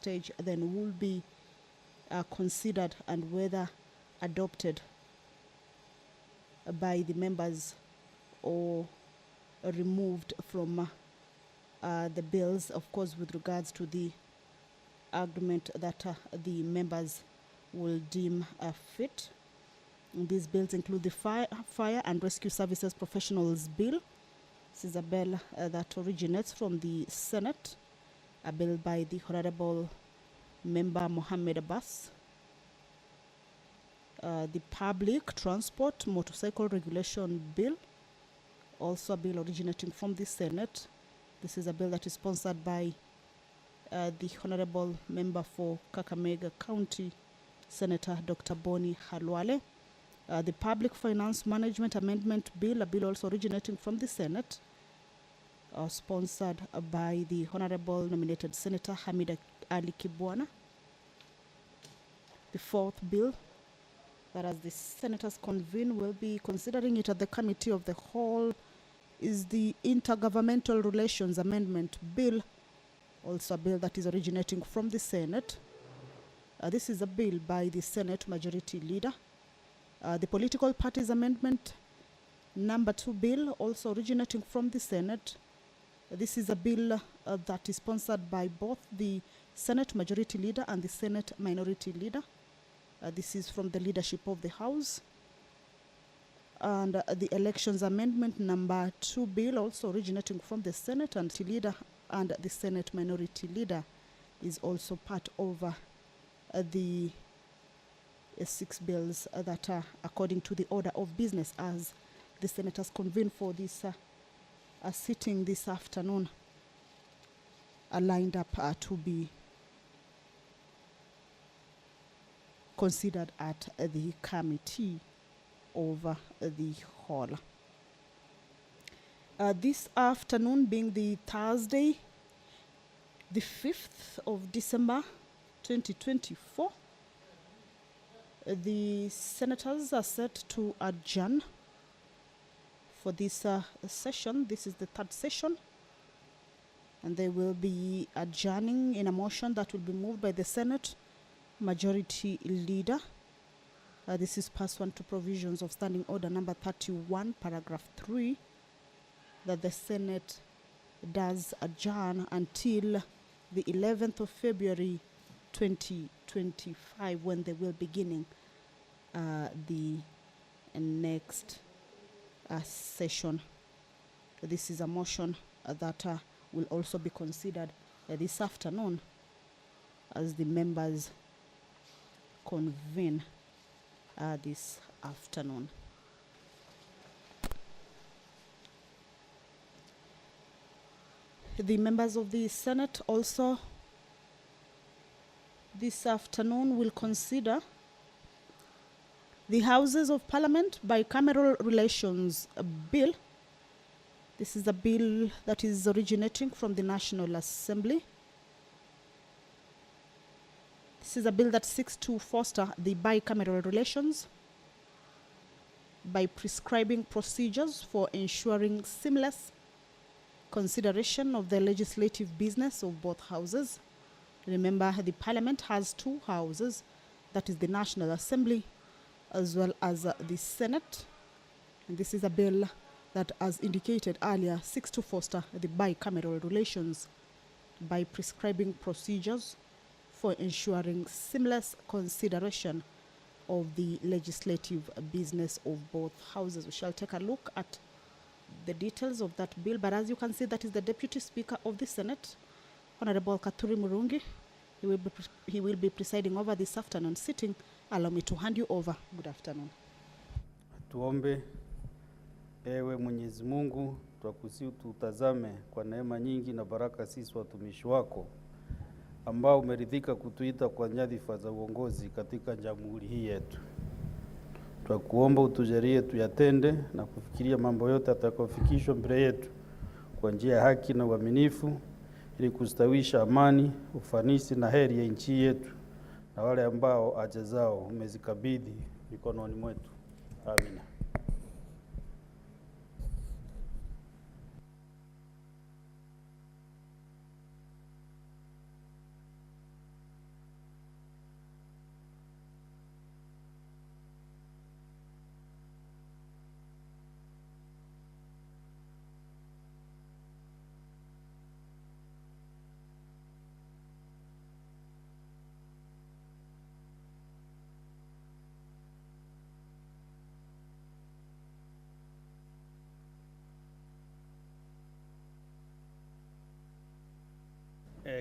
stage, then will be considered and whether adopted by the members or removed from the bills, of course, with regards to the argument that the members will deem fit. And these bills include the Fire and Rescue Services Professionals Bill. This is a bill that originates from the Senate, a bill by the Honorable Member Mohammed Abbas. The Public Transport Motorcycle Regulation Bill, also a bill originating from the Senate. This is a bill that is sponsored by the Honorable Member for Kakamega County, Senator Dr. Boni Halwale. The Public Finance Management Amendment Bill, a bill also originating from the Senate, sponsored by the Honorable nominated Senator Hamida Ali Kibwana. The fourth bill that, as the senators convene, will be considering it at the Committee of the Whole is the Intergovernmental Relations Amendment Bill, also a bill that is originating from the Senate. This is a bill by the Senate Majority Leader. The Political Parties Amendment Number 2 bill, also originating from the Senate. This is a bill that is sponsored by both the Senate Majority Leader and the Senate Minority Leader. This is from the leadership of the House. And the Elections Amendment Number 2 bill, also originating from the Senate and Leader and the Senate Minority Leader, is also part of the 6 bills that are according to the order of business as the senators convene for this sitting this afternoon, are lined up to be considered at the Committee of the Whole. This afternoon, being the Thursday, the 5th of December 2024, the senators are set to adjourn for this session. This is the third session, and they will be adjourning in a motion that will be moved by the Senate Majority Leader. This is pursuant to provisions of Standing Order number 31, paragraph 3, that the Senate does adjourn until the 11th of February 2025, when they will be beginning the next session. This is a motion that will also be considered this afternoon as the members convene this afternoon. The members of the Senate also this afternoon will consider the Houses of Parliament Bicameral Relations Bill. This is a bill that is originating from the National Assembly. This is a bill that seeks to foster the bicameral relations by prescribing procedures for ensuring seamless consideration of the legislative business of both houses. Remember, the Parliament has 2 houses, that is the National Assembly as well as the Senate. And this is a bill that, as indicated earlier, seeks to foster the bicameral relations by prescribing procedures for ensuring seamless consideration of the legislative business of both houses. We shall take a look at the details of that bill, but as you can see, that is the Deputy Speaker of the Senate, Honorable Katuri Murungi. He will be presiding over this afternoon sitting. Allow me to hand you over. Good afternoon. Tuombe. Ewe Mwenyezi Mungu, twakusihi tutazame kwa neema nyingi na baraka sisi watumishi wako ambao umeridhika kutuita kwa nyadhifa za uongozi katika jamhuri hii yetu. Twakuomba utujalie tuyatende na kufikiria mambo yote atakayofikishwa mbele yetu kwa njia ya haki na uaminifu, ili kustawisha amani, ufanisi na heri ya nchi yetu na wale ambao haja zao umezikabidhi mikononi mwetu. Amina.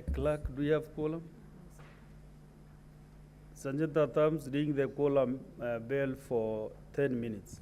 Clerk, do you have quorum? Sergeant Tatams, ring the quorum bell for 10 minutes.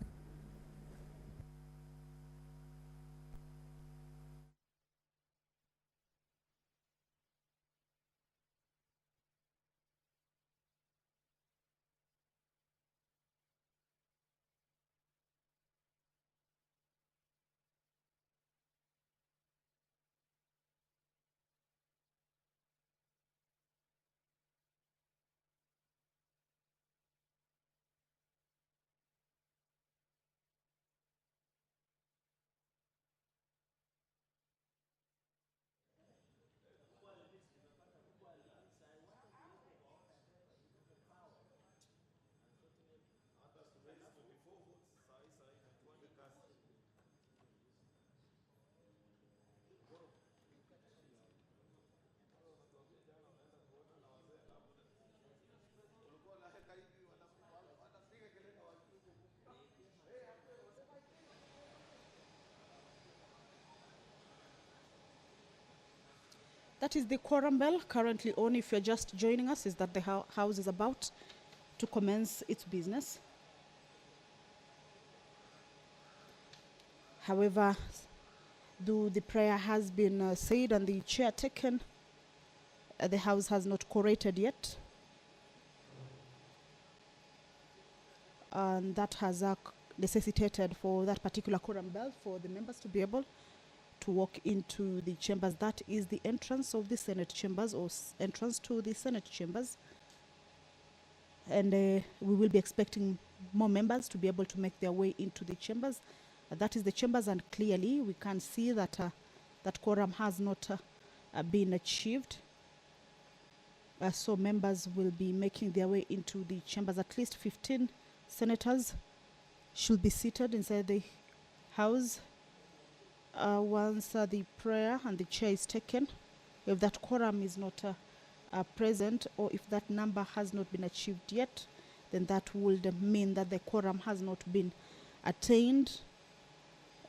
That is the quorum bell currently on. If you're just joining us, is that the House is about to commence its business. However, though the prayer has been said and the chair taken, the House has not quorated yet. And that has necessitated for that particular quorum bell for the members to be able to walk into the chambers. That is the entrance of the Senate chambers, or entrance to the Senate chambers. And we will be expecting more members to be able to make their way into the chambers. That is the chambers, and clearly we can see that that quorum has not been achieved. So members will be making their way into the chambers. At least 15 senators should be seated inside the House once the prayer and the chair is taken. If that quorum is not present, or if that number has not been achieved yet, then that would mean that the quorum has not been attained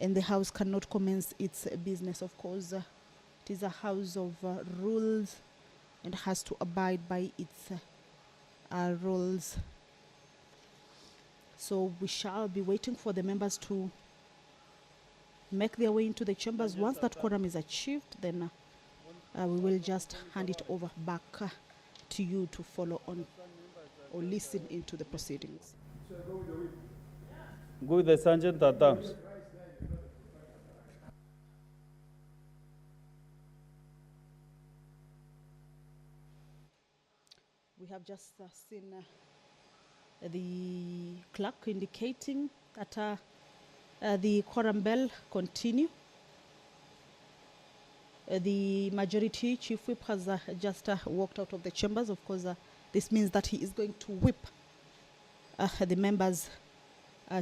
and the House cannot commence its business. Of course, it is a House of rules and has to abide by its rules. So we shall be waiting for the members to make their way into the chambers. Once that quorum is achieved, then we will just hand it over back to you to follow on or listen into the proceedings. Go with the Sergeant Tatams. We have just seen the clerk indicating that the quorum bell continue. The majority chief whip has just walked out of the chambers. Of course, this means that he is going to whip the members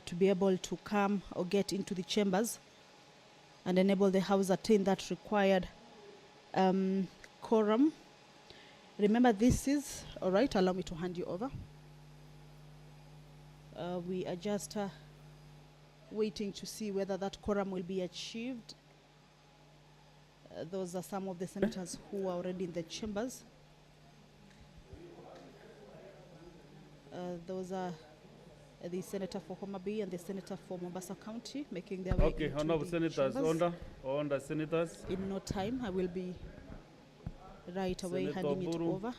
to be able to come or get into the chambers and enable the House attain that required quorum. Remember, this is all right. Allow me to hand you over. We are just waiting to see whether that quorum will be achieved. Those are some of the senators who are already in the chambers. Those are the senator for Homa Bay and the senator for Mombasa County making their way into Okay, honorable the senators, chambers. under senators. In no time, I will be right away Senator handing it Buru. over.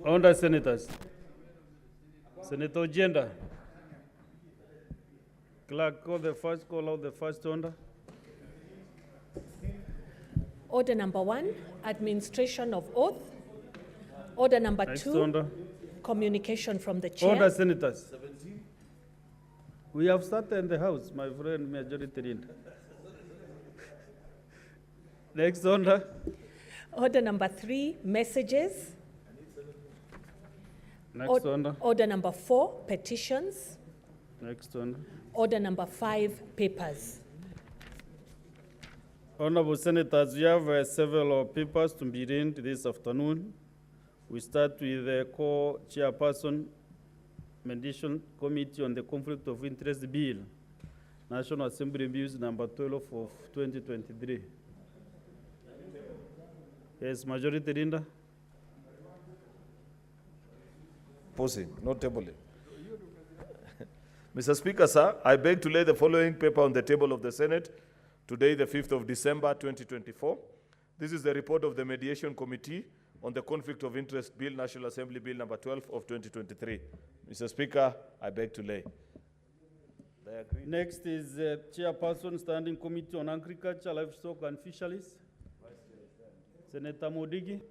Under senators. Senator Agenda. Clerk, call out the first order. Order number 1, administration of oath. Order number Next 2, order. communication from the chair. Order, senators. We have started in the House, my friend, majority leader. Next order. Order number 3, messages. Next order. Order number 4, petitions. Next order. Order number 5, papers. Honorable senators, we have several papers to be read this afternoon. We start with the co-chairperson, Mediation Committee on the Conflict of Interest Bill, National Assembly Bills number 12 of 2023. Yes, Majority Leader. Posing, not tabling. Mr. Speaker, sir, I beg to lay the following paper on the table of the Senate today, the 5th of December, 2024. This is the report of the Mediation Committee on the Conflict of Interest Bill, National Assembly Bill number 12 of 2023. Mr. Speaker, I beg to lay. Next is Chairperson, Standing Committee on Agriculture, Livestock and Fisheries. Senator Modigi.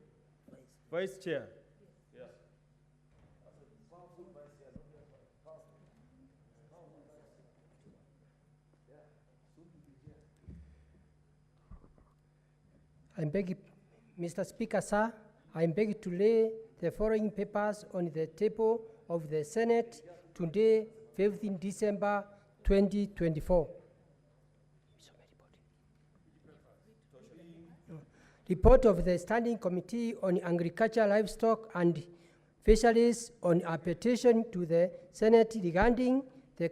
Vice Chair. I beg, Mr. Speaker, sir, I beg to lay the following papers on the table of the Senate today, 15 December 2024. Report of the Standing Committee on Agriculture, Livestock and Fisheries on a petition to the Senate regarding the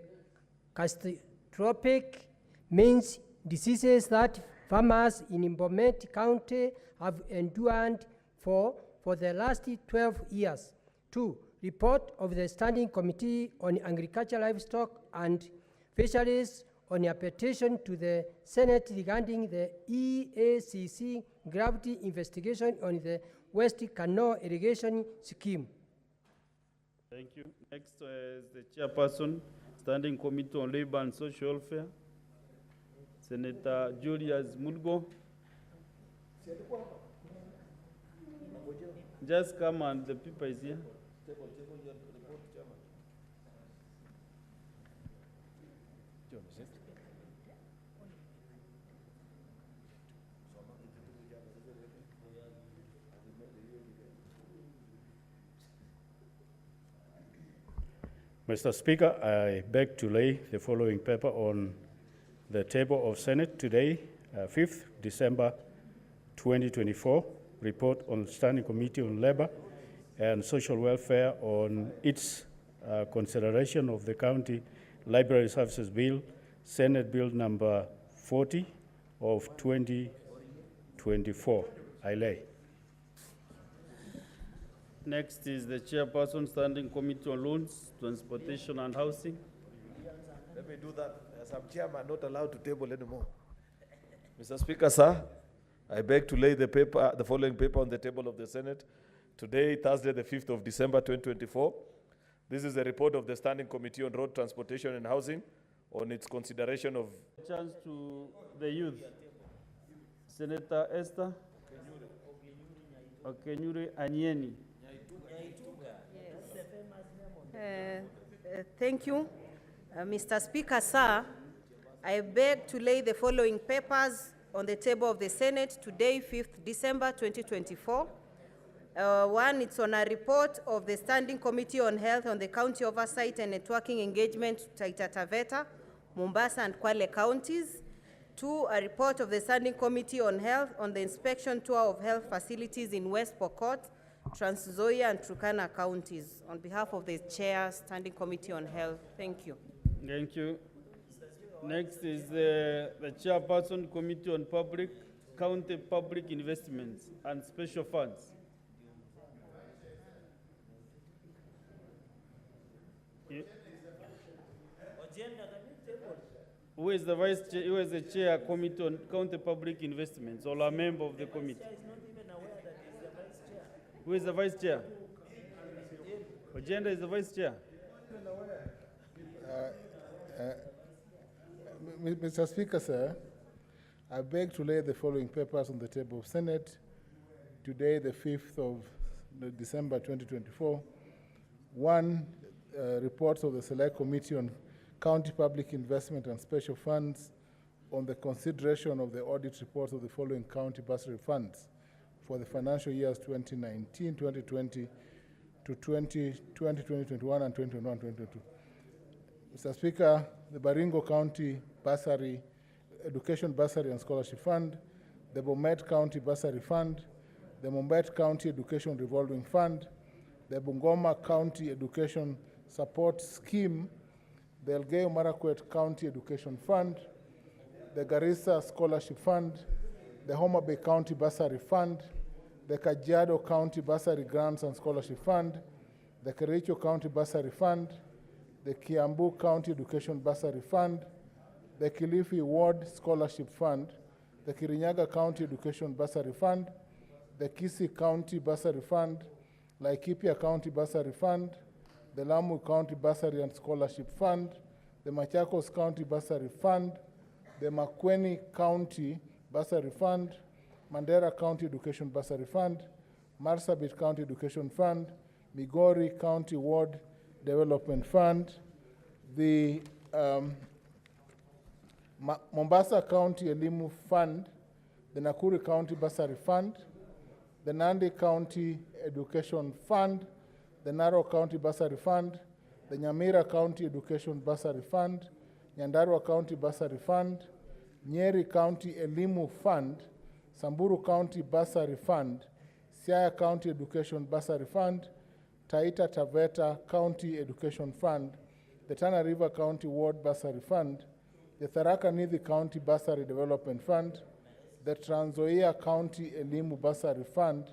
catastrophic means diseases that farmers in Bomet County have endured for the last 12 years. 2. Report of the Standing Committee on Agriculture, Livestock and Fisheries on a petition to the Senate regarding the EACC gravity investigation on the West Canal irrigation scheme. Thank you. Next is the Chairperson, Standing Committee on Labor and Social Welfare. Senator Julius Mulgo. Just come and the people is here. Mr. Speaker, I beg to lay the following paper on the table of Senate today, 5th December 2024, report on Standing Committee on Labor and Social Welfare on its consideration of the County Library Services Bill, Senate Bill number 40 of 2024. I lay. Next is the Chairperson, Standing Committee on Loans, Transportation and Housing. Let me do that. As I'm chairman, not allowed to table anymore. Mr. Speaker, sir, I beg to lay the following paper on the table of the Senate today, Thursday, the 5th of December, 2024. This is the report of the Standing Committee on Road Transportation and Housing on its consideration of Chance to the youth. Senator Esther Okenyure Anyeni. Thank you. Mr. Speaker, sir, I beg to lay the following papers on the table of the Senate today, 5th December 2024. One, it's on a report of the Standing Committee on Health on the County Oversight and Networking Engagement, Taita Taveta, Mombasa and Kwale counties. 2, a report of the Standing Committee on Health on the inspection tour of health facilities in West Pokot, Trans Nzoia and Turkana counties. On behalf of the Chair, Standing Committee on Health, thank you. Thank you. Next is the Chairperson, Committee on County Public Investments and Special Funds. Who is the Vice Chair? Who is the Chair, Committee on County Public Investments, or a member of the committee? Who is the Vice Chair? Agenda is the Vice Chair. Mr. Speaker, sir, I beg to lay the following papers on the table of Senate today, the 5th of December 2024. 1, reports of the Select Committee on County Public Investment and Special Funds on the consideration of the audit reports of the following county bursary funds for the financial years 2019, 2020 to 2021 and 2021-2022. Mr. Speaker, the Baringo County Bursary, Education Bursary and Scholarship Fund, the Bomet County Bursary Fund, the Mombet County Education Revolving Fund, the Bungoma County Education Support Scheme, the Elgeyo Marakwet County Education Fund, the Garissa Scholarship Fund, the Homa Bay County Bursary Fund, the Kajiado County Bursary Grants and Scholarship Fund, the Kericho County Bursary Fund, the Kiambu County Education Bursary Fund, the Kilifi Ward Scholarship Fund, the Kirinyaga County Education Bursary Fund, the Kisii County Bursary Fund, Laikipia County Bursary Fund, the Lamu County Bursary and Scholarship Fund, the Machakos County Bursary Fund, the Makueni County Bursary Fund, Mandera County Education Bursary Fund, Marsabit County Education Fund, Migori County Ward Development Fund, the Mombasa County Elimu Fund, the Nakuru County Bursary Fund, the Nandi County Education Fund, the Narok County Bursary Fund, the Nyamira County Education Bursary Fund, Nyandarua County Bursary Fund, Nyeri County Elimu Fund, Samburu County Bursary Fund, Siaya County Education Bursary Fund, Taita Taveta County Education Fund, the Tana River County Ward Bursary Fund, the Tharaka Nithi County Bursary Development Fund, the Trans Nzoia County Elimu Bursary Fund,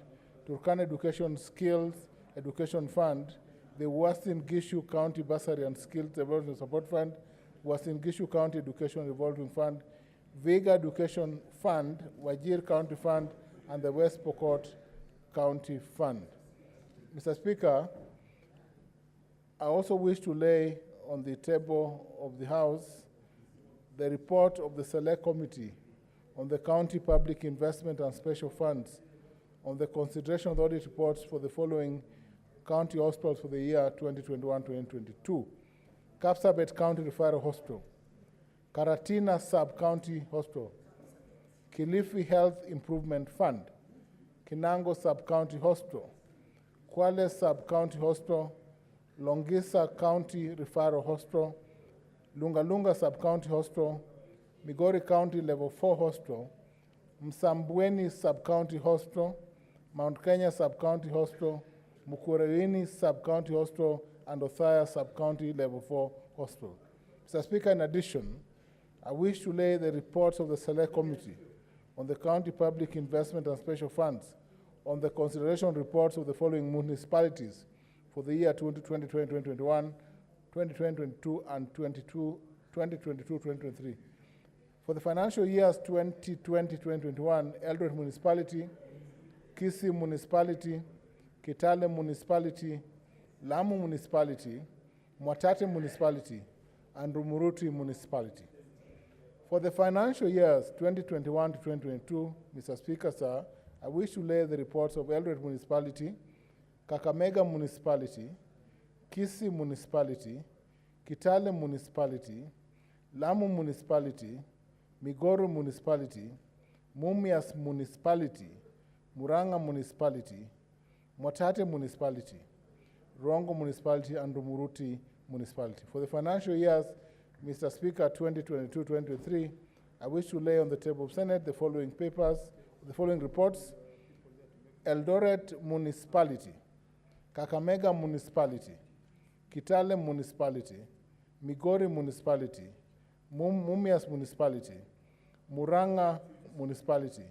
Turkana Education Skills Education Fund, the Uasin Gishu County Bursary and Skills Development Support Fund, Uasin Gishu County Education Revolving Fund, Vega Education Fund, Wajir County Fund, and the West Pokot County Fund. Mr. Speaker, I also wish to lay on the table of the House the report of the Select Committee on the County Public Investment and Special Funds on the consideration of the audit reports for the following county hospitals for the year 2021-2022. Kapsabet County Referral Hospital, Karatina Sub-County Hospital, Kilifi Health Improvement Fund, Kinango Sub-County Hospital, Kwale Sub-County Hospital, Longisa County Referral Hospital, Lungalunga Sub-County Hospital, Migori County Level 4 Hospital, Msambweni Sub-County Hospital, Mount Kenya Sub-County Hospital, Mukurewini Sub-County Hospital, and Othaya Sub-County Level 4 Hospital. Mr. Speaker, in addition, I wish to lay the reports of the Select Committee on the County Public Investment and Special Funds on the consideration reports of the following municipalities for the year 2020-2021, 2020-2022, and 2022-2023. For the financial years 2020-2021, Eldoret Municipality, Kisii Municipality, Kitale Municipality, Lamu Municipality, Mwatate Municipality, and Rumuruti Municipality. For the financial years 2021 to 2022, Mr. Speaker, sir, I wish to lay the reports of Eldoret Municipality, Kakamega Municipality, Kisii Municipality, Kitale Municipality, Lamu Municipality, Migoro Municipality, Mumias Municipality, Muranga Municipality, Mwatate Municipality, Rongo Municipality, and Rumuruti Municipality. For the financial years, Mr. Speaker, 2022-2023, I wish to lay on the table of Senate the following papers, the following reports: Eldoret Municipality, Kakamega Municipality, Kitale Municipality, Migori Municipality, Mumias Municipality, Muranga Municipality,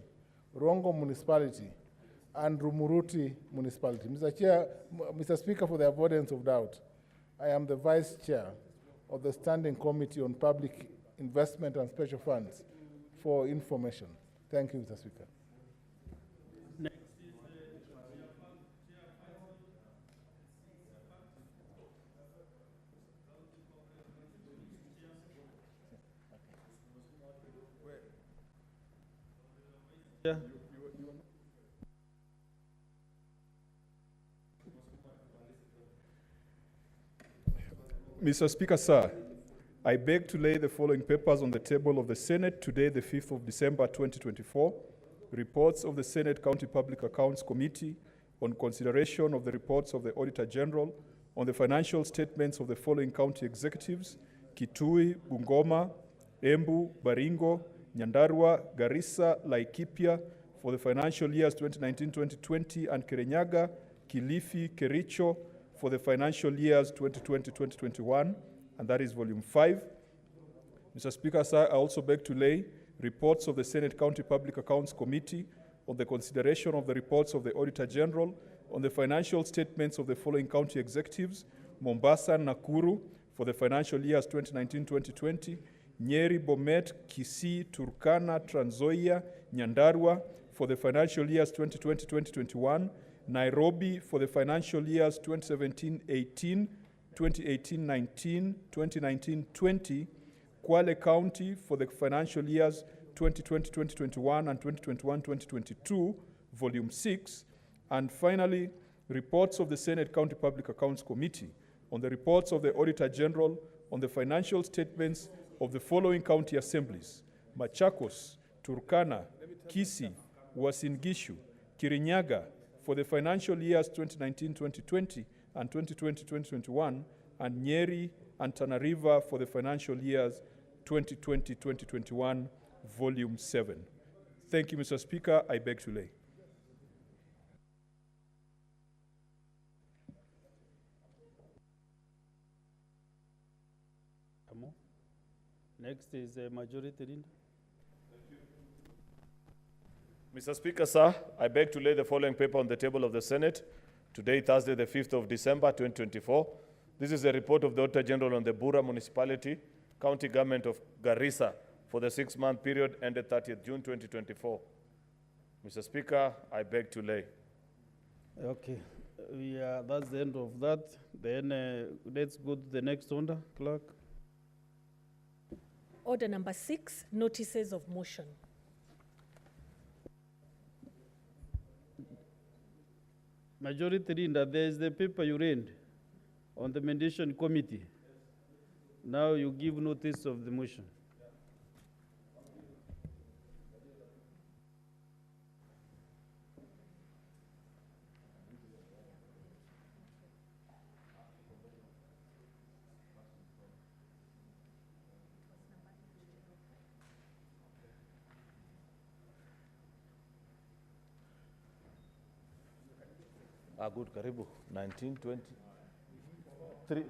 Rongo Municipality, and Rumuruti Municipality. Mr. Speaker, for the avoidance of doubt, I am the Vice Chair of the Standing Committee on Public Investment and Special Funds for information. Thank you, Mr. Speaker. Yeah. Mr. Speaker, sir, I beg to lay the following papers on the table of the Senate today, the 5th of December, 2024. Reports of the Senate County Public Accounts Committee on consideration of the reports of the Auditor General on the financial statements of the following county executives: Kitui, Bungoma, Embu, Baringo, Nyandarua, Garissa, Laikipia for the financial years 2019-2020, and Kirinyaga, Kilifi, Kericho for the financial years 2020-2021, and that is volume 5. Mr. Speaker, sir, I also beg to lay reports of the Senate County Public Accounts Committee on the consideration of the reports of the Auditor General on the financial statements of the following county executives: Mombasa, Nakuru for the financial years 2019-2020, Nyeri, Bomet, Kisii, Turkana, Trans Nzoia, Nyandarua for the financial years 2020-2021, Nairobi for the financial years 2017-18, 2018-19, 2019-20, Kwale County for the financial years 2020-2021 and 2021-2022, Volume 6, and finally, reports of the Senate County Public Accounts Committee on the reports of the Auditor General on the financial statements of the following county assemblies: Machakos, Turkana, Kisii, Uasin Gishu, Kirinyaga for the financial years 2019-2020 and 2020-2021, and Nyeri and Tana River for the financial years 2020-2021, Volume 7. Thank you, Mr. Speaker. I beg to lay. Next is Majority Leader. Mr. Speaker, sir, I beg to lay the following paper on the table of the Senate today, Thursday, the 5th of December, 2024. This is a report of the Auditor General on the Bura Municipality, County Government of Garissa for the 6-month period ended 30th June, 2024. Mr. Speaker, I beg to lay. Okay, that's the end of that. Then let's go to the next order, Clerk. Order number 6, notices of motion. Majority Leader, there is the paper you read on the mediation committee. Now you give notice of the motion. Good, karibu. 19, 20.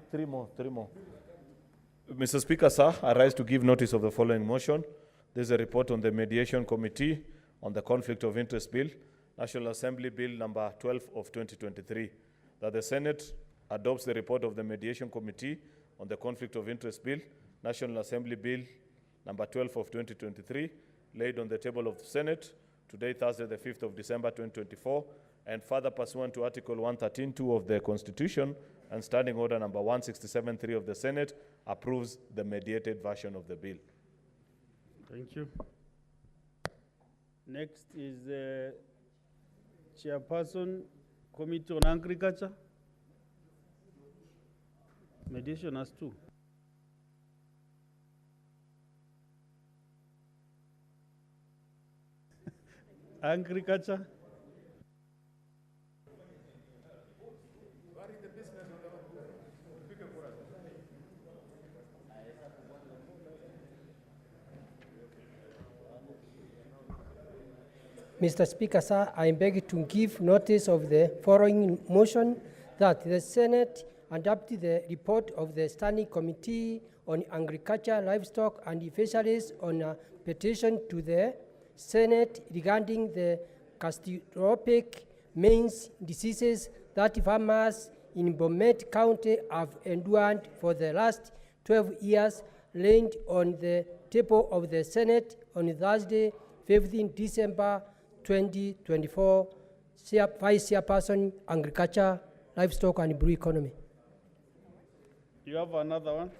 Three more. Mr. Speaker, sir, I rise to give notice of the following motion. This is a report on the Mediation Committee on the Conflict of Interest Bill, National Assembly Bill number 12 of 2023, that the Senate adopts the report of the Mediation Committee on the Conflict of Interest Bill, National Assembly Bill number 12 of 2023, laid on the table of the Senate today, Thursday, the 5th of December, 2024, and further pursuant to Article 113(2) of the Constitution and Standing Order number 167(3) of the Senate, approves the mediated version of the bill. Thank you. Next is Chairperson, Committee on Agriculture. Mediation has 2. Agriculture. Mr. Speaker, sir, I beg to give notice of the following motion that the Senate adopt the report of the Standing Committee on Agriculture, Livestock and Fisheries on a petition to the Senate regarding the catastrophic means diseases that farmers in Bomet County have endured for the last 12 years, laid on the table of the Senate on Thursday, 15 December 2024, Vice Chairperson, Agriculture, Livestock and Brew Economy. You have another one?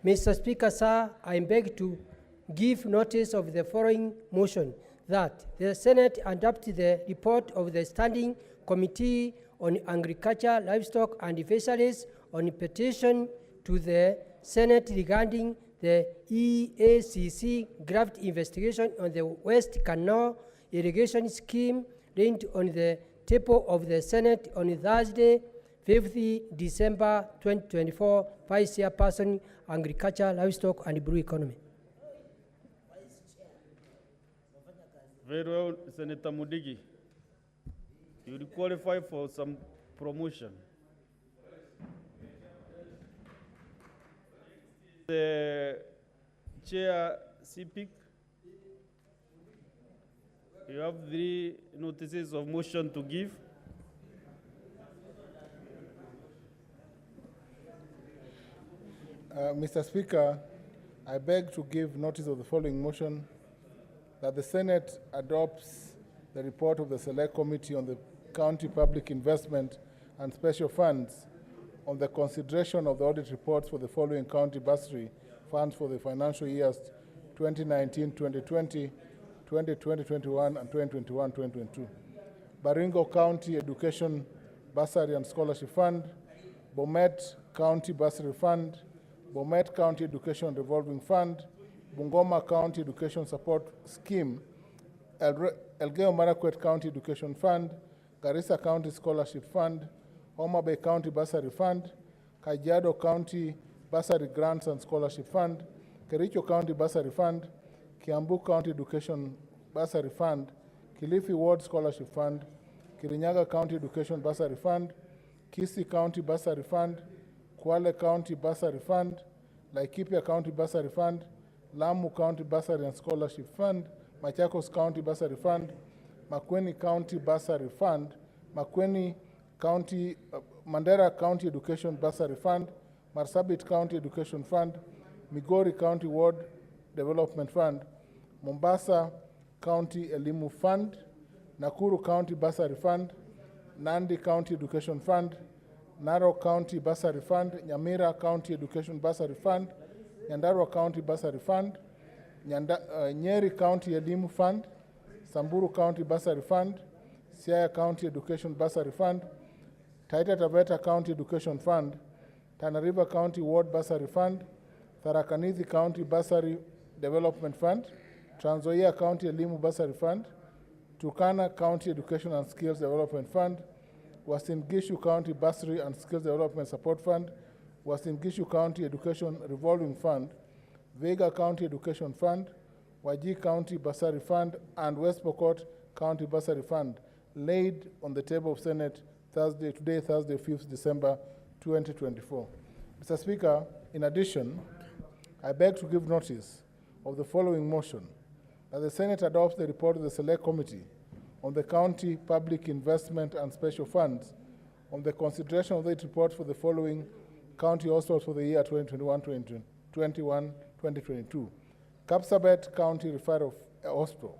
Mr. Speaker, sir, I beg to give notice of the following motion that the Senate adopt the report of the Standing Committee on Agriculture, Livestock and Fisheries on a petition to the Senate regarding the EACC graft investigation on the West Canal irrigation scheme, laid on the table of the Senate on Thursday, 5th December 2024, Vice Chairperson, Agriculture, Livestock and Brew Economy. Very well, Senator Mudigi. You will qualify for some promotion. The Chair CPIC. You have 3 notices of motion to give. Mr. Speaker, I beg to give notice of the following motion that the Senate adopts the report of the Select Committee on the County Public Investment and Special Funds on the consideration of the audit reports for the following county bursary funds for the financial years 2019-2020, 2020-21, and 2021-2022. Baringo County Education Bursary and Scholarship Fund, Bomet County Bursary Fund, Bomet County Education Revolving Fund, Bungoma County Education Support Scheme, Elgeyo Marakwet County Education Fund, Garissa County Scholarship Fund, Homa Bay County Bursary Fund, Kajiado County Bursary Grants and Scholarship Fund, Kericho County Bursary Fund, Kiambu County Education Bursary Fund, Kilifi Ward Scholarship Fund, Kirinyaga County Education Bursary Fund, Kisii County Bursary Fund, Kwale County Bursary Fund, Laikipia County Bursary Fund, Lamu County Bursary and Scholarship Fund, Machakos County Bursary Fund, Makueni County Bursary Fund, Makueni County, Mandera County Education Bursary Fund, Marsabit County Education Fund, Migori County Ward Development Fund, Mombasa County Elimu Fund, Nakuru County Bursary Fund, Nandi County Education Fund, Narok County Bursary Fund, Nyamira County Education Bursary Fund, Nyandarua County Bursary Fund, Nyeri County Elimu Fund, Samburu County Bursary Fund, Siaya County Education Bursary Fund, Taita Taveta County Education Fund, Tana River County Ward Bursary Fund, Tharakanithi County Bursary Development Fund, Trans Nzoia County Elimu Bursary Fund, Turkana County Education and Skills Development Fund, Uasin Gishu County Bursary and Skills Development Support Fund, Uasin Gishu County Education Revolving Fund, Vega County Education Fund, Wajir County Bursary Fund, and West Pokot County Bursary Fund, laid on the table of Senate today, Thursday, 5th December 2024. Mr. Speaker, in addition, I beg to give notice of the following motion, that the Senate adopts the report of the Select Committee on the County Public Investment and Special Funds on the consideration of the report for the following county hospitals for the year 2021-2022. Kapsabet County Referral Hospital,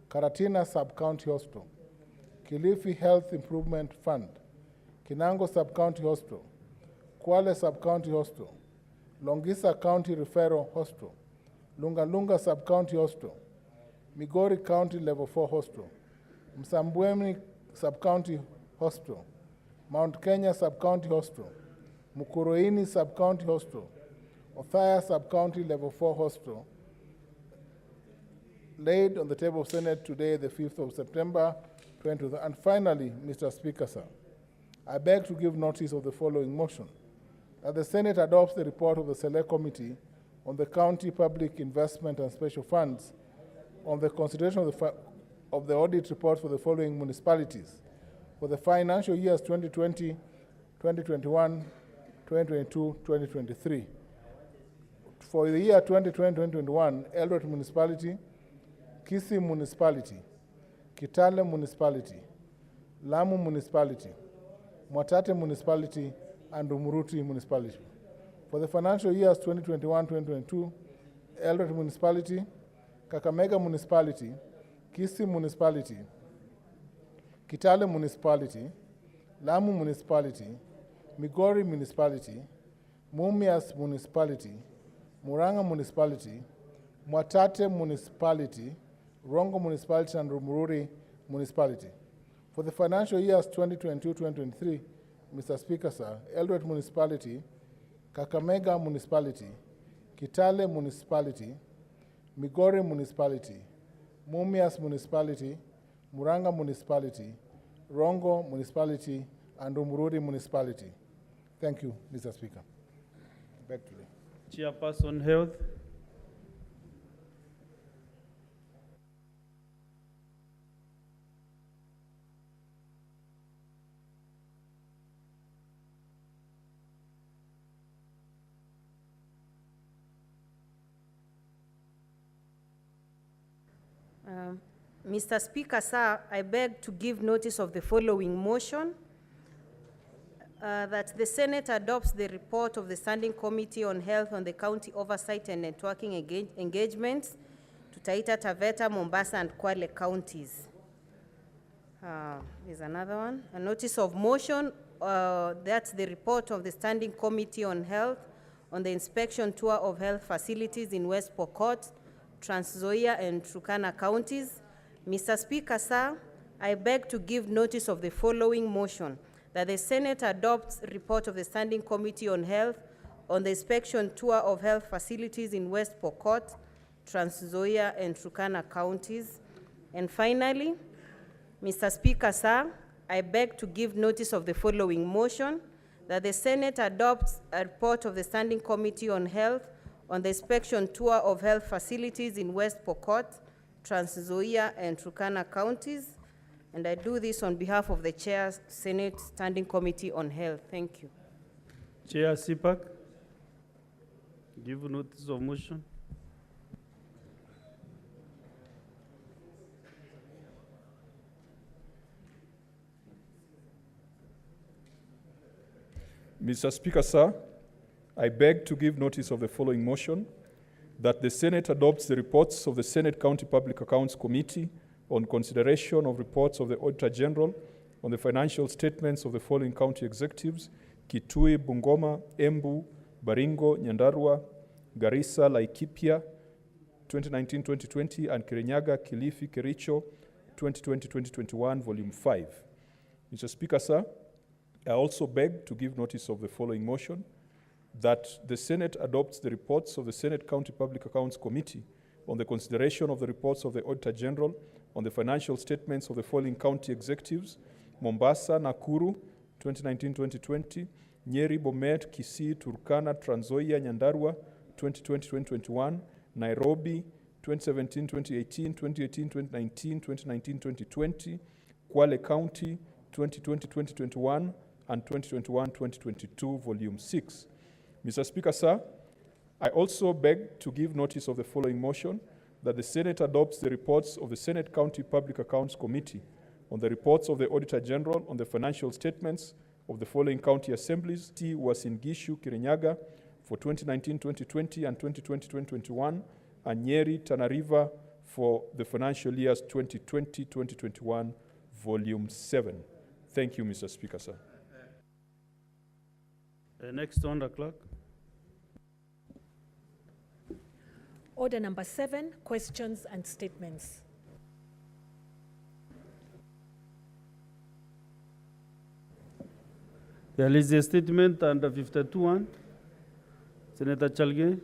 Karatina Sub-County Hospital, Kilifi Health Improvement Fund, Kinango Sub-County Hospital, Kwale Sub-County Hospital, Longisa County Referral Hospital, Lunga Sub-County Hospital, Migori County Level 4 Hospital, Msambweni Sub-County Hospital, Mount Kenya Sub-County Hospital, Mukuruini Sub-County Hospital, Othaya Sub-County Level 4 Hospital, laid on the table of Senate today, the 5th of September, 2020. And finally, Mr. Speaker, sir, I beg to give notice of the following motion, that the Senate adopts the report of the Select Committee on the County Public Investment and Special Funds on the consideration of the audit report for the following municipalities for the financial years 2020, 2021, 2022, 2023. For the year 2020-2021, Eldoret Municipality, Kisii Municipality, Kitale Municipality, Lamu Municipality, Mwatate Municipality, and Umuruti Municipality. For the financial years 2021-2022, Eldoret Municipality, Kakamega Municipality, Kisii Municipality, Kitale Municipality, Lamu Municipality, Migori Municipality, Mumias Municipality, Muranga Municipality, Mwatate Municipality, Rongo Municipality, and Rumururi Municipality. For the financial years 2022-2023, Mr. Speaker, sir, Eldoret Municipality, Kakamega Municipality, Kitale Municipality, Migori Municipality, Mumias Municipality, Muranga Municipality, Rongo Municipality, and Rumururi Municipality. Thank you, Mr. Speaker. Back to you. Chairperson Health. Mr. Speaker, sir, I beg to give notice of the following motion. That the Senate adopts the report of the Standing Committee on Health on the County Oversight and Networking Engagements to Taita Taveta, Mombasa, and Kwale counties. There's another one. A notice of motion, that's the report of the Standing Committee on Health on the inspection tour of health facilities in West Pokot, Trans Nzoia, and Turkana counties. Mr. Speaker, sir, I beg to give notice of the following motion. That the Senate adopts report of the Standing Committee on Health on the inspection tour of health facilities in West Pokot, Trans Nzoia, and Turkana counties. And finally, Mr. Speaker, sir, I beg to give notice of the following motion, that the Senate adopts a report of the Standing Committee on Health on the inspection tour of health facilities in West Pokot, Trans Nzoia, and Turkana counties. And I do this on behalf of the Chair, Senate Standing Committee on Health. Thank you. Chair Sipak, give notice of motion. Mr. Speaker, sir, I beg to give notice of the following motion, that the Senate adopts the reports of the Senate County Public Accounts Committee on consideration of reports of the Auditor General on the financial statements of the following county executives: Kitui, Bungoma, Embu, Baringo, Nyandarua, Garissa, Laikipia, 2019-2020, and Kirinyaga, Kilifi, Kericho, 2020-2021, Volume 5. Mr. Speaker, sir, I also beg to give notice of the following motion, that the Senate adopts the reports of the Senate County Public Accounts Committee on the consideration of the reports of the Auditor General on the financial statements of the following county executives: Mombasa, Nakuru, 2019-2020, Nyeri, Bomet, Kisii, Turkana, Trans Nzoia, Nyandarua, 2020-2021, Nairobi, 2017-2018, 2018-2019, 2019-2020, Kwale County, 2020-2021, and 2021-2022, Volume 6. Mr. Speaker, sir, I also beg to give notice of the following motion, that the Senate adopts the reports of the Senate County Public Accounts Committee on the reports of the Auditor General on the financial statements of the following county assemblies: T. Uasin Gishu, Kirinyaga, for 2019-2020 and 2020-2021, and Nyeri, Tana River, for the financial years 2020-2021, Volume 7. Thank you, Mr. Speaker, sir. Next on the clerk. Order number 7, questions and statements. There is a statement under 52-1. Senator Chalge.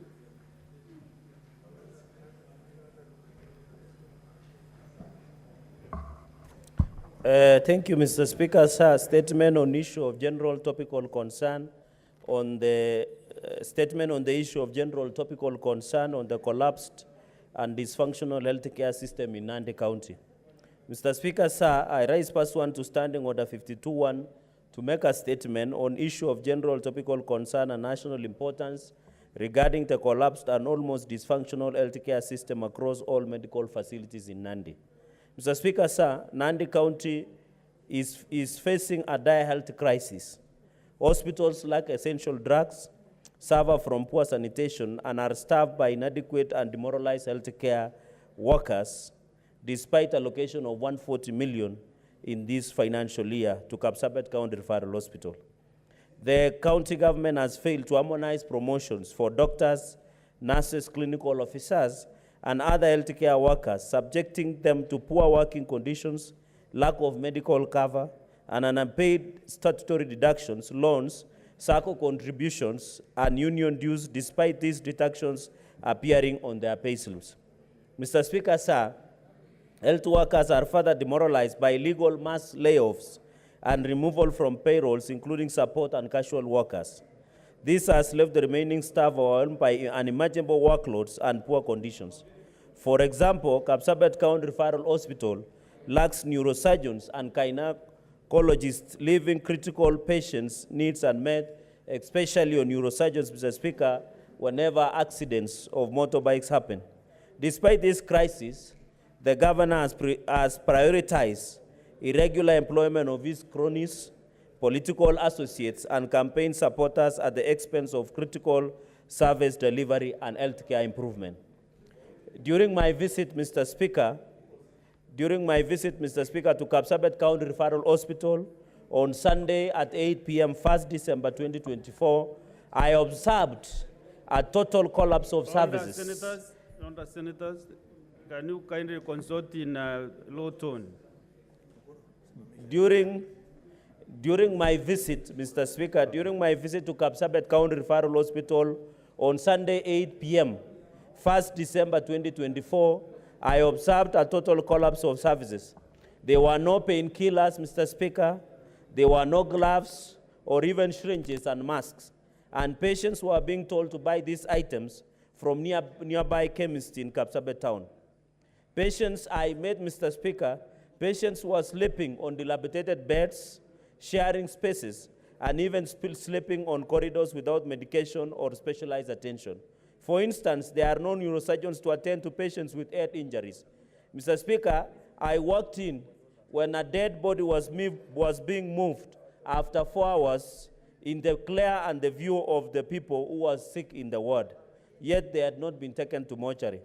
Thank you, Mr. Speaker. Sir, statement on issue of general topical concern on the statement on the issue of general topical concern on the collapsed and dysfunctional healthcare system in Nandi County. Mr. Speaker, sir, I rise pursuant to Standing Order 52-1 to make a statement on issue of general topical concern and national importance regarding the collapsed and almost dysfunctional healthcare system across all medical facilities in Nandi. Mr. Speaker, sir, Nandi County is facing a dire health crisis. Hospitals lack essential drugs, suffer from poor sanitation, and are staffed by inadequate and demoralized healthcare workers, despite allocation of 140 million in this financial year to Kapsabet County Referral Hospital. The county government has failed to harmonize promotions for doctors, nurses, clinical officers, and other healthcare workers, subjecting them to poor working conditions, lack of medical cover, and unpaid statutory deductions, loans, SACCO contributions, and union dues, despite these deductions appearing on their payslips. Mr. Speaker, sir, health workers are further demoralized by illegal mass layoffs and removal from payrolls, including support and casual workers. This has left the remaining staff overwhelmed by unimaginable workloads and poor conditions. For example, Kapsabet County Referral Hospital lacks neurosurgeons and gynecologists, leaving critical patients' needs unmet, especially on neurosurgeons, Mr. Speaker, whenever accidents of motorbikes happen. Despite this crisis, the governor has prioritized irregular employment of his cronies, political associates, and campaign supporters at the expense of critical service delivery and healthcare improvement. During my visit, Mr. Speaker, to Kapsabet County Referral Hospital on Sunday at 8 p.m., 1st December 2024, I observed a total collapse of services. Senators, can you kindly consult in low tone? During my visit, Mr. Speaker, during my visit to Kapsabet County Referral Hospital on Sunday, 8 p.m., 1st December 2024, I observed a total collapse of services. There were no painkillers, Mr. Speaker. There were no gloves or even syringes and masks. And patients were being told to buy these items from nearby chemists in Kapsabet town. Patients I met, Mr. Speaker, patients were sleeping on dilapidated beds, sharing spaces, and even sleeping on corridors without medication or specialized attention. For instance, there are no neurosurgeons to attend to patients with head injuries. Mr. Speaker, I walked in when a dead body was being moved after 4 hours in the glare and the view of the people who were sick in the ward, yet they had not been taken to mortuary.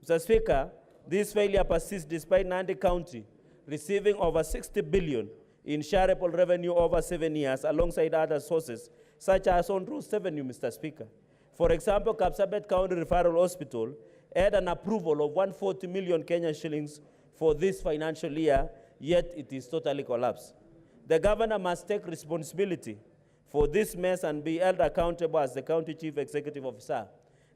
Mr. Speaker, this failure persists despite Nandi County receiving over 60 billion in shareable revenue over 7 years alongside other sources, such as on-road revenue, Mr. Speaker. For example, Kapsabet County Referral Hospital had an approval of 140 million Kenya shillings for this financial year, yet it is totally collapsed. The governor must take responsibility for this mess and be held accountable as the county chief executive officer.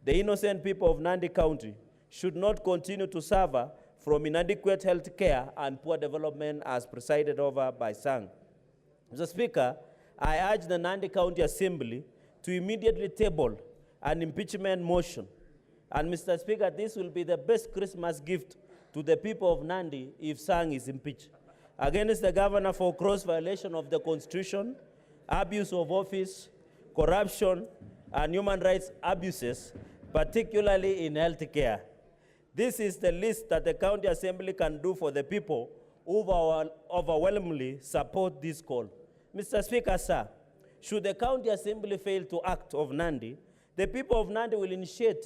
The innocent people of Nandi County should not continue to suffer from inadequate health care and poor development as presided over by Sang. Mr. Speaker, I urge the Nandi County Assembly to immediately table an impeachment motion. And Mr. Speaker, this will be the best Christmas gift to the people of Nandi if Sang is impeached. Against the governor for gross violation of the Constitution, abuse of office, corruption, and human rights abuses, particularly in health care. This is the least that the County Assembly can do for the people who overwhelmingly support this call. Mr. Speaker, sir, should the County Assembly fail to act of Nandi, the people of Nandi will initiate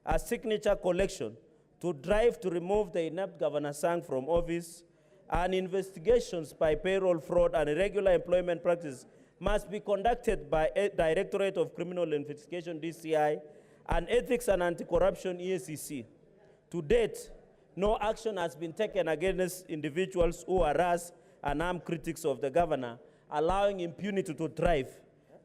a signature collection to drive to remove the inept Governor Sang from office, and investigations by payroll fraud and irregular employment practices must be conducted by a Directorate of Criminal Investigation, DCI, and Ethics and Anti-Corruption, EACC. To date, no action has been taken against individuals who harass and harm critics of the governor, allowing impunity to thrive.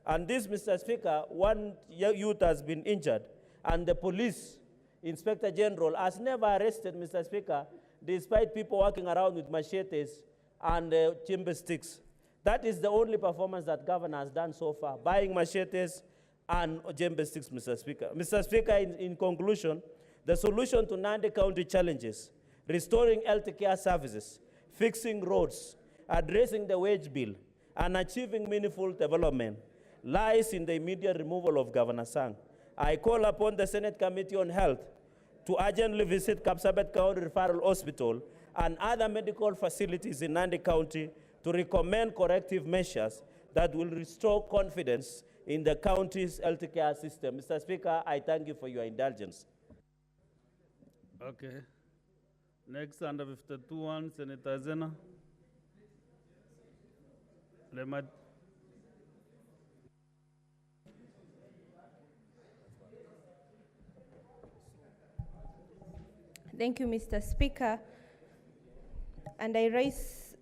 And this, Mr. Speaker, one youth has been injured, and the police inspector general has never arrested, Mr. Speaker, despite people walking around with machetes and timber sticks. That is the only performance that governor has done so far, buying machetes and timber sticks, Mr. Speaker. Mr. Speaker, in conclusion, the solution to Nandi County challenges, restoring health care services, fixing roads, addressing the wage bill, and achieving meaningful development lies in the immediate removal of Governor Sang. I call upon the Senate Committee on Health to urgently visit Kapsabet County Referral Hospital and other medical facilities in Nandi County to recommend corrective measures that will restore confidence in the county's healthcare system. Mr. Speaker, I thank you for your indulgence. Okay. Next, under 52-1, Senator Zena. Lemad. Thank you, Mr. Speaker. And I raise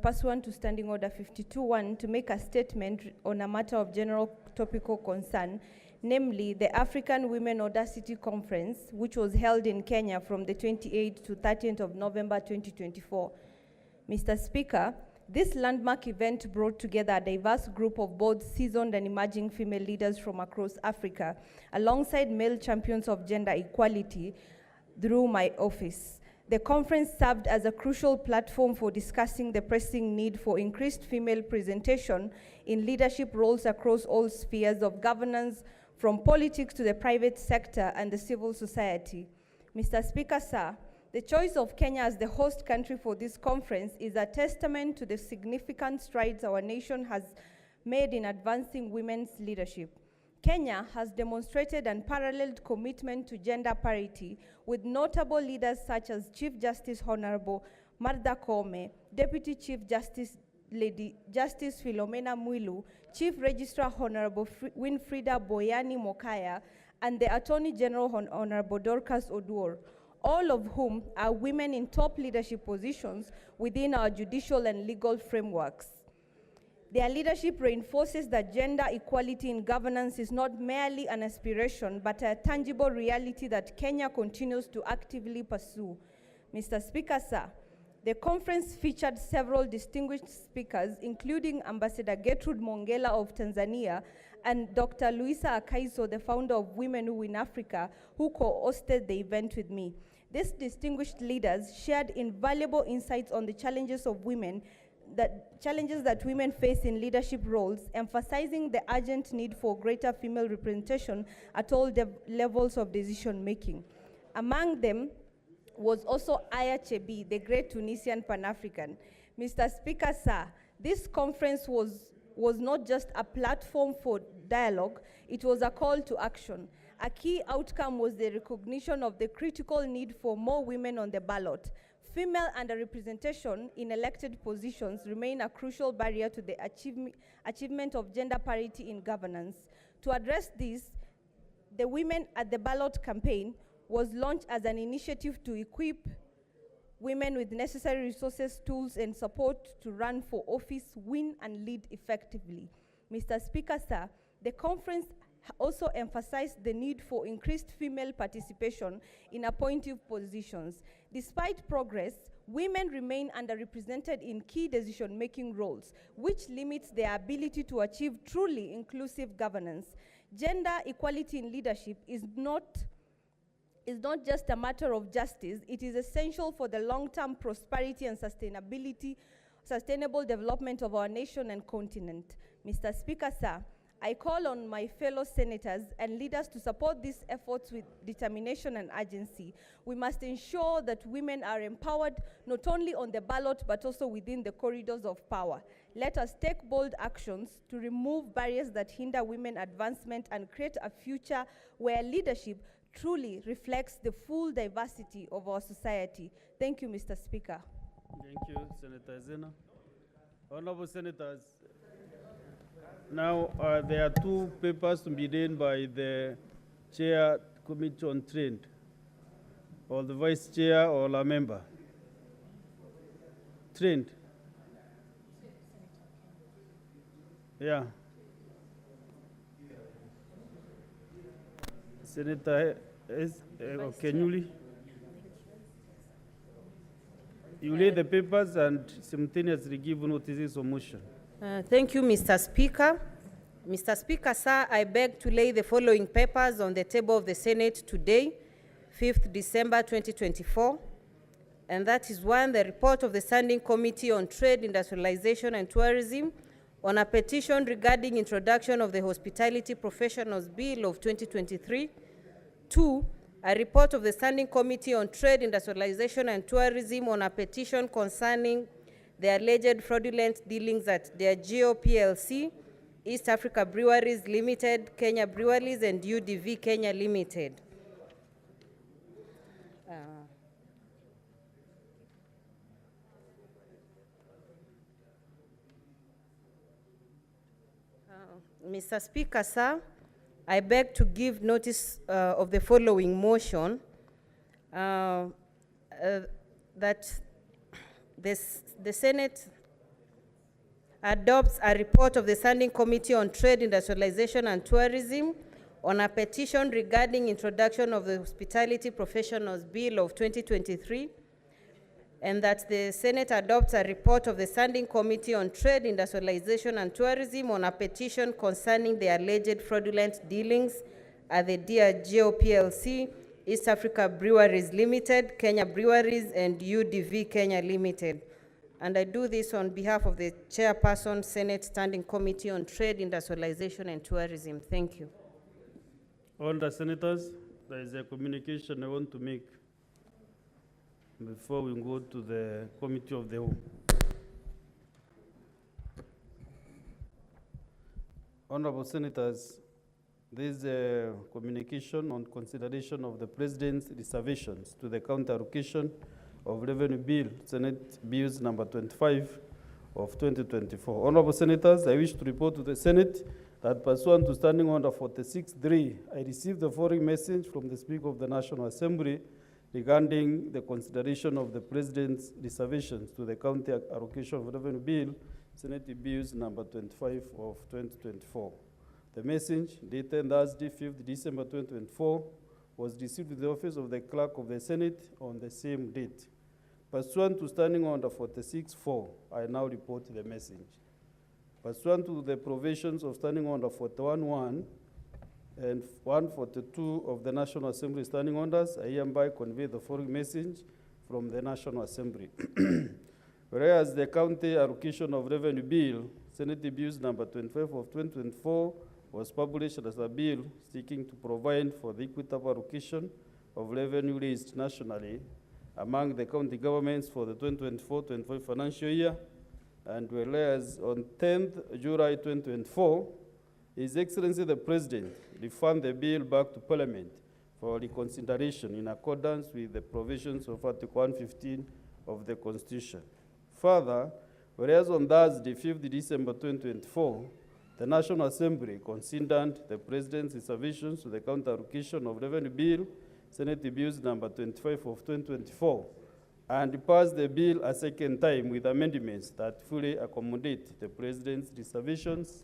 pursuant to Standing Order 52-1 to make a statement on a matter of general topical concern, namely the African Women Audacity Conference, which was held in Kenya from the 28th to 30th of November 2024. Mr. Speaker, this landmark event brought together a diverse group of both seasoned and emerging female leaders from across Africa, alongside male champions of gender equality through my office. The conference served as a crucial platform for discussing the pressing need for increased female representation in leadership roles across all spheres of governance, from politics to the private sector and the civil society. Mr. Speaker, sir, The choice of Kenya as the host country for this conference is a testament to the significant strides our nation has made in advancing women's leadership. Kenya has demonstrated unparalleled commitment to gender parity with notable leaders such as Chief Justice Honorable Martha Koome, Deputy Chief Justice Lady Justice Philomena Mwilu, Chief Registrar Honorable Winfrida Boyani Mokaya, and the Attorney General Honorable Dorcas Oduor, all of whom are women in top leadership positions within our judicial and legal frameworks. Their leadership reinforces that gender equality in governance is not merely an aspiration, but a tangible reality that Kenya continues to actively pursue. Mr. Speaker, sir, the conference featured several distinguished speakers, including Ambassador Gertrude Mongela of Tanzania and Dr. Luisa Akaiso, the founder of Women Who Win Africa, who co-hosted the event with me. These distinguished leaders shared invaluable insights on the challenges that women face in leadership roles, emphasizing the urgent need for greater female representation at all levels of decision making. Among them was also Aya Chebi, the great Tunisian Pan-African. Mr. Speaker, sir, this conference was not just a platform for dialogue, it was a call to action. A key outcome was the recognition of the critical need for more women on the ballot. Female underrepresentation in elected positions remain a crucial barrier to the achievement of gender parity in governance. To address this, the Women at the Ballot campaign was launched as an initiative to equip women with necessary resources, tools, and support to run for office, win, and lead effectively. Mr. Speaker, sir, the conference also emphasized the need for increased female participation in appointive positions. Despite progress, women remain underrepresented in key decision-making roles, which limits their ability to achieve truly inclusive governance. Gender equality in leadership is not just a matter of justice, it is essential for the long-term prosperity and sustainable development of our nation and continent. Mr. Speaker, sir, I call on my fellow senators and leaders to support these efforts with determination and urgency. We must ensure that women are empowered not only on the ballot but also within the corridors of power. Let us take bold actions to remove barriers that hinder women advancement and create a future where leadership truly reflects the full diversity of our society. Thank you, Mr. Speaker. Thank you, Senator Zena. Honorable Senators, now there are two papers to be read by the Chair Committee on Trade, or the Vice Chair or a member. Trade. Yeah. Senator, can you read the papers and simultaneously give notices of motion? Thank you, Mr. Speaker. Mr. Speaker, sir, I beg to lay the following papers on the table of the Senate today, 5th December 2024. And that is one, the report of the Standing Committee on Trade, Industrialization and Tourism on a petition regarding introduction of the Hospitality Professionals Bill of 2023. 2, a report of the Standing Committee on Trade, Industrialization and Tourism on a petition concerning the alleged fraudulent dealings at Diageo PLC, East Africa Breweries Limited, Kenya Breweries, and UDV Kenya Limited. Mr. Speaker, sir, I beg to give notice of the following motion, that the Senate adopts a report of the Standing Committee on Trade, Industrialization and Tourism on a petition regarding introduction of the Hospitality Professionals Bill of 2023, and that the Senate adopts a report of the Standing Committee on Trade, Industrialization and Tourism on a petition concerning the alleged fraudulent dealings at the Diageo PLC, East Africa Breweries Limited, Kenya Breweries, and UDV Kenya Limited. And I do this on behalf of the Chairperson, Senate Standing Committee on Trade, Industrialization and Tourism. Thank you. All the senators, there is a communication I want to make. before we go to the Committee of the Whole. Honorable Senators, this is a communication on consideration of the President's reservations to the county allocation of revenue bill, Senate Bills number 25 of 2024. Honorable Senators, I wish to report to the Senate that pursuant to Standing Order 46.3, I received the following message from the Speaker of the National Assembly regarding the consideration of the President's reservations to the county allocation of revenue bill, Senate Bills number 25 of 2024. The message, dated Thursday, 5th December 2024, was received in the office of the Clerk of the Senate on the same date. Pursuant to Standing Order 46.4, I now report the message. Pursuant to the provisions of Standing Order 41.1 and 142 of the National Assembly Standing Orders, I hereby convey the following message from the National Assembly. Whereas the county allocation of revenue bill, Senate Bills number 25 of 2024, was published as a bill seeking to provide for the equitable allocation of revenue raised nationally among the county governments for the 2024-25 financial year, and whereas on 10th July 2024, His Excellency the President referred the bill back to Parliament for reconsideration in accordance with the provisions of Article 115 of the Constitution. Further, whereas on Thursday, 5th December 2024, the National Assembly considered the President's reservations to the county allocation of revenue bill, Senate Bills number 25 of 2024, and passed the bill a second time with amendments that fully accommodate the President's reservations,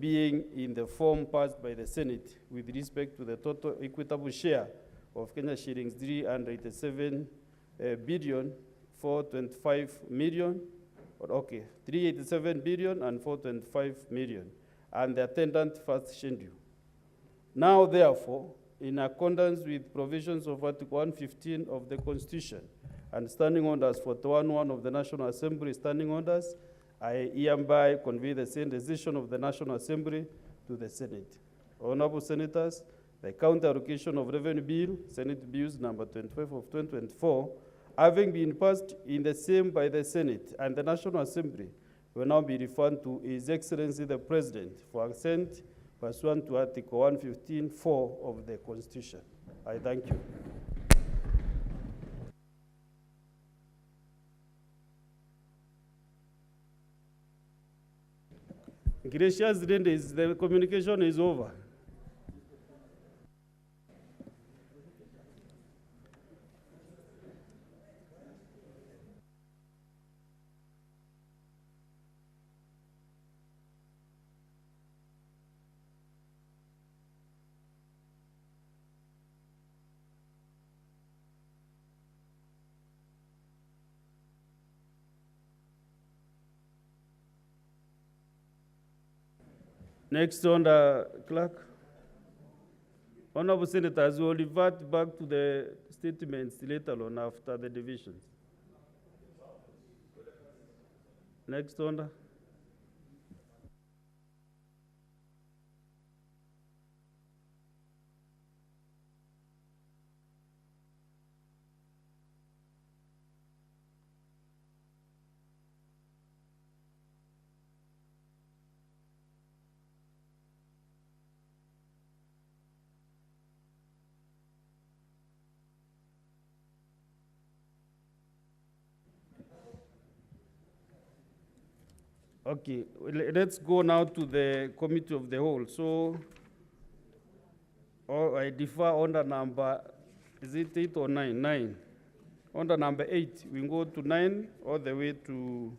being in the form passed by the Senate with respect to the total equitable share of Kenya shillings 387 billion 425 million, 387 billion and 425 million, and the attendant first schedule. Now, therefore, in accordance with provisions of Article 115 of the Constitution and Standing Orders 41.1 of the National Assembly Standing Orders, I hereby convey the same decision of the National Assembly to the Senate. Honorable Senators, the county allocation of revenue bill, Senate Bills number 25 of 2024, having been passed in the same by the Senate and the National Assembly, will now be referred to His Excellency the President for assent pursuant to Article 115.4 of the Constitution. I thank you. Gracious ladies, the communication is over. Next on the clerk. Honorable Senators, we will revert back to the statements later on after the divisions. Next on the. Okay, let's go now to the Committee of the Whole. So, I defer under number, is it 8 or 9? 9. Under number 8, we go to 9 all the way to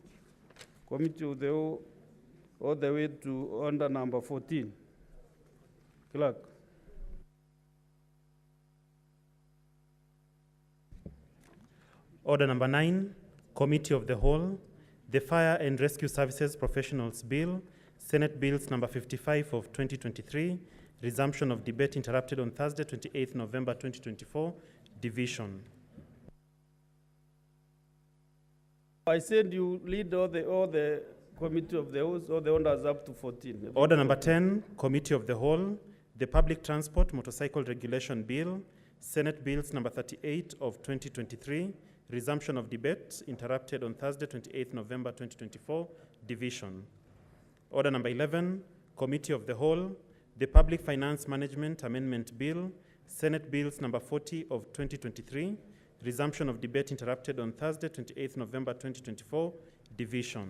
Committee of the Whole, all the way to under number 14. Clerk. Order number 9, Committee of the Whole, the Fire and Rescue Services Professionals Bill, Senate Bills number 55 of 2023, resumption of debate interrupted on Thursday, 28th November 2024, division. I said you lead all the Committee of the Whole, all the orders up to 14. Order number 10, Committee of the Whole, the Public Transport Motorcycle Regulation Bill, Senate Bills number 38 of 2023, resumption of debate, interrupted on Thursday, 28th November 2024, division. Order number 11, Committee of the Whole, the Public Finance Management Amendment Bill, Senate Bills number 40 of 2023, resumption of debate interrupted on Thursday, 28th November 2024, division.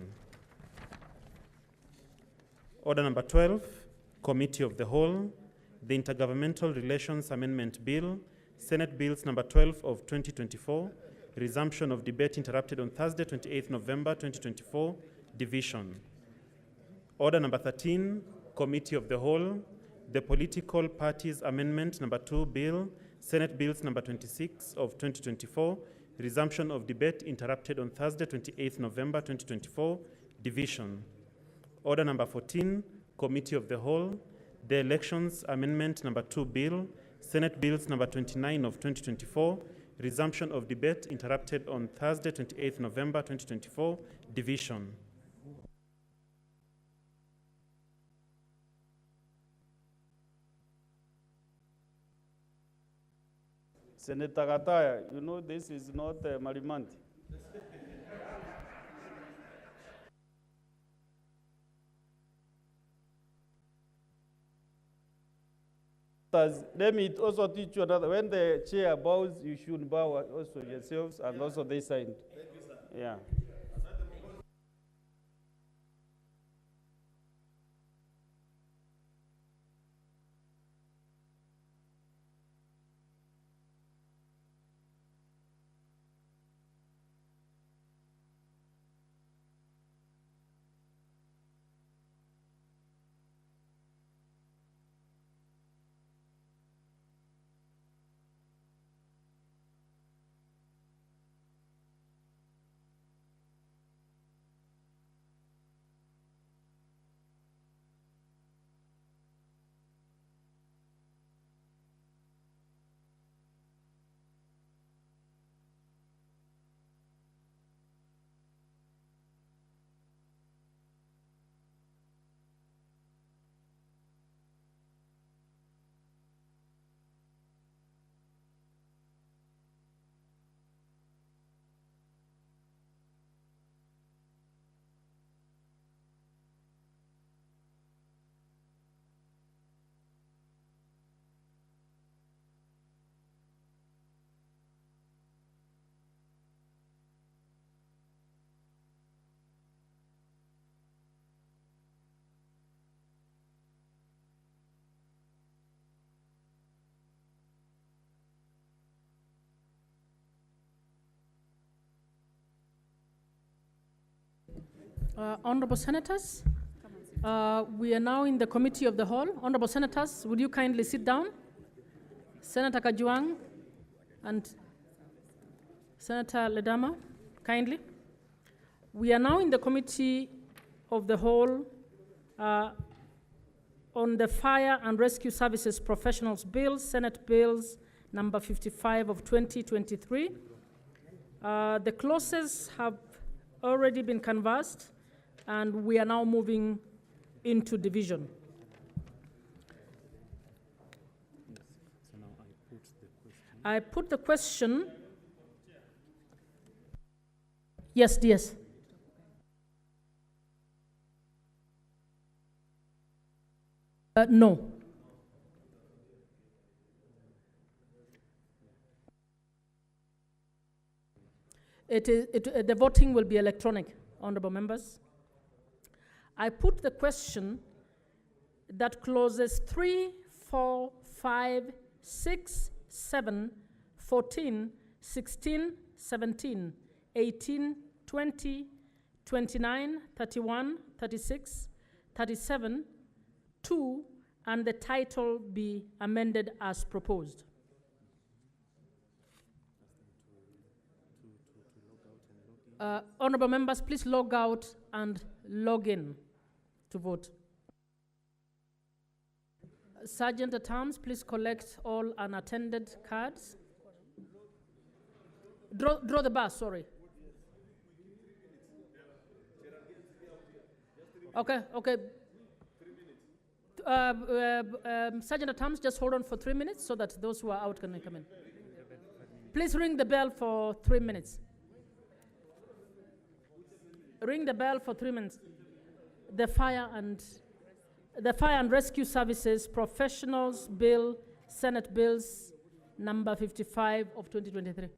Order number 12, Committee of the Whole, the Intergovernmental Relations Amendment Bill, Senate Bills number 12 of 2024, resumption of debate interrupted on Thursday, 28th November 2024, division. Order number 13, Committee of the Whole, the Political Parties Amendment number 2 Bill, Senate Bills number 26 of 2024, resumption of debate interrupted on Thursday, 28th November 2024, division. Order number 14, Committee of the Whole, the Elections Amendment number 2 Bill, Senate Bills number 29 of 2024, resumption of debate interrupted on Thursday, 28th November 2024, division. Senator Gataya, you know this is not Marimanti. Let me also teach you another. When the chair bows, you should bow also yourselves and also this side. Thank you, sir. Yeah. Honorable Senators, we are now in the Committee of the Whole. Honorable Senators, would you kindly sit down? Senator Kajuang and Senator Ledama, kindly. We are now in the Committee of the Whole on the Fire and Rescue Services Professionals Bill, Senate Bills number 55 of 2023. The clauses have already been canvassed, and we are now moving into division. So now I put the question. Yes, yes. No. The voting will be electronic, honorable members. I put the question that clauses 3, 4, 5, 6, 7, 14, 16, 17, 18, 20, 29, 31, 36, 37, 2, and the title be amended as proposed. Honorable members, please log out and log in to vote. Sergeant at Arms, please collect all unattended cards. Draw the bar, sorry. Okay. Sergeant at Arms, just hold on for 3 minutes so that those who are out can come in. Please ring the bell for 3 minutes. Ring the bell for 3 minutes. The Fire and Rescue Services Professionals Bill, Senate Bills number 55 of 2023.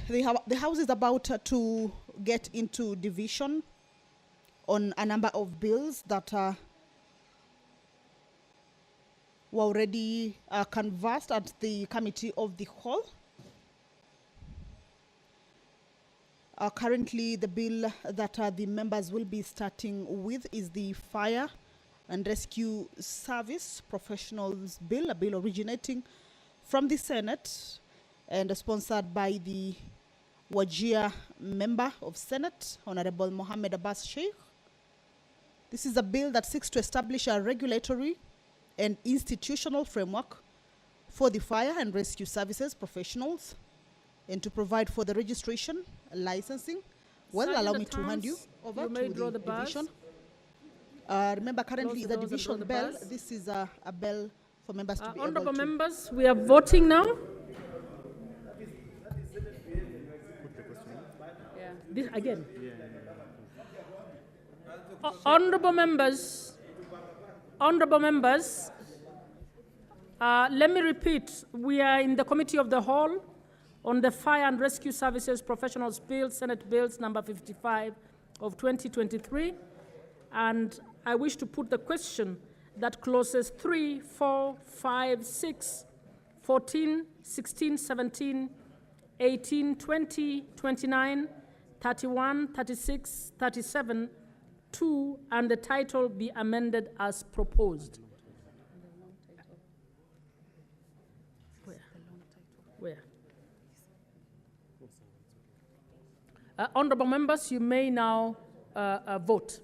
The House is about to get into division on a number of bills that were already canvassed at the Committee of the Whole. Currently, the bill that the members will be starting with is the Fire and Rescue Service Professionals Bill, a bill originating from the Senate and sponsored by the Wajir Member of Senate, Honorable Mohammed Abbas Sheikh. This is a bill that seeks to establish a regulatory and institutional framework for the fire and rescue services professionals and to provide for the registration, licensing. Well, Sergeant allow me at to hand Arms, you over you may to draw the the bars. division. Remember, currently Close is the a doors and division draw the bell. bars. This is a bell for members to be able Honorable to. members, we are voting now. This again. Honorable members, let me repeat, we are in the Committee of the Whole on the Fire and Rescue Services Professionals Bill, Senate Bills number 55 of 2023, and I wish to put the question that clauses 3, 4, 5, 6, 14, 16, 17, 18, 20, 29, 31, 36, 37, 2, and the title be amended as proposed. Where? Honorable members, you may now vote.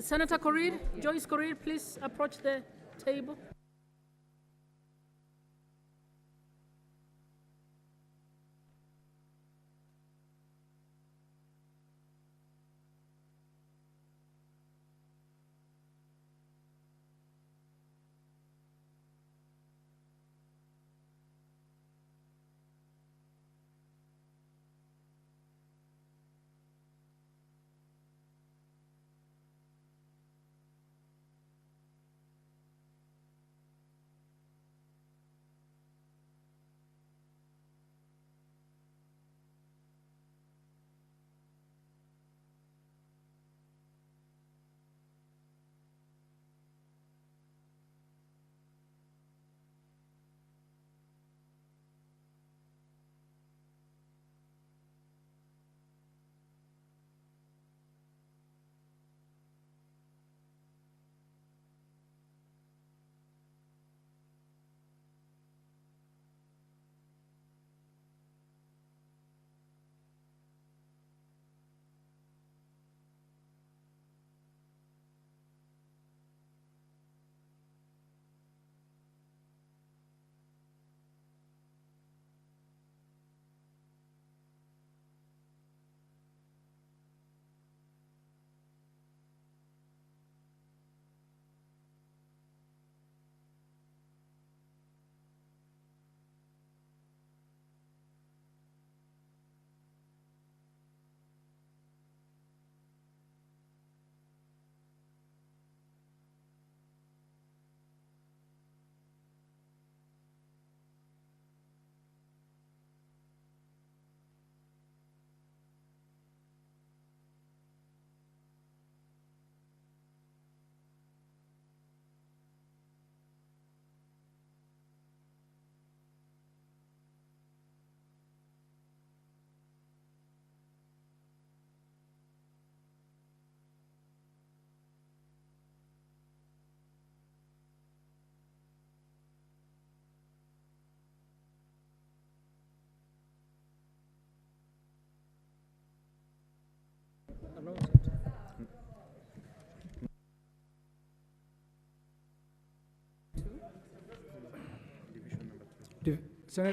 Senator Korir, Joyce Korir, please approach the table.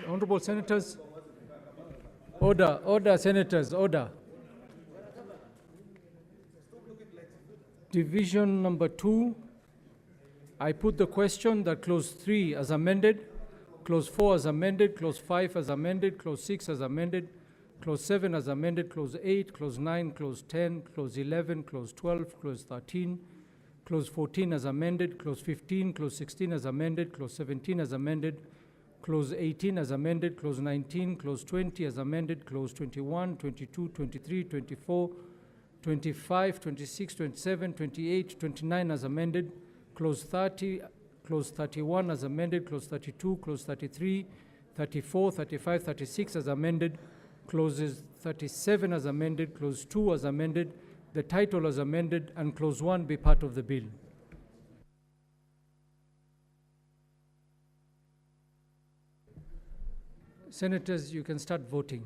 Honorable Senators, order, Senators, order. Division number 2, I put the question that clause 3 as amended, clause 4 as amended, clause 5 as amended, clause 6 as amended, clause 7 as amended, clause 8, clause 9, clause 10, clause 11, clause 12, clause 13, clause 14 as amended, clause 15, clause 16 as amended, clause 17 as amended, clause 18 as amended, clause 19, clause 20 as amended, clause 21, 22, 23, 24, 25, 26, 27, 28, 29 as amended, clause 30, clause 31 as amended, clause 32, clause 33, 34, 35, 36 as amended, clauses 37 as amended, clause 2 as amended, the title as amended, and clause 1 be part of the bill. Senators, you can start voting.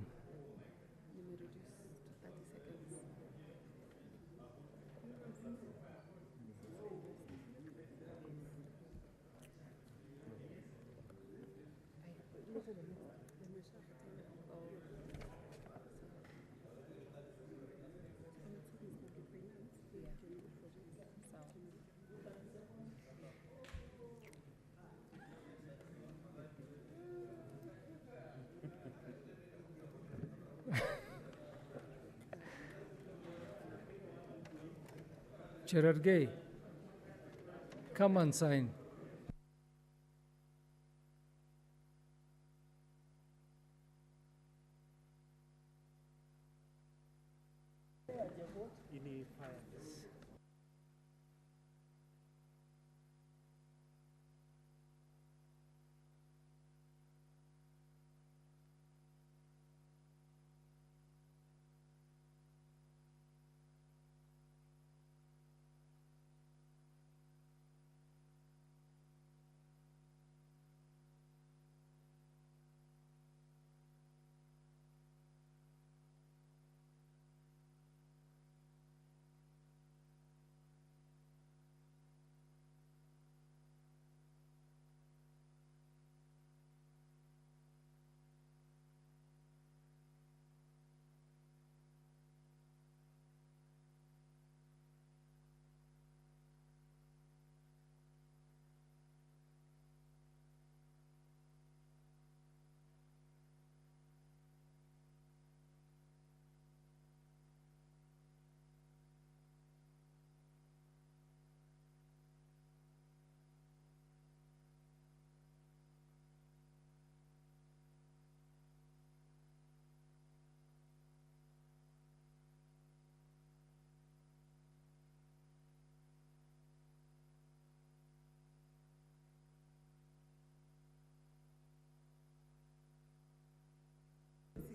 Cherargei, come and sign.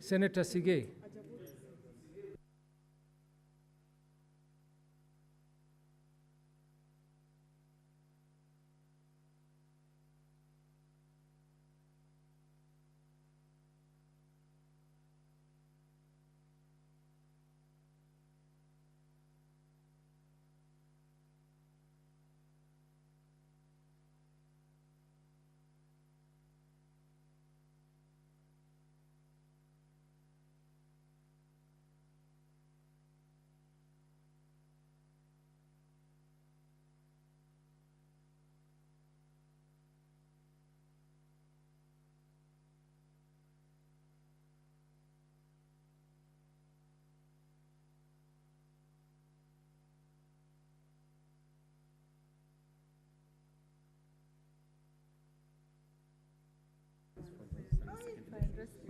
Senator Sige.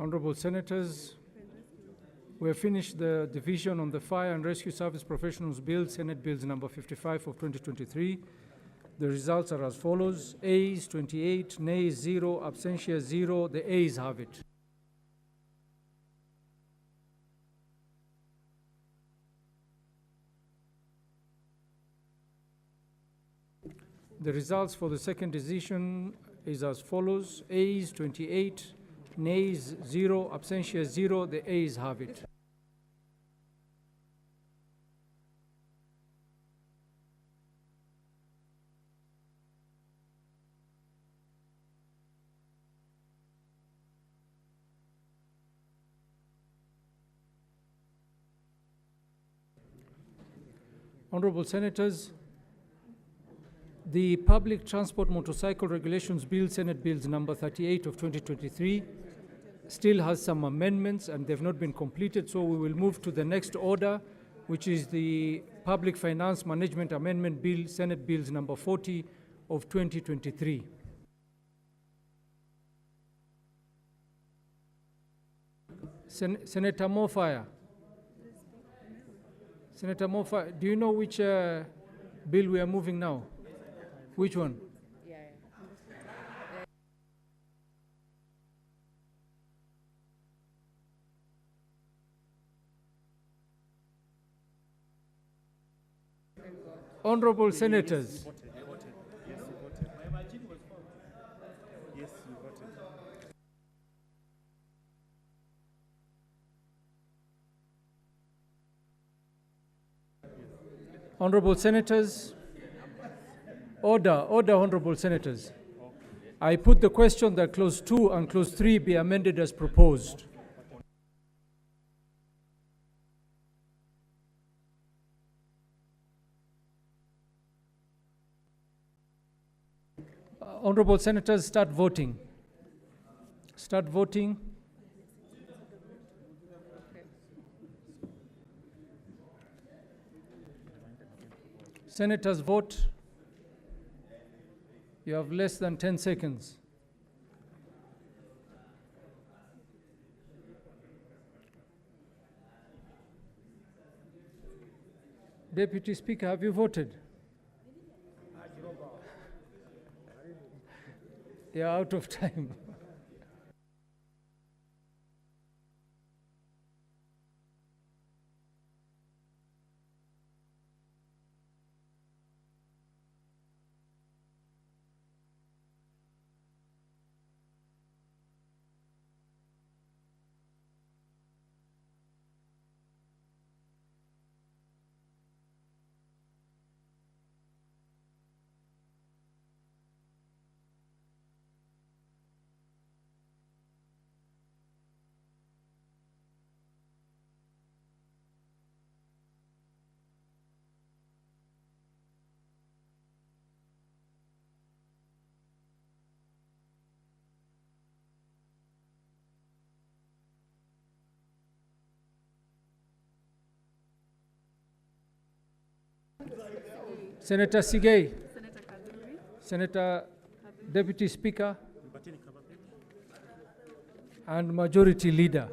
Honorable Senators, we have finished the division on the Fire and Rescue Service Professionals Bill, Senate Bills number 55 of 2023. The results are as follows: Ayes 28, nays 0, abstentions 0. The ayes have it. The results for the second decision is as follows: Ayes 28, nays 0, abstentions 0. The ayes have it. Honorable Senators, the Public Transport Motorcycle Regulations Bill, Senate Bills number 38 of 2023, still has some amendments and they've not been completed, so we will move to the next order, which is the Public Finance Management Amendment Bill, Senate Bills number 40 of 2023. Senator Mofire. Senator Mofire, do you know which bill we are moving now? Which one? Honorable Senators, Honorable Senators, order, Honorable Senators. I put the question that clause 2 and clause 3 be amended as proposed. Honorable Senators, start voting. Start voting. Senators, vote. You have less than 10 seconds. Deputy Speaker, have you voted? You're out of time. Senator Sigei. Senator Deputy Speaker and Majority Leader.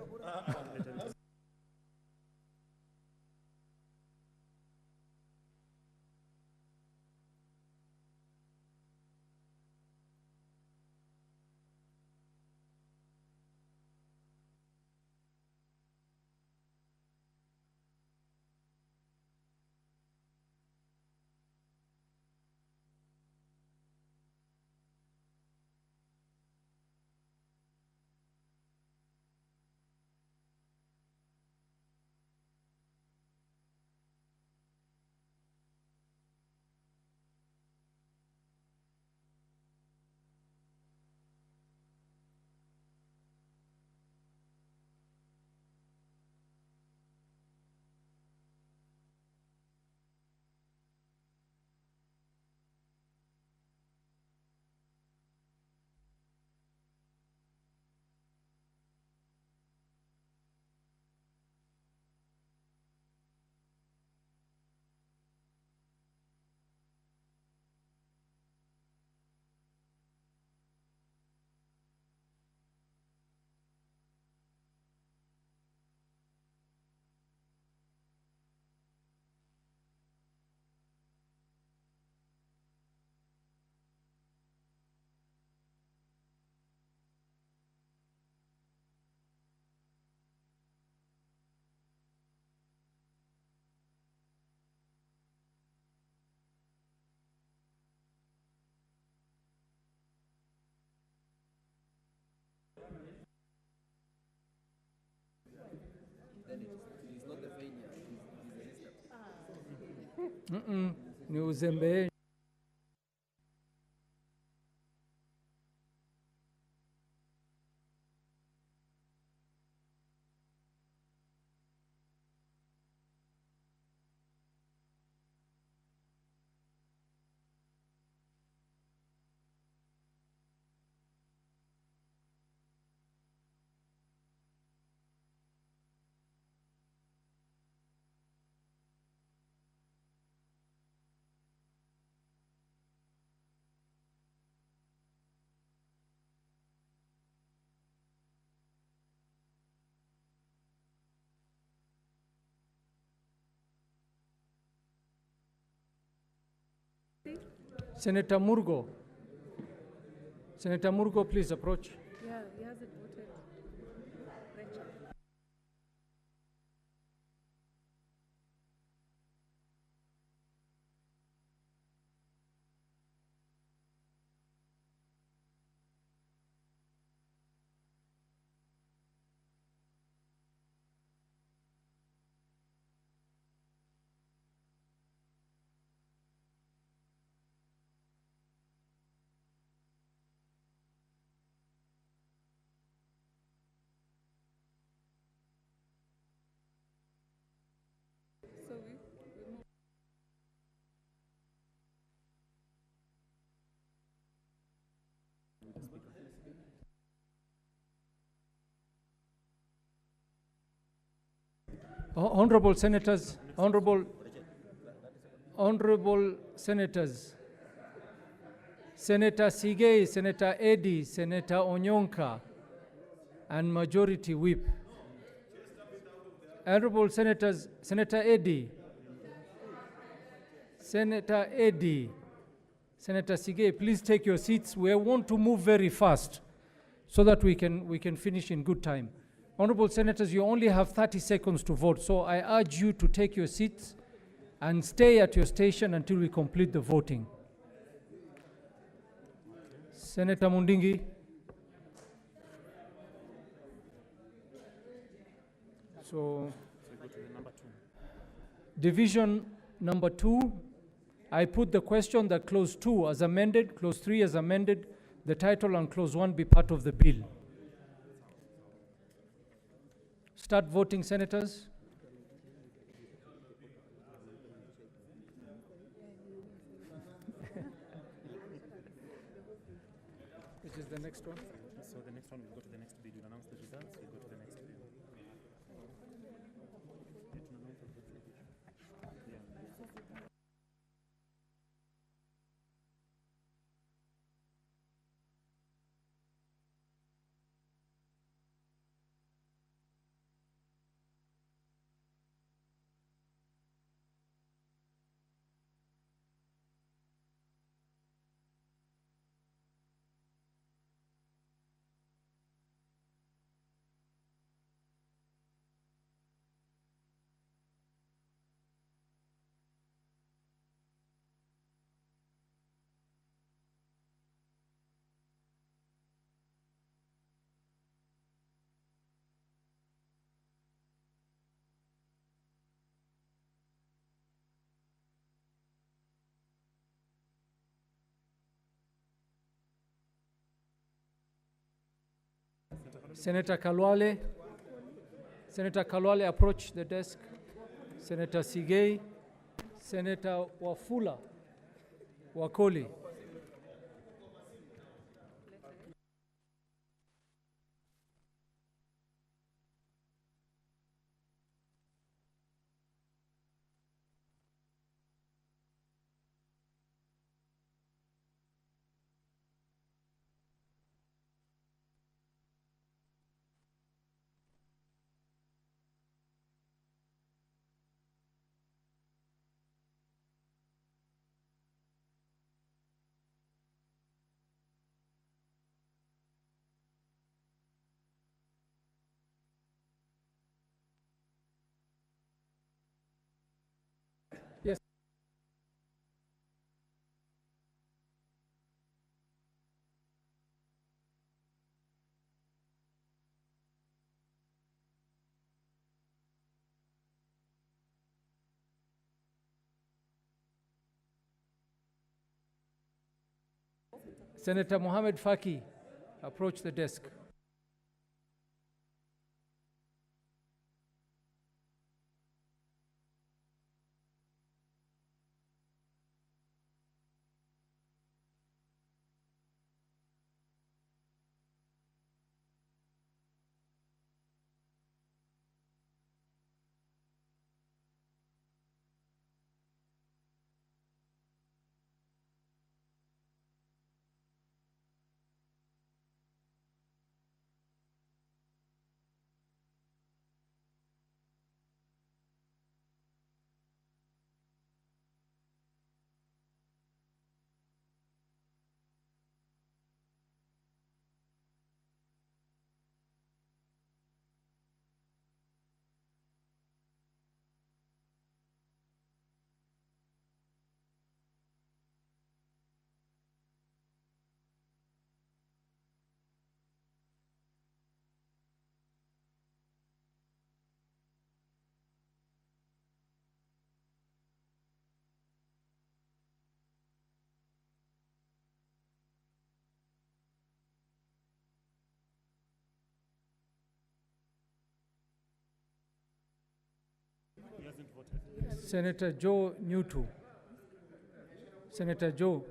Ni uzembe. Senator Murgo. Senator Murgo, please approach. Yeah, he hasn't voted. Honorable senators, honorable senators, Senator Sigei, Senator Eddy, Senator Onyonka, and Majority Whip. Honorable senators, Senator Eddy, Senator Eddy, Senator Sigei, please take your seats. We want to move very fast so that we can finish in good time. Honorable senators, you only have 30 seconds to vote, so I urge you to take your seats and stay at your station until we complete the voting. Senator Mundingi. So, division number 2, I put the question that clause 2 as amended, clause 3 as amended, the title and clause 1 be part of the bill. Start voting, senators. Which is the next one? So the next one, we'll go to the next bill. We'll announce the results. We'll go to the next bill. Senator Kalwale. Senator Kalwale, approach the desk. Senator Sigei. Senator Wafula Wakoli. Senator Mohamed Faki, approach the desk. Senator Joe Newton. Senator Joe.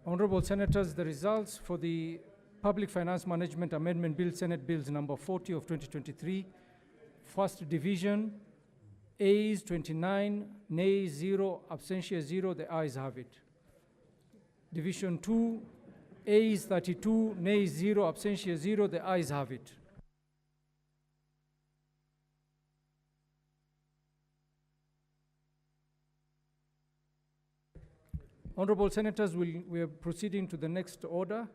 Honorable Senators, the results for the Public Finance Management Amendment Bill, Senate Bills number 40 of 2023, First Division, Ayes 29, Nays 0, Abstentions 0, the ayes have it. Division 2, Ayes 32, Nays 0, Abstentions 0, the ayes have it. Honorable Senators, we are proceeding to the next order,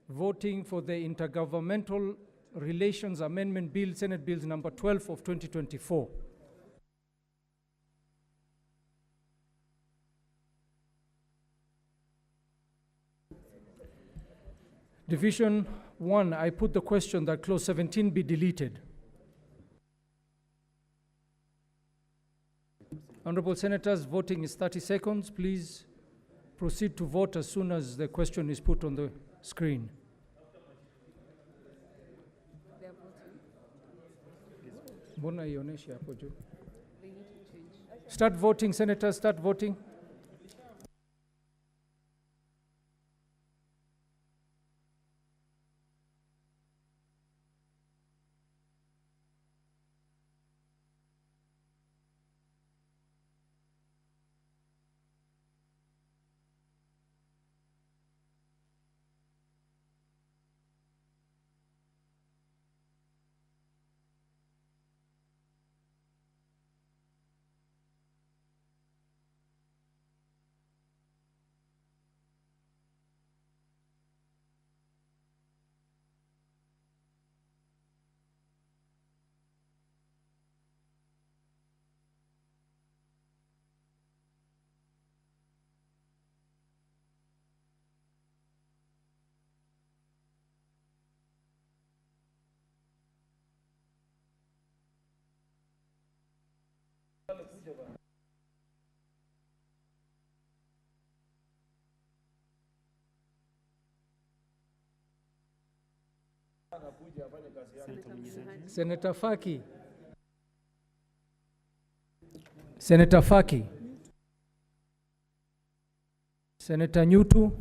voting for the Intergovernmental Relations Amendment Bill, Senate Bills number 12 of 2024. Division 1, I put the question that clause 17 be deleted. Honorable Senators, voting is 30 seconds. Please proceed to vote as soon as the question is put on the screen. Mbona ionyeshi hapo juu? Start voting, Senators, start voting. Senator Faki. Senator Faki. Senator Nyutu.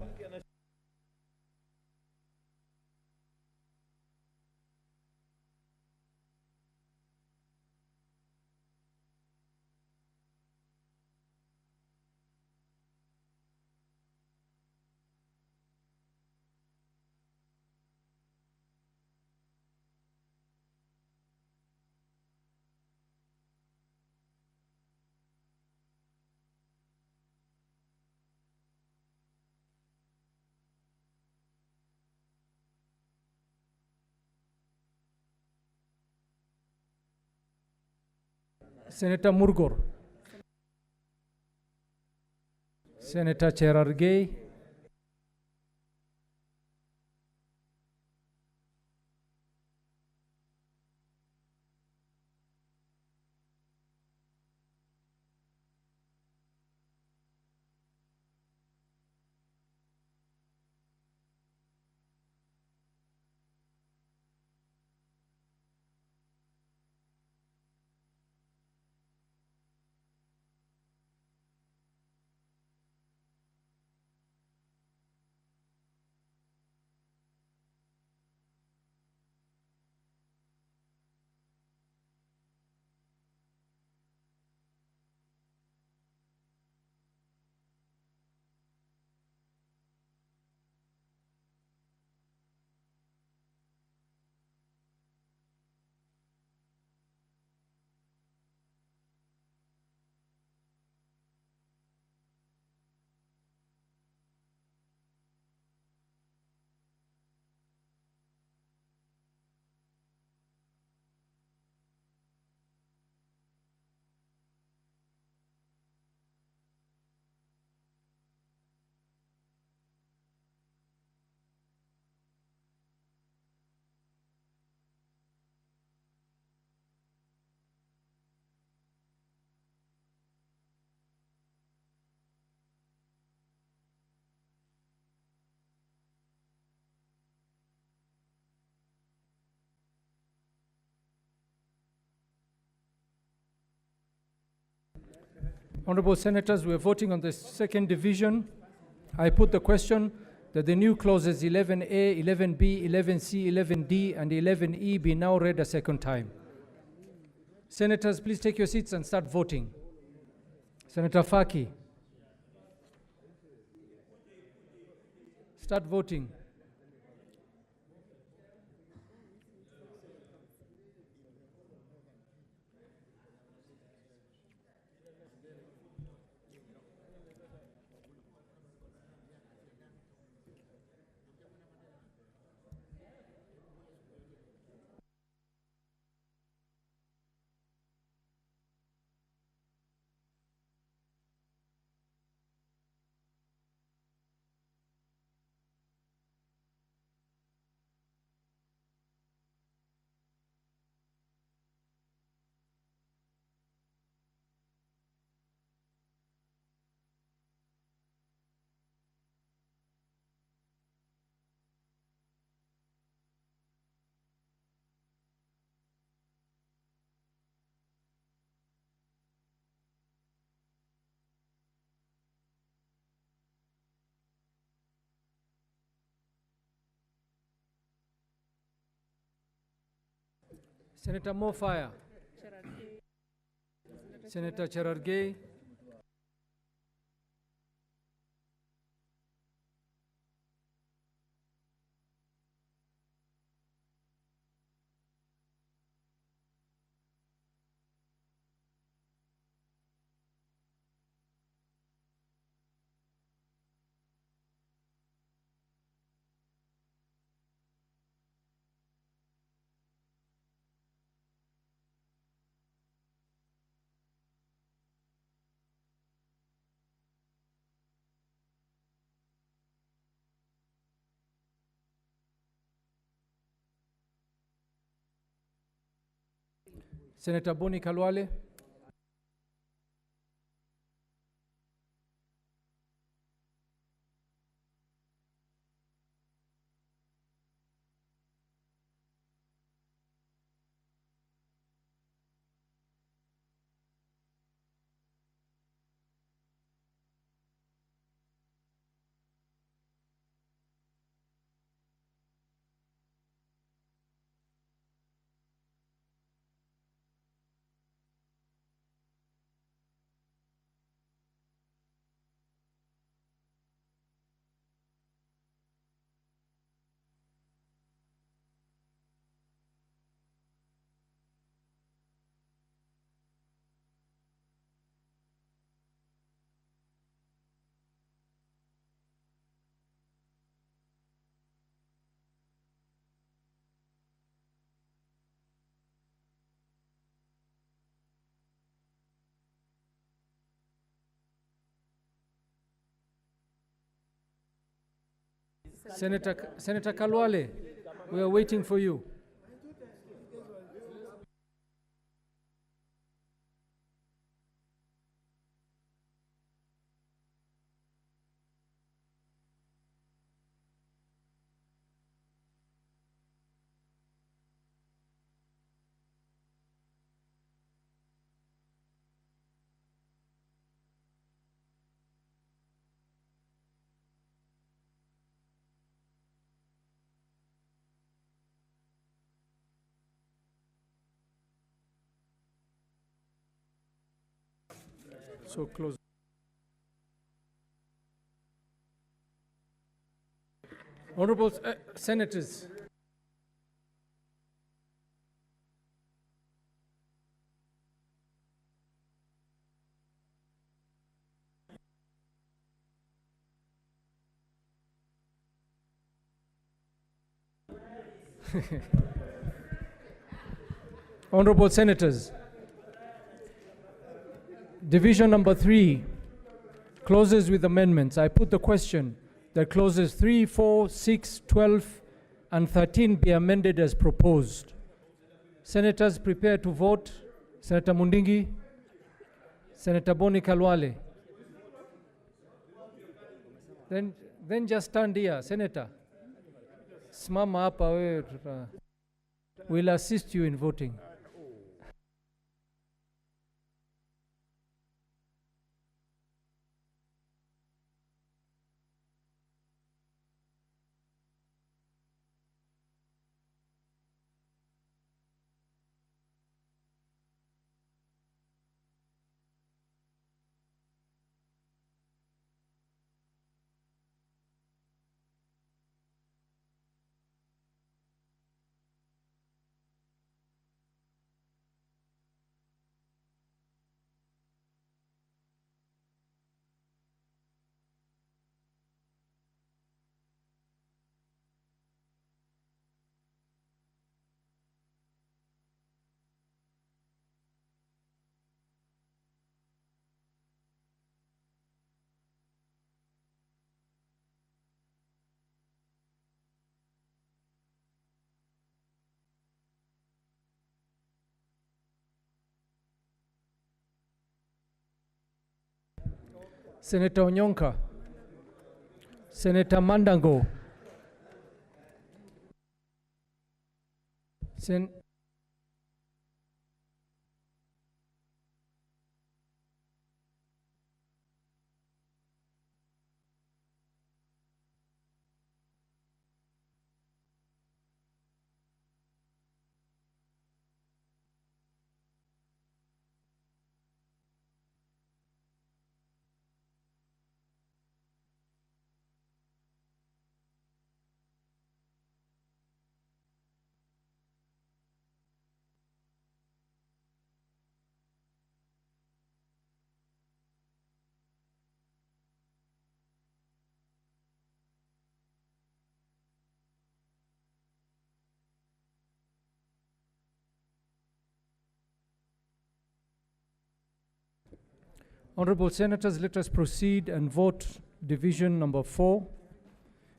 Senator Murgor. Senator Cherargei. Honorable Senators, we are voting on the second division. I put the question that the new clauses 11A, 11B, 11C, 11D, and 11E be now read a second time. Senators, please take your seats and start voting. Senator Faki. Start voting. Senator Mofire. Senator Cherargei. Senator Boni Kalwale. Senator Kalwale, we are waiting for you. So close. Honorable Senators. Honorable Senators, Division number 3 closes with amendments. I put the question that clauses 3, 4, 6, 12, and 13 be amended as proposed. Senators, prepare to vote. Senator Mundingi, Senator Boni Kalwale. Then just stand here, Senator. Simama hapa wewe, we'll assist you in voting. Senator Onyonka, Senator Mandango, Honorable Senators, let us proceed and vote division number 4.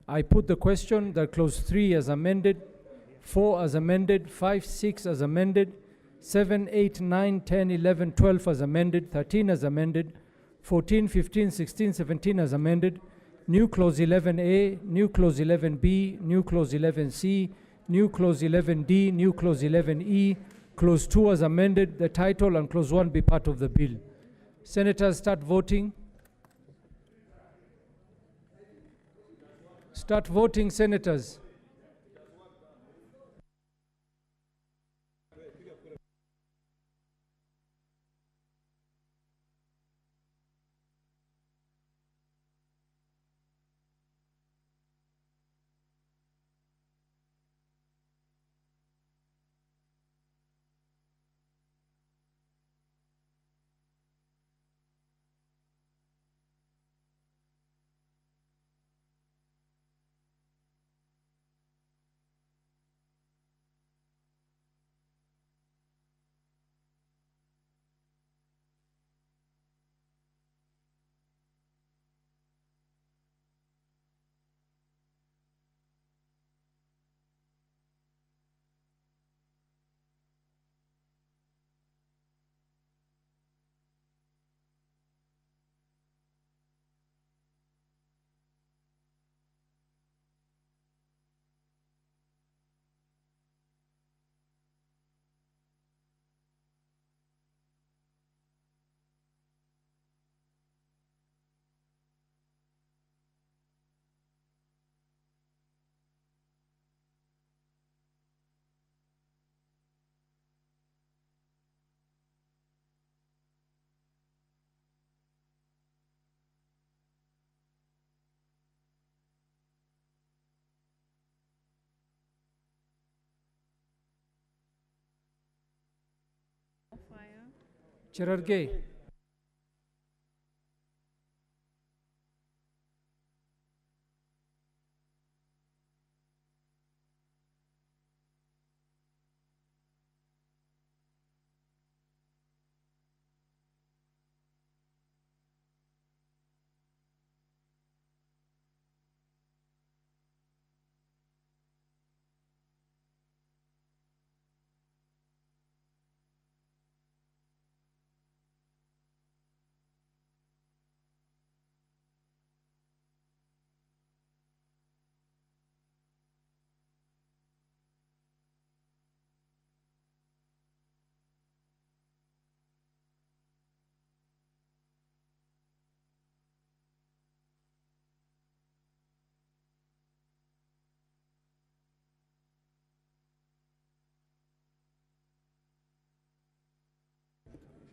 I put the question that clause 3 as amended, 4 as amended, 5, 6 as amended, 7, 8, 9, 10, 11, 12 as amended, 13 as amended, 14, 15, 16, 17 as amended, new clause 11A, new clause 11B, new clause 11C, new clause 11D, new clause 11E, clause 2 as amended, the title and clause 1 be part of the bill. Senators, start voting. Start voting, senators. Cherargei.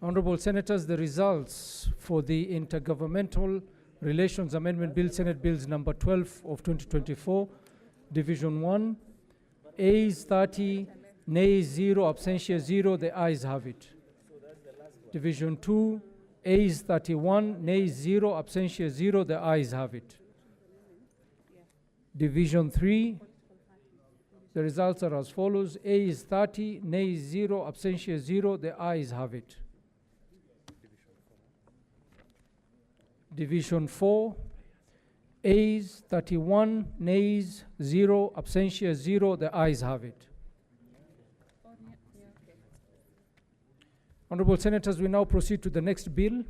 Honorable Senators, the results for the Intergovernmental Relations Amendment Bill, Senate Bills number 12 of 2024, Division 1, Ayes 30, Nays 0, Abstentia 0, the ayes have it. Division 2, Ayes 31, Nays 0, Abstentia 0, the ayes have it. Division 3, the results are as follows: Ayes 30, Nays 0, Abstentia 0, the ayes have it. Division 4, Ayes 31, Nays 0, Abstentia 0, the ayes have it. Honorable Senators, we now proceed to the next bill.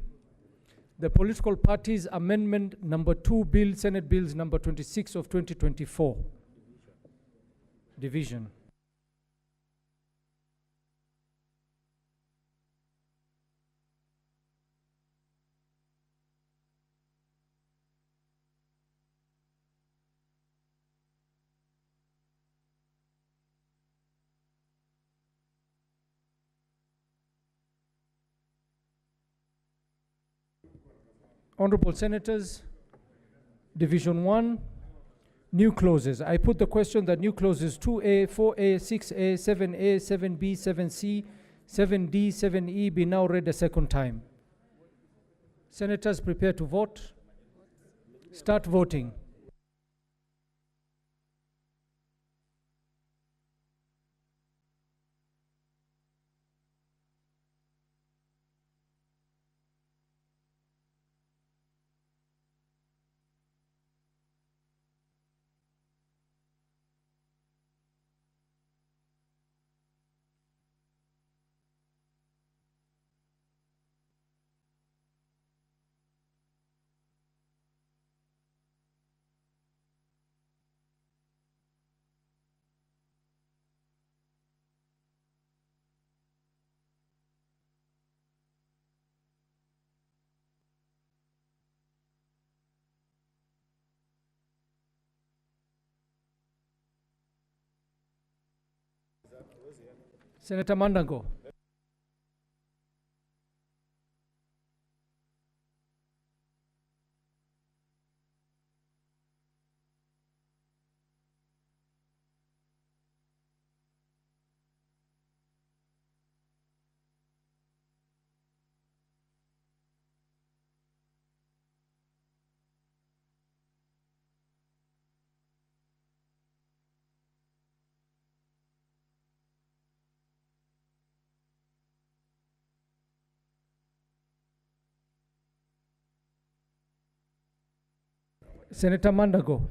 The Political Parties Amendment number 2 Bill, Senate Bills number 26 of 2024. Division. Honorable Senators, Division 1, new clauses. I put the question that new clauses 2A, 4A, 6A, 7A, 7B, 7C, 7D, 7E be now read a second time. Senators, prepare to vote. Start voting. Senator Mandago. Senator Mandago.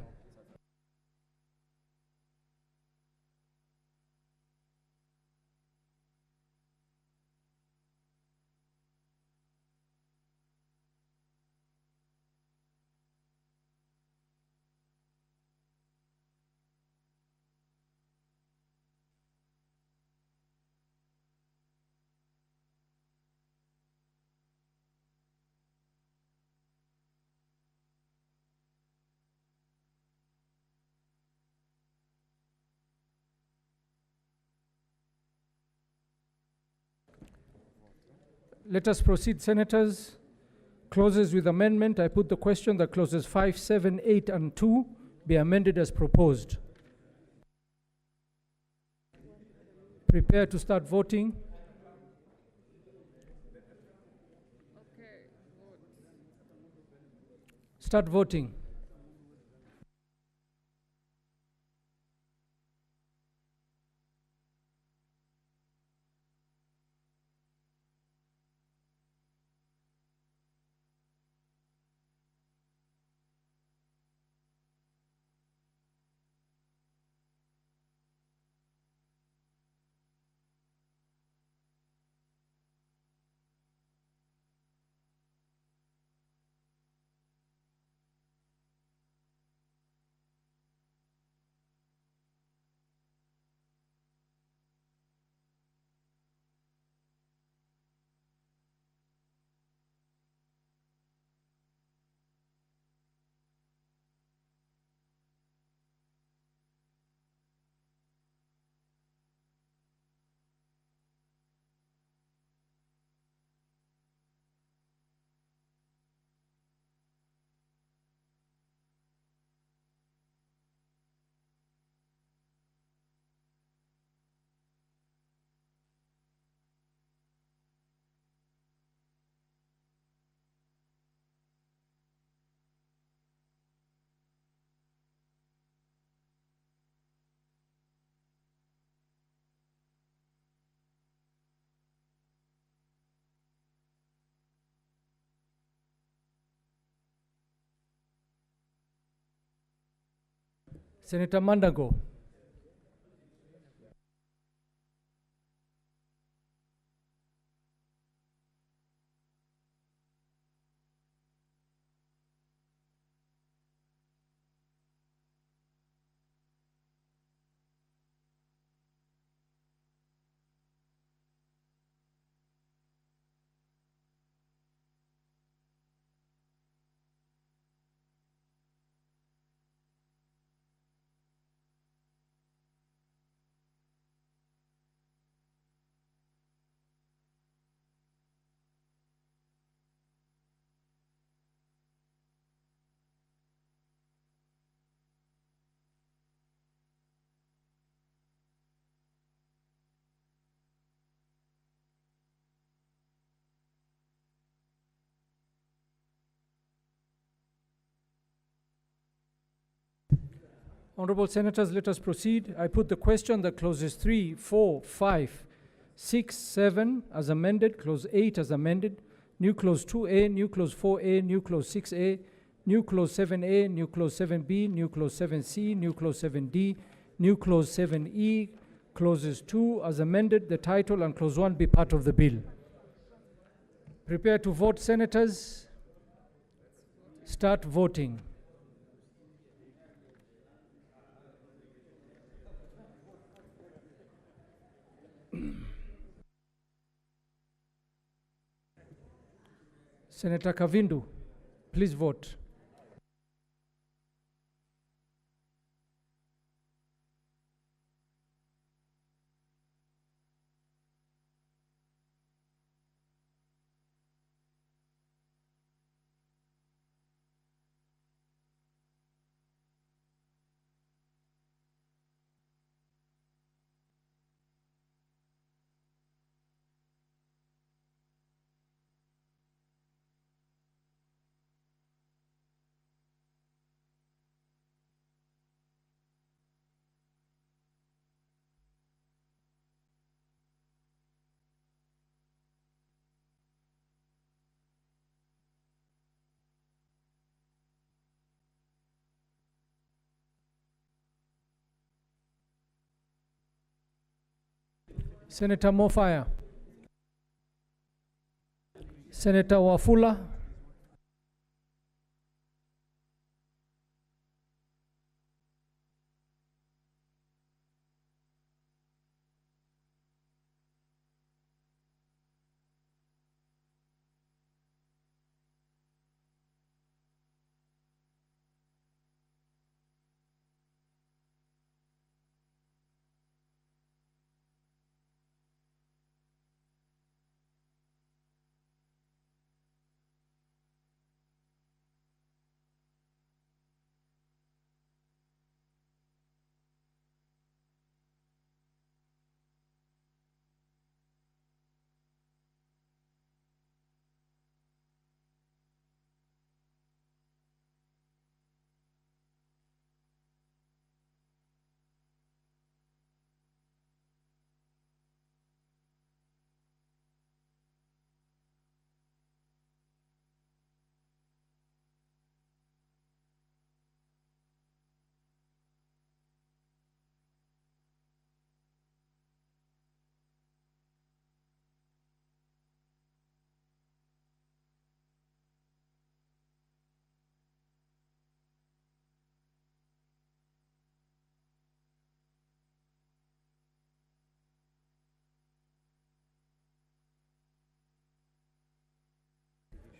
Let us proceed, Senators. Clauses with amendment. I put the question that clauses 5, 7, 8, and 2 be amended as proposed. Prepare to start voting. Start voting. Senator Mandago. Honorable Senators, let us proceed. I put the question that clauses 3, 4, 5, 6, 7 as amended, clause 8 as amended, new clause 2A, new clause 4A, new clause 6A, new clause 7A, new clause 7B, new clause 7C, new clause 7D, new clause 7E, clauses 2 as amended, the title and clause 1 be part of the bill. Prepare to vote, Senators. Start voting. Senator Kavindu, please vote. Senator Mofaya. Senator Wafula.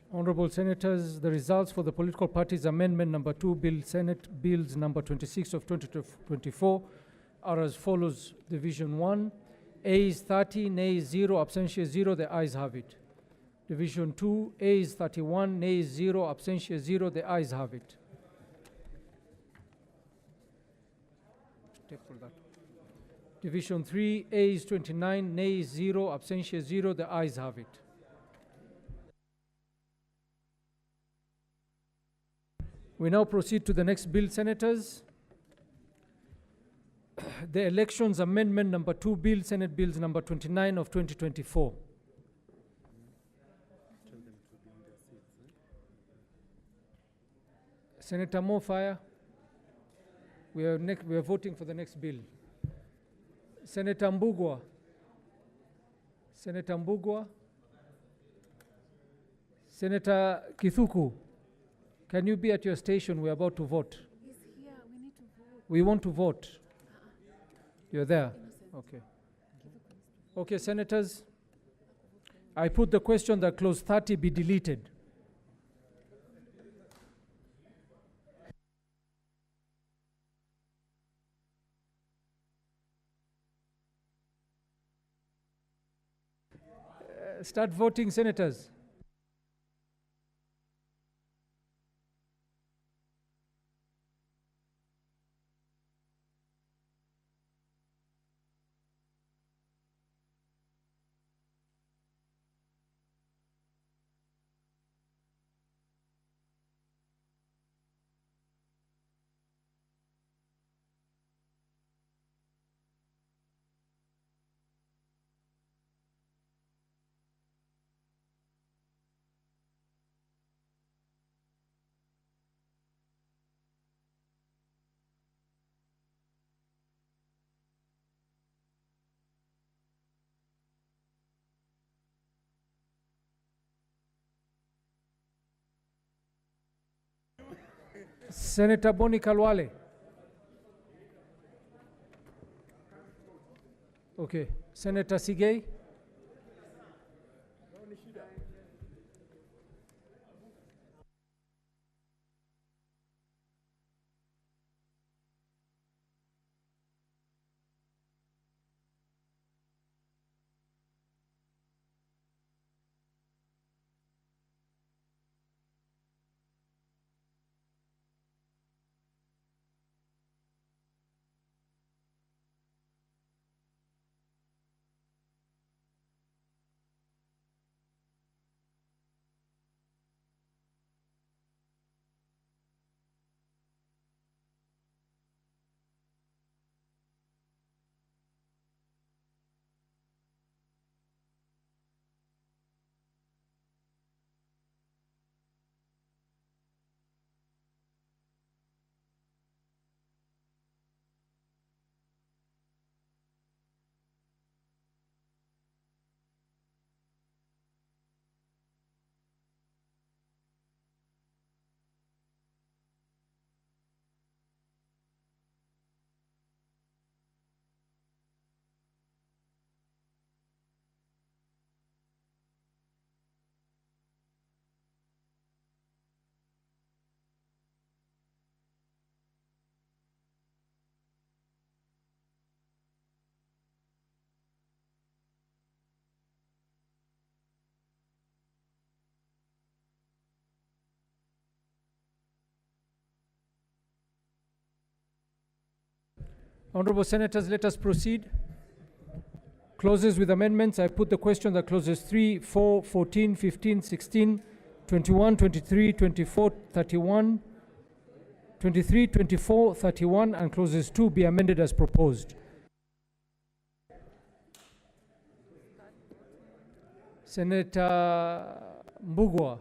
Honorable Senators, the results for the political parties amendment number 2 bill, Senate bills number 26 of 2024 are as follows. Division 1, Ayes 30, nays 0, abstention 0, the ayes have it. Division 2, Ayes 31, nays 0, abstention 0, the ayes have it. Division 3, Ayes 29, nays 0, abstention 0, the ayes have it. We now proceed to the next bill, Senators. The Elections Amendment number 2 bill, Senate bills number 29 of 2024. Senator Mofaya, we are voting for the next bill. Senator Mbugua. Senator Mbugua. Senator Kithuku, can you be at your station? We're about to vote. He's here. We need to vote. We want to vote. You're there? Okay. Okay, Senators, I put the question that clause 30 be deleted. Start voting, Senators. Senator Boni Kalwale. Okay. Senator Sigei. Honorable Senators, let us proceed. Clauses with amendments. I put the question that clauses 3, 4, 14, 15, 16, 21, 23, 24, 31, 23, 24, 31, and clauses 2 be amended as proposed. Senator Mbugua.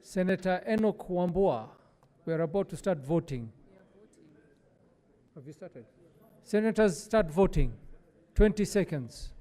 Senator Enoch Wambua. We are about to start voting. Have you started? Senators, start voting. 20 seconds.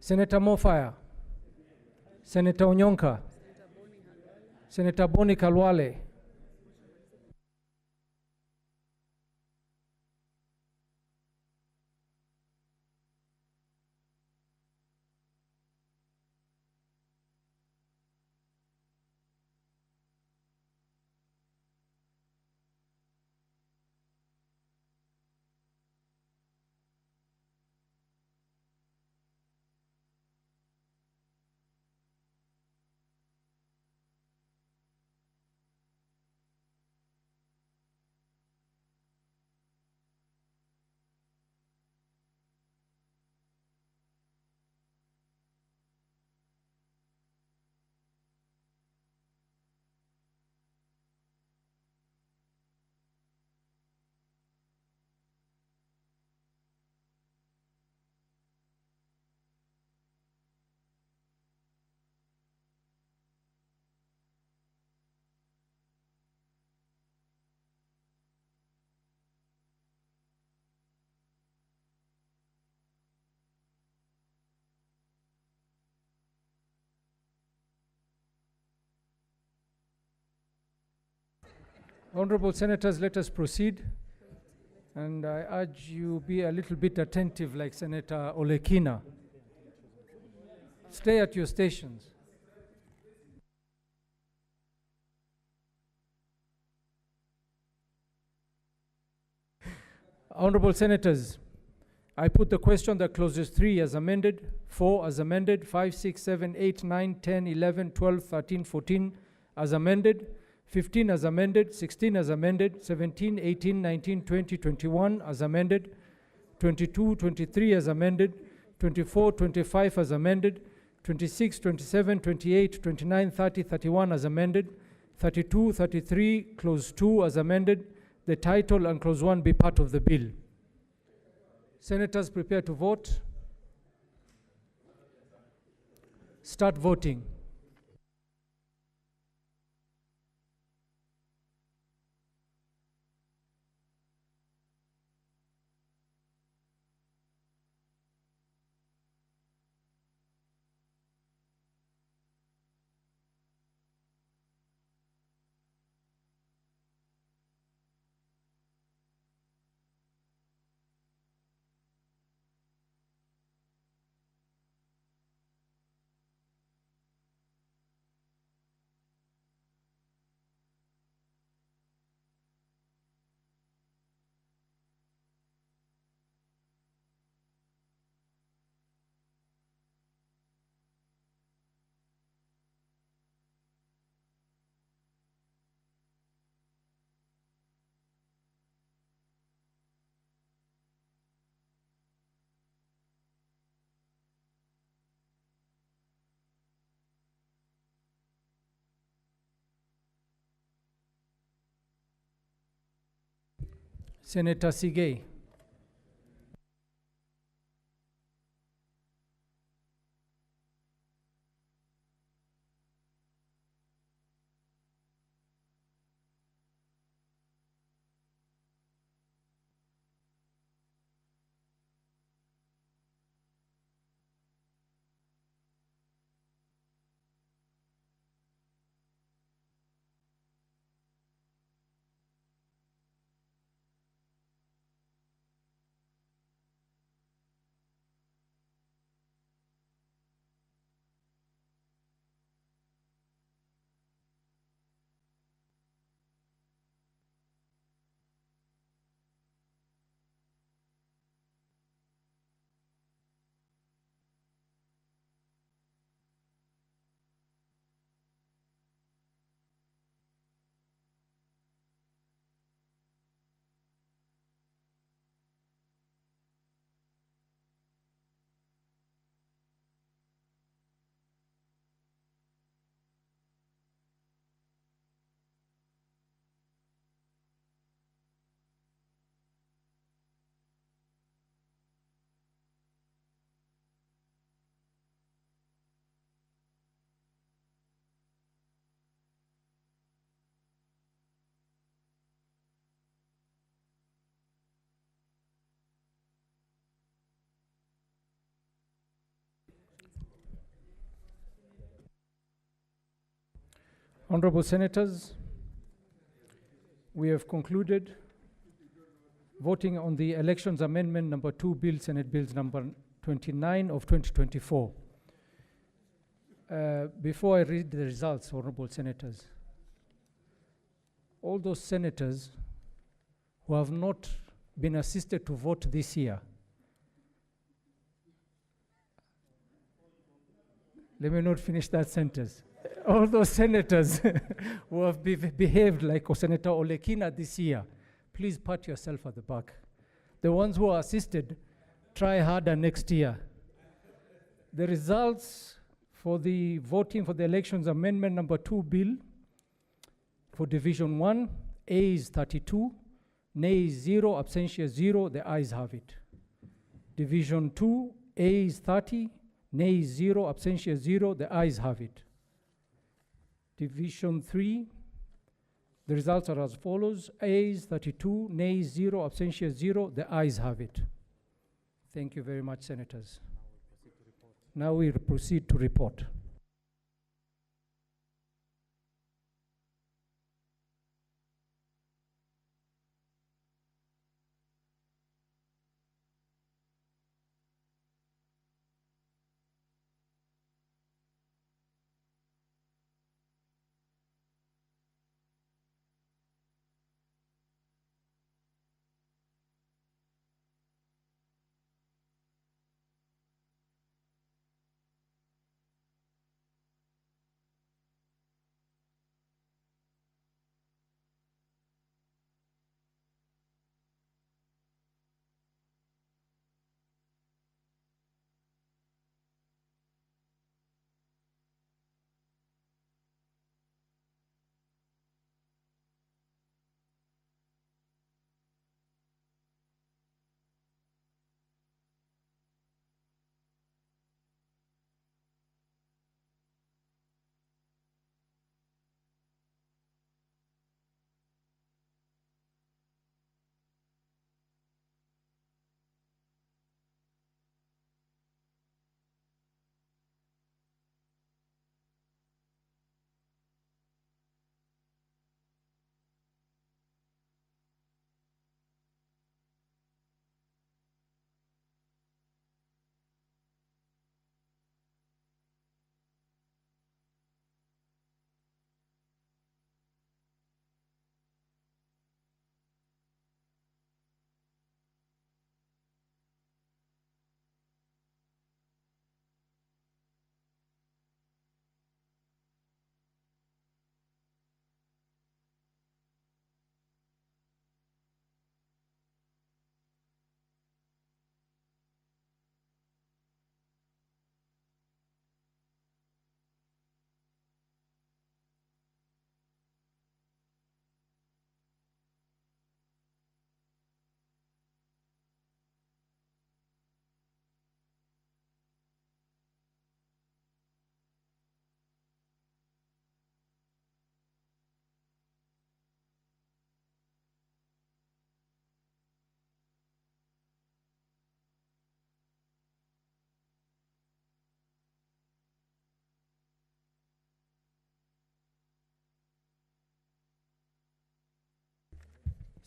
Senator Mofaya, Senator Onyonka, Senator Boni Kalwale, Honorable Senators, let us proceed. And I urge you be a little bit attentive like Senator Olekina. Stay at your stations. Honorable Senators, I put the question that clauses 3 as amended, 4 as amended, 5, 6, 7, 8, 9, 10, 11, 12, 13, 14 as amended, 15 as amended, 16 as amended, 17, 18, 19, 20, 21 as amended, 22, 23 as amended, 24, 25 as amended, 26, 27, 28, 29, 30, 31 as amended, 32, 33, clause 2 as amended, the title and clause 1 be part of the bill. Senators, prepare to vote. Start voting. Senator Sigay. Honorable Senators, we have concluded voting on the Elections Amendment number 2 Bill, Senate Bills number 29 of 2024. Before I read the results, Honorable Senators, all those senators who have not been assisted to vote this year, let me not finish that sentence. All those senators who have behaved like Senator Olekina this year, please pat yourself at the back. The ones who are assisted, try harder next year. The results for the voting for the Elections Amendment number 2 Bill for Division 1, A is 32, nay is 0, abstention 0, the ayes have it. Division 2, A is 30, nay is 0, abstention 0, the ayes have it. Division 3, the results are as follows: Ayes 32, nays 0, abstention 0, the ayes have it. Thank you very much, Senators. Now we proceed to report.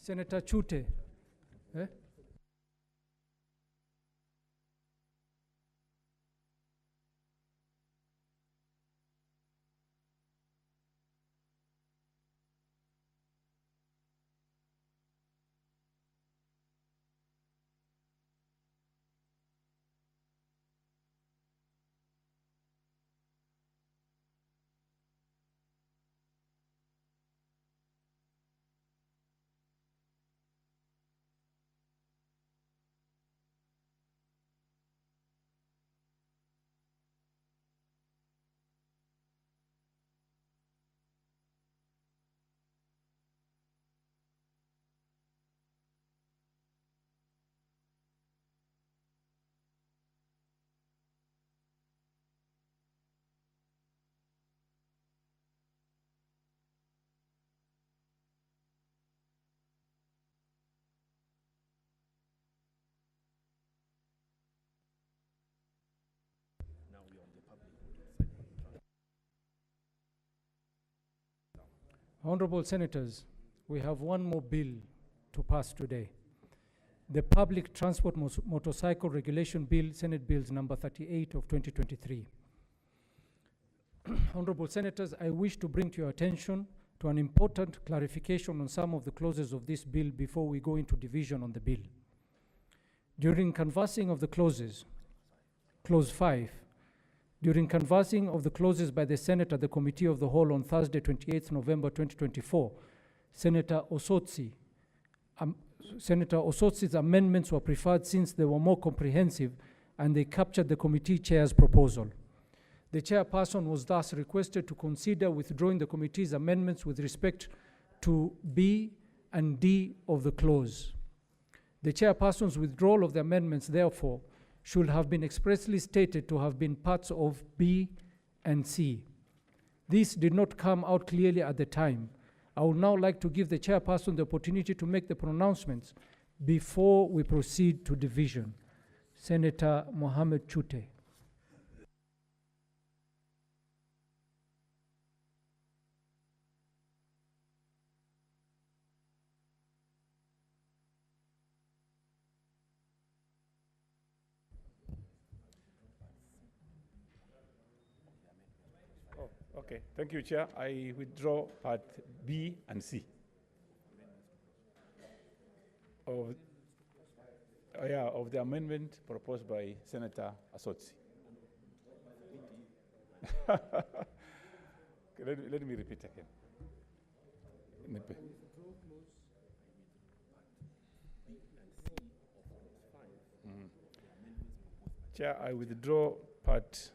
Senator Chute. Eh? Honorable Senators, we have one more bill to pass today. The Public Transport Motorcycle Regulation Bill, Senate Bills number 38 of 2023. Honorable Senators, I wish to bring to your attention to an important clarification on some of the clauses of this bill before we go into division on the bill. During canvassing of the clauses, Clause 5, during canvassing of the clauses by the Senate at the Committee of the Whole on Thursday, 28th November 2024, Senator Osotsi's amendments were preferred since they were more comprehensive and they captured the committee chair's proposal. The chairperson was thus requested to consider withdrawing the committee's amendments with respect to B and D of the clause. The chairperson's withdrawal of the amendments, therefore, should have been expressly stated to have been parts of B and C. This did not come out clearly at the time. I would now like to give the chairperson the opportunity to make the pronouncements before we proceed to division. Senator Mohammed Chute. Okay, thank you, Chair. I withdraw part B and C of the amendment proposed by Senator Asotsi. Okay, let me repeat again. Chair, I withdraw part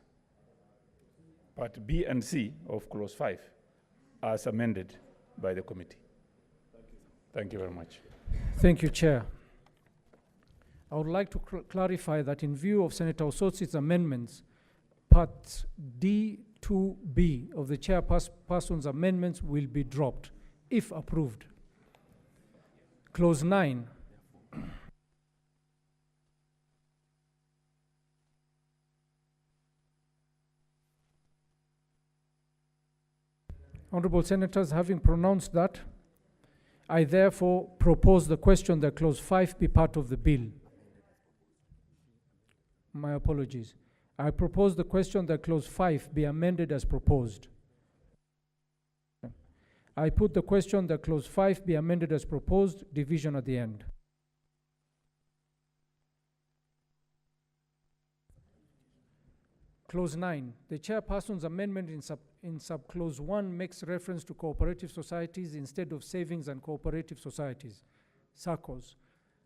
B and C of Clause 5 as amended by the committee. Thank you very much. Thank you, Chair. I would like to clarify that in view of Senator Osotsi's amendments, Part D to B of the chairperson's amendments will be dropped, if approved. Clause 9. Honorable Senators, having pronounced that, I therefore propose the question that Clause 5 be part of the bill. My apologies. I propose the question that Clause 5 be amended as proposed. I put the question that Clause 5 be amended as proposed, division at the end. Clause 9, the chairperson's amendment in subclause 1 makes reference to cooperative societies instead of savings and cooperative societies, SACCOs.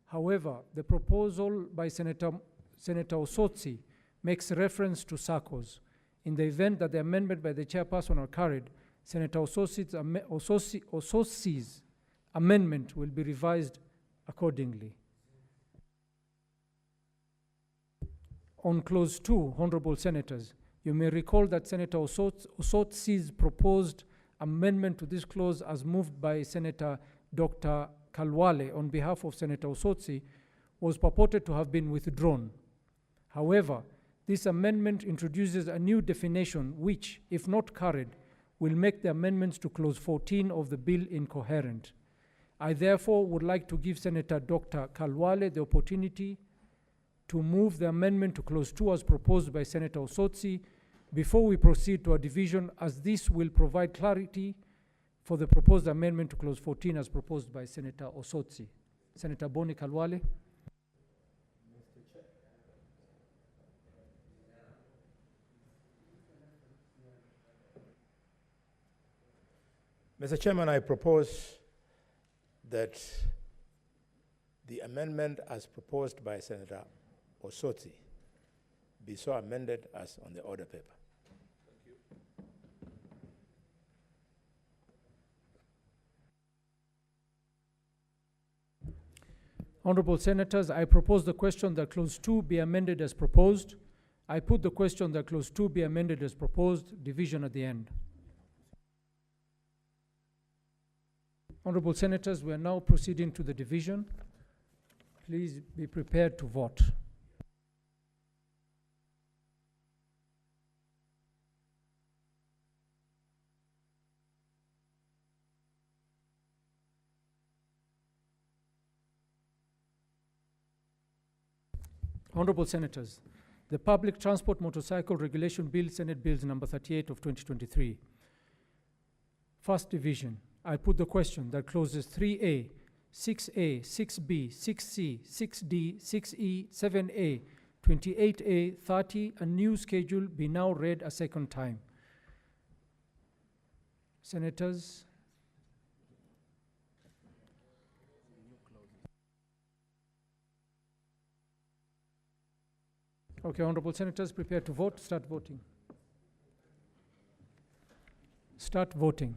However, the proposal by Senator Osotsi makes reference to SACCOs. In the event that the amendment by the chairperson are carried, Senator Osotsi's amendment will be revised accordingly. On Clause 2, Honorable Senators, you may recall that Senator Osotsi's proposed amendment to this clause as moved by Senator Dr. Kalwale on behalf of Senator Osotsi was purported to have been withdrawn. However, this amendment introduces a new definition which, if not carried, will make the amendments to Clause 14 of the bill incoherent. I therefore would like to give Senator Dr. Kalwale the opportunity to move the amendment to clause 2 as proposed by Senator Osotsi before we proceed to a division, as this will provide clarity for the proposed amendment to clause 14 as proposed by Senator Osotsi. Senator Boni Kalwale. Mr. Chairman, I propose that the amendment as proposed by Senator Osotsi be so amended as on the order paper. Honorable Senators, I propose the question that clause 2 be amended as proposed. I put the question that clause 2 be amended as proposed, division at the end. Honorable Senators, we are now proceeding to the division. Please be prepared to vote. Honorable Senators, the Public Transport Motorcycle Regulation Bill, Senate Bills number 38 of 2023. First division, I put the question that clauses 3A, 6A, 6B, 6C, 6D, 6E, 7A, 28A, 30, and new schedule be now read a second time. Senators. Okay, Honorable Senators, prepare to vote. Start voting. Start voting.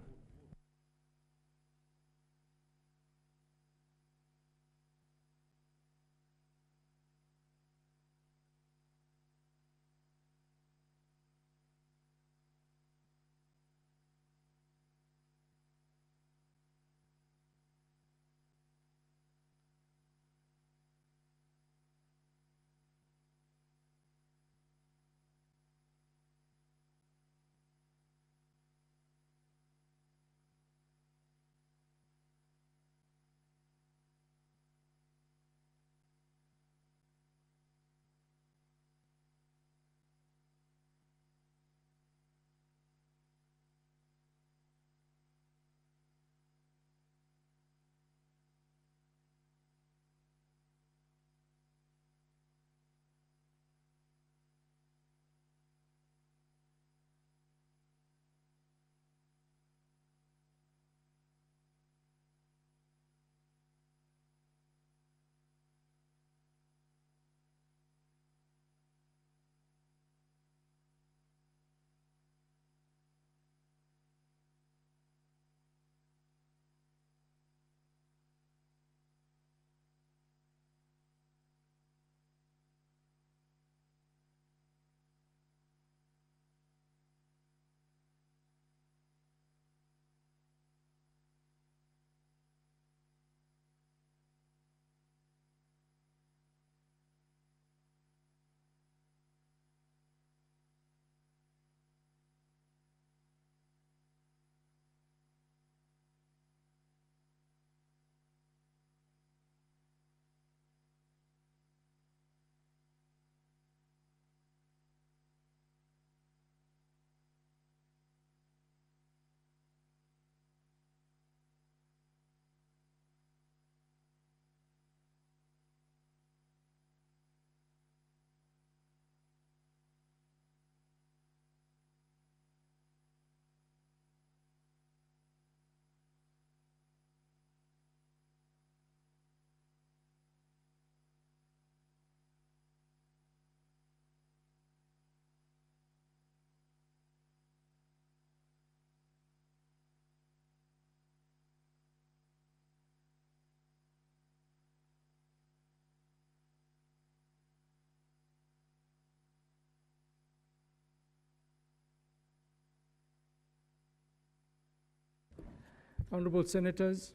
Honorable Senators,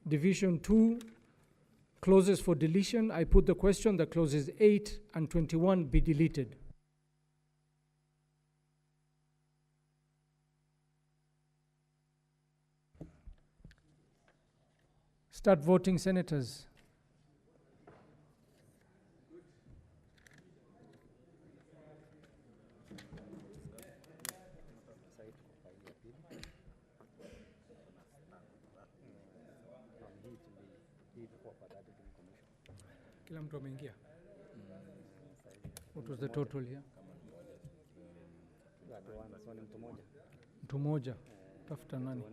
Division 2, clauses for deletion. I put the question that clauses 8 and 21 be deleted. Start voting, senators. Kila mtu ameingia. What was the total here? Mtu mmoja. Tafuta nani?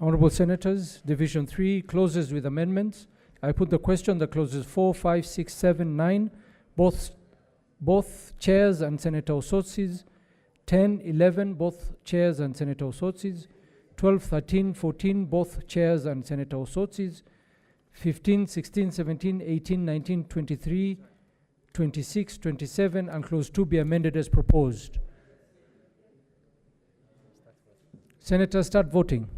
Honorable Senators, Division 3 closes with amendments. I put the question that clauses 4, 5, 6, 7, 9, both chairs and Senator Osotsis, 10, 11, both chairs and Senator Osotsis, 12, 13, 14, both chairs and Senator Osotsis, 15, 16, 17, 18, 19, 23, 26, 27, and clause 2 be amended as proposed. Senators, start voting.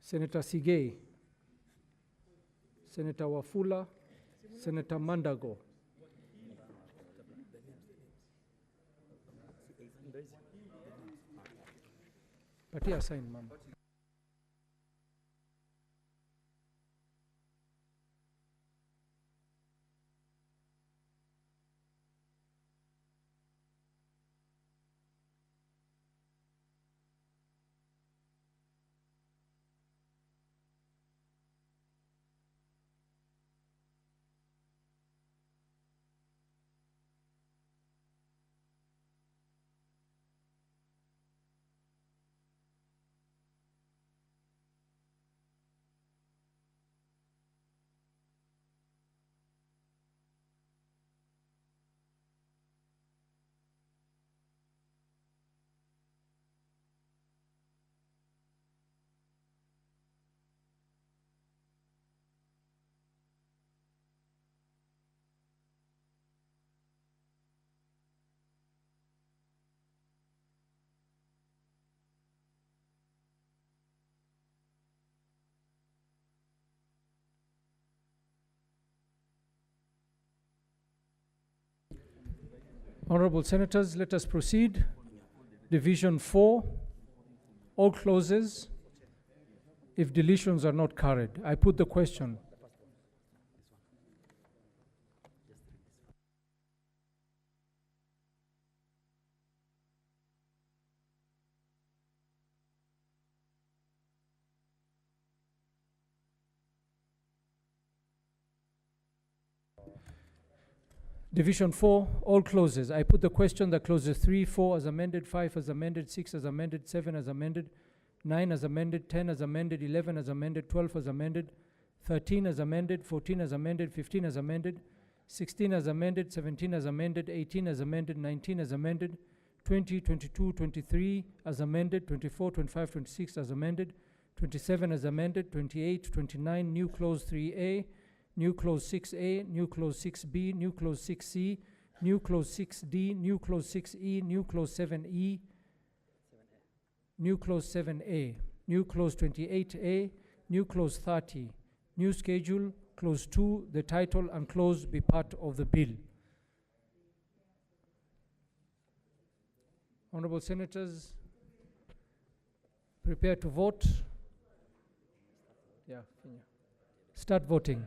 Senator Sigei, Senator Wafula, Senator Mandago. Patia sign, ma'am. Honorable Senators, let us proceed. Division 4, all clauses if deletions are not carried. I put the question. Division 4, all clauses. I put the question that clauses 3, 4 as amended, 5 as amended, 6 as amended, 7 as amended, 9 as amended, 10 as amended, 11 as amended, 12 as amended, 13 as amended, 14 as amended, 15 as amended, 16 as amended, 17 as amended, 18 as amended, 19 as amended, 20, 22, 23 as amended, 24, 25, 26 as amended, 27 as amended, 28, 29, new clause 3A, new clause 6A, new clause 6B, new clause 6C, new clause 6D, new clause 6E, new clause 7E, new clause 7A, new clause 28A, new clause 30, new schedule, clause 2, the title and clause be part of the bill. Honorable Senators, prepare to vote. Start voting.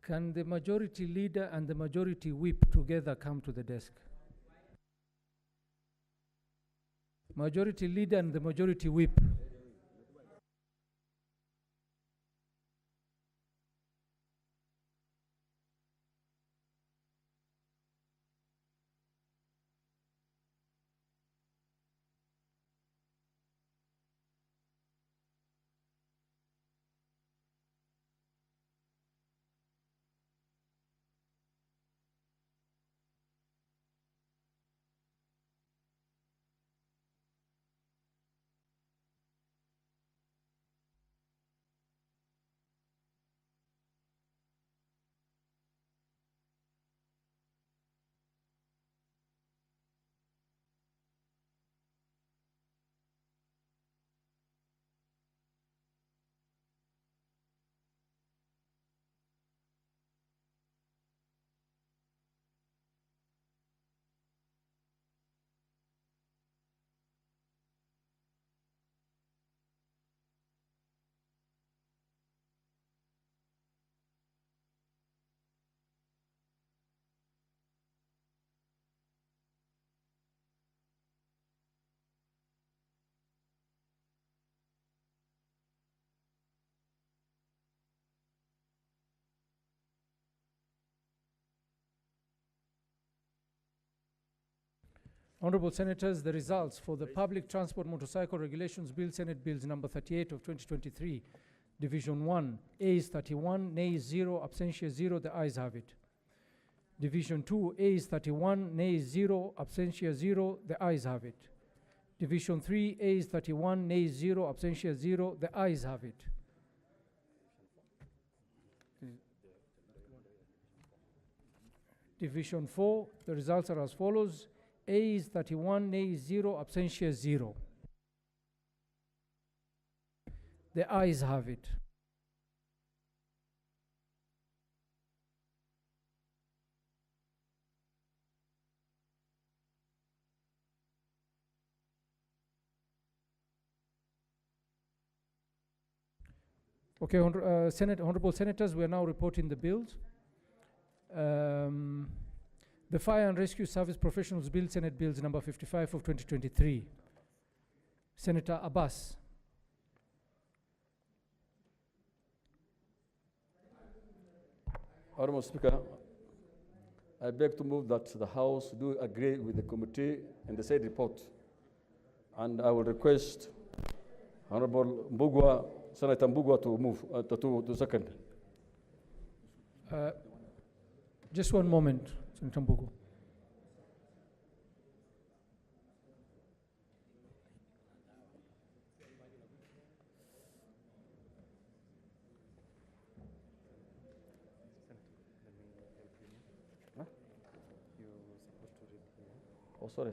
Can the majority leader and the majority whip together come to the desk? Majority leader and the majority whip. Honorable Senators, the results for the Public Transport Motorcycle Regulations Bill, Senate Bills number 38 of 2023, Division 1, Ayes 31, Nays 0, Absentia 0, the ayes have it. Division 2, Ayes 31, Nays 0, Absentia 0, the ayes have it. Division 3, ayes 31, nays 0, abstentions 0. The ayes have it. Division 4, the results are as follows. Ayes 31, nays 0, abstentions 0. The ayes have it. Okay, Honorable Senators, we are now reporting the bills. The Fire and Rescue Service Professionals Bill, Senate Bills number 55 of 2023. Senator Abbas. Honorable Speaker, I beg to move that the House do agree with the committee in the said report. And I will request Honorable Mbugua, Senator Mbugua to move, to second. Just one moment, Senator Mbugu. Oh, sorry.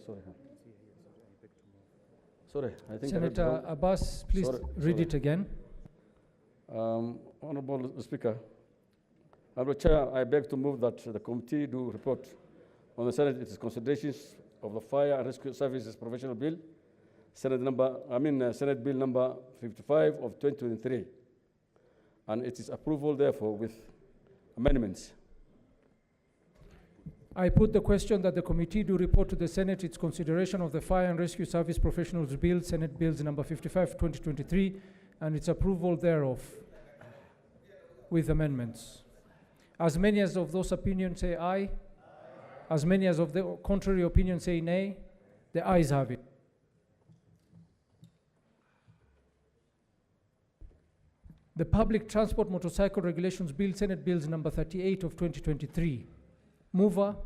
Sorry, I think Senator Abbas, please read it again. Honorable Speaker, Honorable Chair, I beg to move that the committee do report on the Senate its considerations of the Fire and Rescue Services Professional Bill, Senate Bill number 55 of 2023, and its approval, therefore, with amendments. I put the question that the committee do report to the Senate its consideration of the Fire and Rescue Service Professionals Bill, Senate Bills number 55, 2023, and its approval thereof with amendments. As many as of those opinions say aye. As many as of the contrary opinion say nay. The ayes have it. The Public Transport Motorcycle Regulations Bill, Senate Bills number 38 of 2023. Mover.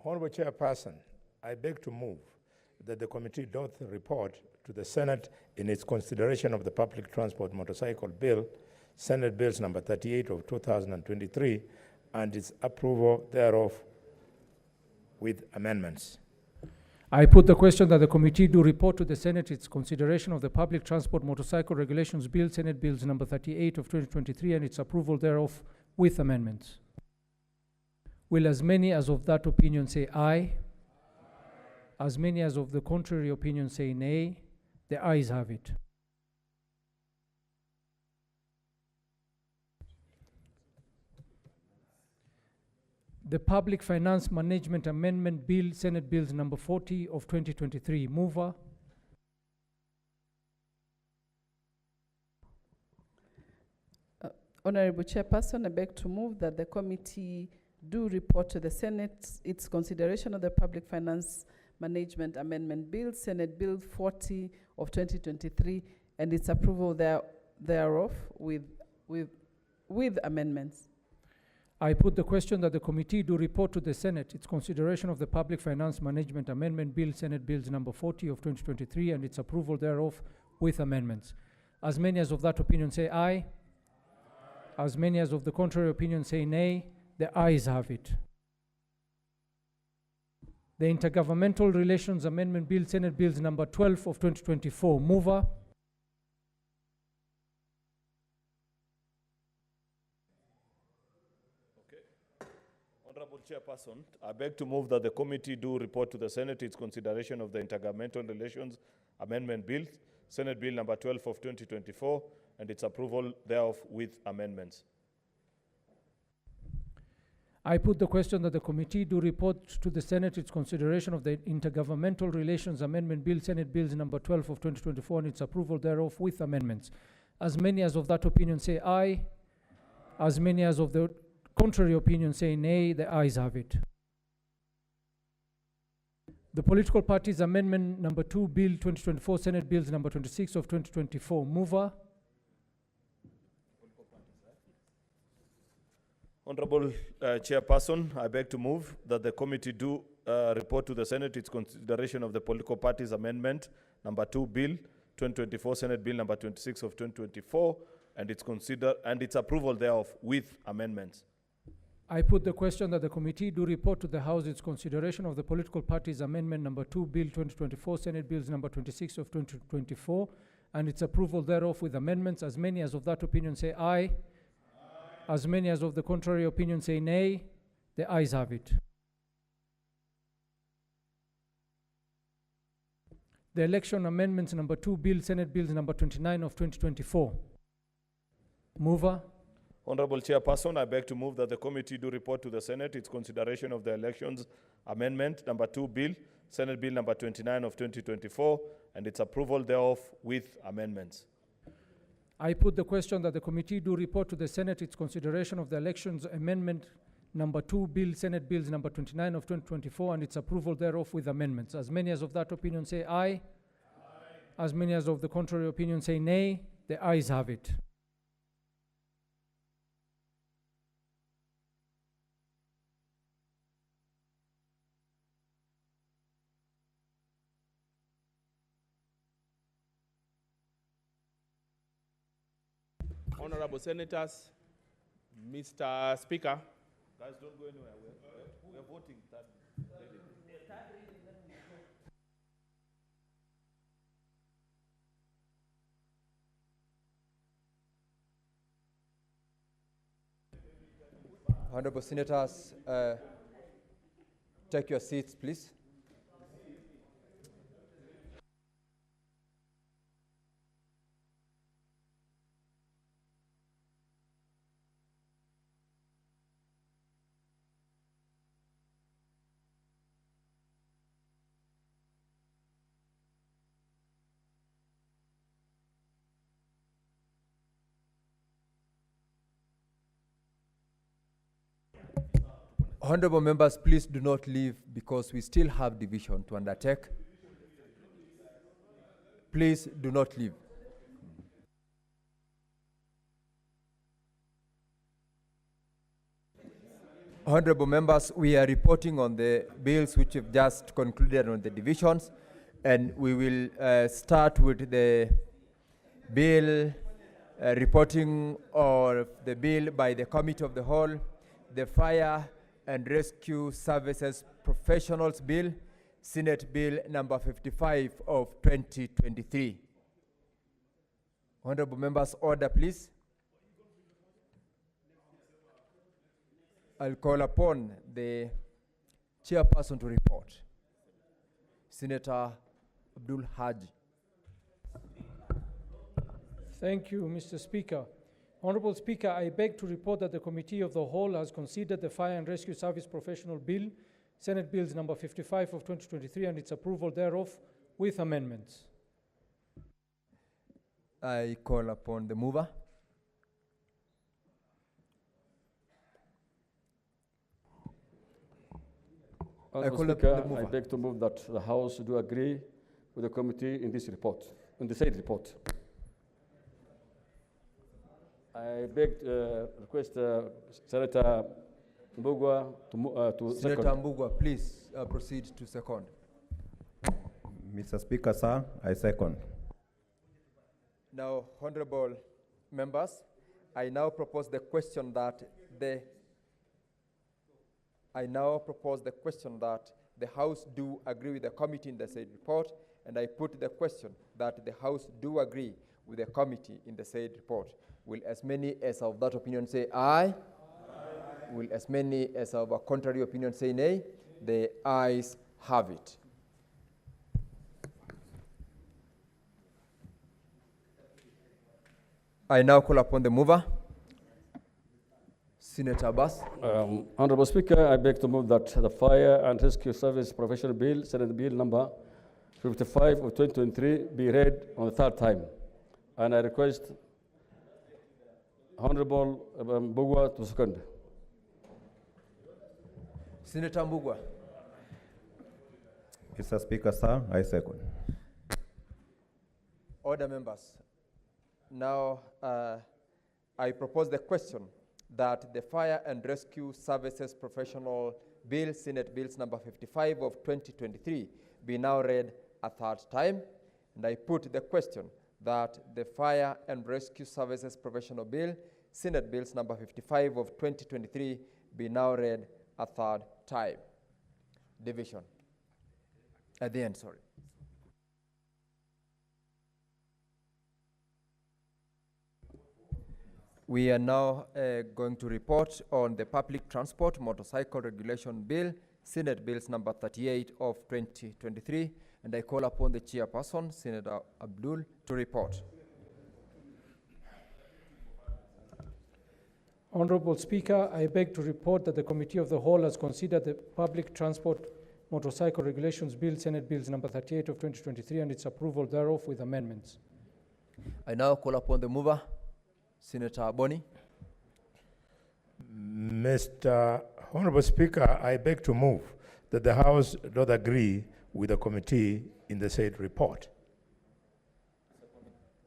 Honorable Chairperson, I beg to move that the committee doth report to the Senate in its consideration of the Public Transport Motorcycle Bill, Senate Bills number 38 of 2023, and its approval thereof with amendments. I put the question that the committee do report to the Senate its consideration of the Public Transport Motorcycle Regulations Bill, Senate Bills number 38 of 2023, and its approval thereof with amendments. Will as many as of that opinion say aye? As many as of the contrary opinion say nay? The ayes have it. The Public Finance Management Amendment Bill, Senate Bills number 40 of 2023. Mover. Honorable Chairperson, I beg to move that the committee do report to the Senate its consideration of the Public Finance Management Amendment Bill, Senate Bill 40 of 2023, and its approval thereof with amendments. I put the question that the committee do report to the Senate its consideration of the Public Finance Management Amendment Bill, Senate Bills number 40 of 2023, and its approval thereof with amendments. As many as of that opinion say aye. As many as of the contrary opinion say nay. The ayes have it. The Intergovernmental Relations Amendment Bill, Senate Bills number 12 of 2024. Mover. Honorable Chairperson, I beg to move that the committee do report to the Senate its consideration of the Intergovernmental Relations Amendment Bill, Senate Bill number 12 of 2024, and its approval thereof with amendments. I put the question that the committee do report to the Senate its consideration of the Intergovernmental Relations Amendment Bill, Senate Bills number 12 of 2024, and its approval thereof with amendments. As many as of that opinion say aye. As many as of the contrary opinion say nay. The ayes have it. The Political Parties Amendment number 2 Bill 2024, Senate Bills number 26 of 2024. Mover. Honorable Chairperson, I beg to move that the committee do report to the Senate its consideration of the political parties amendment number 2 bill 2024 Senate bill number 26 of 2024 and its approval thereof with amendments. I put the question that the committee do report to the House its consideration of the political parties amendment number 2 bill 2024 Senate bills number 26 of 2024 and its approval thereof with amendments. As many as of that opinion say aye. As many as of the contrary opinion say nay. The ayes have it. The election amendments number 2 bill Senate bills number 29 of 2024. Mover. Honorable Chairperson, I beg to move that the committee do report to the Senate its consideration of the elections amendment number 2 bill Senate bill number 29 of 2024 and its approval thereof with amendments. I put the question that the committee do report to the Senate its consideration of the elections amendment number 2 bill Senate bills number 29 of 2024 and its approval thereof with amendments. As many as of that opinion say aye. As many as of the contrary opinion say nay. The ayes have it. Honorable Senators, Mr. Speaker. Guys, don't go anywhere. We're voting third reading. Honorable Senators, take your seats, please. Honorable members, please do not leave because we still have division to undertake. Please do not leave. Honorable members, we are reporting on the bills which have just concluded on the divisions, and we will start with the bill reporting of the bill by the Committee of the Whole, the Fire and Rescue Services Professionals Bill, Senate Bill number 55 of 2023. Honorable members, order please. I'll call upon the chairperson to report. Senator Abdul Haji. Thank you, Mr. Speaker. Honorable Speaker, I beg to report that the Committee of the Whole has considered the Fire and Rescue Service Professional Bill, Senate Bills number 55 of 2023 and its approval thereof with amendments. I call upon the mover. Honorable Speaker, I beg to move that the House do agree with the committee in this report, in the said report. I beg request Senator Mbugua to Senator second. Mbugua, please proceed to second. Mr. Speaker, sir, I second. Now, honorable members, I now propose the question that the House do agree with the committee in the said report, and I put the question that the House do agree with the committee in the said report. Will as many as of that opinion say aye? Aye. Will as many as of a contrary opinion say nay? The ayes have it. I now call upon the mover. Senator Abbas. Honorable Speaker, I beg to move that the Fire and Rescue Service Professional Bill, Senate Bill number 55 of 2023 be read on the third time. And I request Honorable Mbugua to second. Senator Mbugua. Mr. Speaker, sir, I second. Order members. Now, I propose the question that the Fire and Rescue Services Professional Bill, Senate Bills number 55 of 2023, be now read a third time. And I put the question that the Fire and Rescue Services Professional Bill, Senate Bills number 55 of 2023, be now read a third time. Division. At the end, sorry. We are now going to report on the Public Transport Motorcycle Regulation Bill, Senate Bills number 38 of 2023, and I call upon the chairperson, Senator Abdul, to report. Honorable Speaker, I beg to report that the Committee of the Whole has considered the Public Transport Motorcycle Regulations Bill, Senate Bills number 38 of 2023, and its approval thereof with amendments. I now call upon the mover, Senator Boni. Mr. Honorable Speaker, I beg to move that the House does agree with the committee in the said report.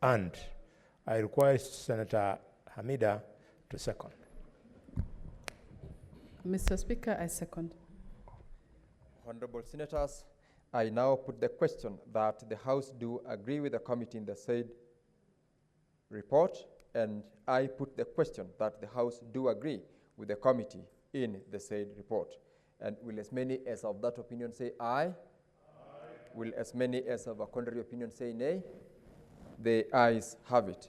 And I request Senator Hamida to second. Mr. Speaker, I second. Honorable Senators, I now put the question that the House do agree with the committee in the said report, and I put the question that the House do agree with the committee in the said report. And will as many as of that opinion say aye? Aye. Will as many as of a contrary opinion say nay? The ayes have it.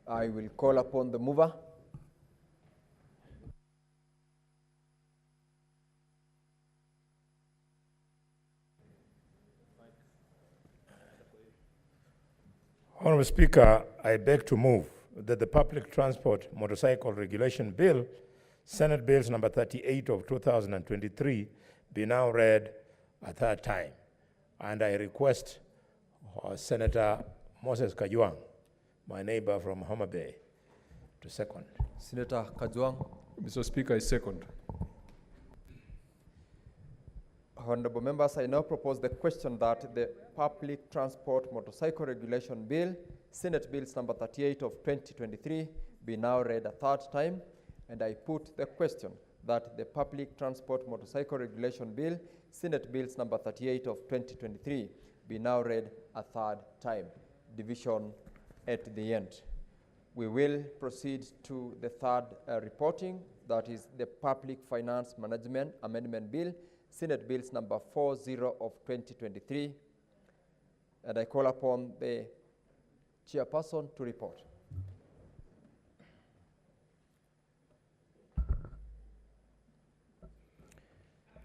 I will call upon the mover. Honorable Speaker, I beg to move that the Public Transport Motorcycle Regulation Bill, Senate Bills number 38 of 2023, be now read a third time. And I request Senator Moses Kajwang, my neighbor from Homa Bay, to second. Senator Kajwang. Mr. Speaker, I second. Honorable members, I now propose the question that the Public Transport Motorcycle Regulation Bill, Senate Bills number 38 of 2023, be now read a third time. And I put the question that the Public Transport Motorcycle Regulation Bill, Senate Bills number 38 of 2023, be now read a third time. Division at the end. We will proceed to the third reporting, that is the Public Finance Management Amendment Bill, Senate Bills number 40 of 2023. And I call upon the chairperson to report.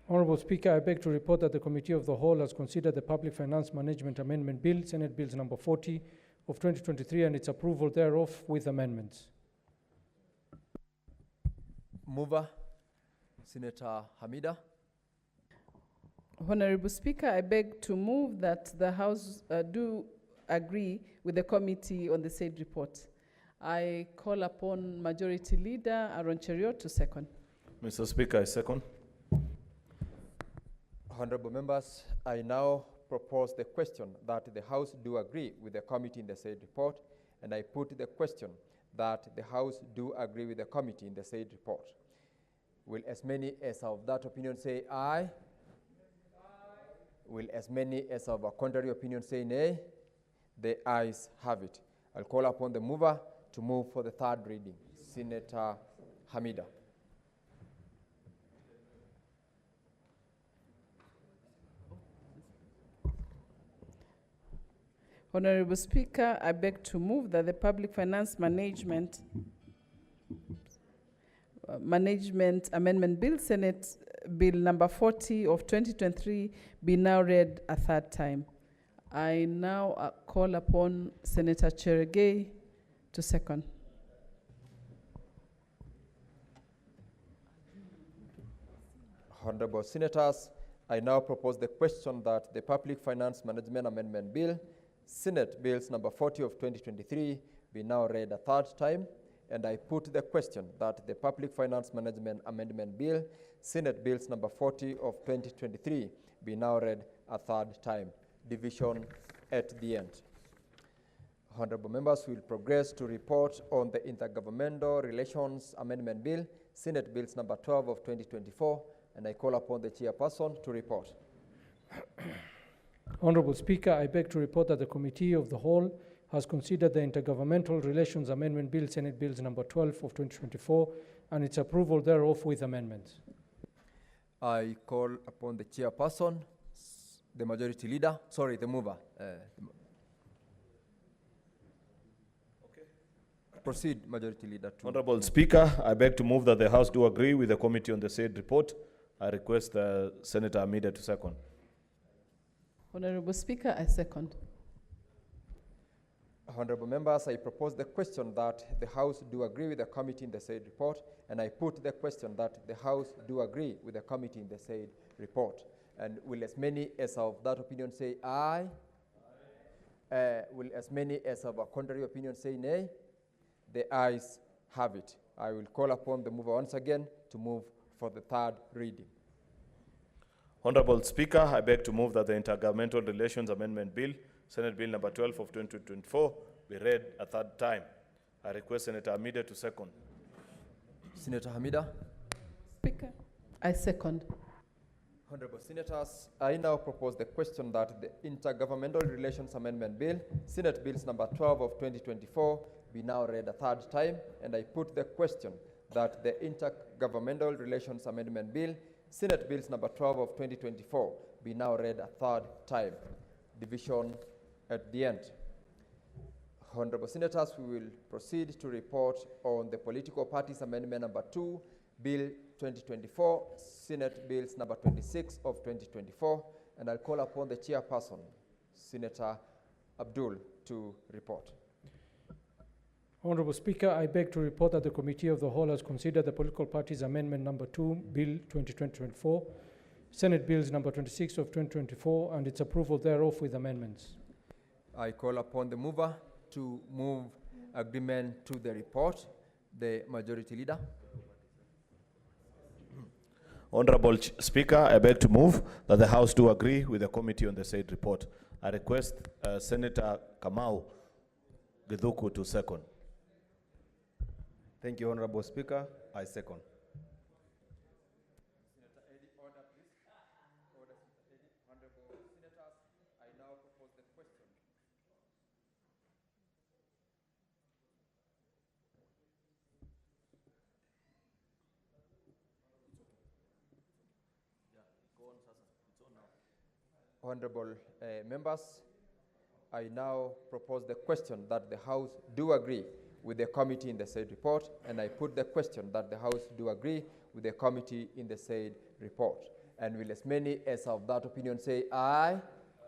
Honorable Speaker, I beg to report that the Committee of the Whole has considered the Public Finance Management Amendment Bill, Senate Bills number 40 of 2023, and its approval thereof with amendments. Mover, Senator Hamida. Honorable Speaker, I beg to move that the House do agree with the committee on the said report. I call upon Majority Leader Aaron Cheriot to second. Mr. Speaker, I second. Honorable members, I now propose the question that the House do agree with the committee in the said report, and I put the question that the House do agree with the committee in the said report. Will as many as of that opinion say aye? Aye. Will as many as of a contrary opinion say nay? The ayes have it. I'll call upon the mover to move for the third reading. Senator Hamida. Honorable Speaker, I beg to move that the Public Finance Management Amendment Bill, Senate Bill number 40 of 2023, be now read a third time. I now call upon Senator Cherogey to second. Honorable Senators, I now propose the question that the Public Finance Management Amendment Bill, Senate Bills number 40 of 2023, be now read a third time. And I put the question that the Public Finance Management Amendment Bill, Senate Bills number 40 of 2023, be now read a third time. Division at the end. Honorable members, we will progress to report on the Intergovernmental Relations Amendment Bill, Senate Bills number 12 of 2024, and I call upon the chairperson to report. Honorable Speaker, I beg to report that the Committee of the Whole has considered the Intergovernmental Relations Amendment Bill, Senate Bills number 12 of 2024, and its approval thereof with amendments. I call upon the chairperson, the majority leader, the mover. Proceed, Majority Leader. Honorable Speaker, I beg to move that the House do agree with the committee on the said report. I request Senator Amida to second. Honorable Speaker, I second. Honorable members, I propose the question that the House do agree with the committee in the said report, and I put the question that the House do agree with the committee in the said report. And will as many as of that opinion say aye? Will as many as of a contrary opinion say nay? The ayes have it. I will call upon the mover once again to move for the third reading. Honorable Speaker, I beg to move that the Intergovernmental Relations Amendment Bill, Senate Bill number 12 of 2024, be read a third time. I request Senator Hamida to second. Senator Hamida. Speaker, I second. Honorable Senators, I now propose the question that the Intergovernmental Relations Amendment Bill, Senate Bills number 12 of 2024, be now read a third time, and I put the question that the Intergovernmental Relations Amendment Bill, Senate Bills number 12 of 2024, be now read a third time. Division at the end. Honorable Senators, we will proceed to report on the Political Parties Amendment number 2, Bill 2024, Senate Bills number 26 of 2024, and I'll call upon the chairperson, Senator Abdul, to report. Honorable Speaker, I beg to report that the Committee of the Whole has considered the Political Parties Amendment number 2, Bill 2024, Senate Bills number 26 of 2024, and its approval thereof with amendments. I call upon the mover to move agreement to the report. The Majority Leader. Honorable Speaker, I beg to move that the House do agree with the committee on the said report. I request Senator Kamau Githuku to second. Thank you, Honorable Speaker. I second. Honorable members, I now propose the question that the House do agree with the committee in the said report, and I put the question that the House do agree with the committee in the said report. And will as many as of that opinion say aye?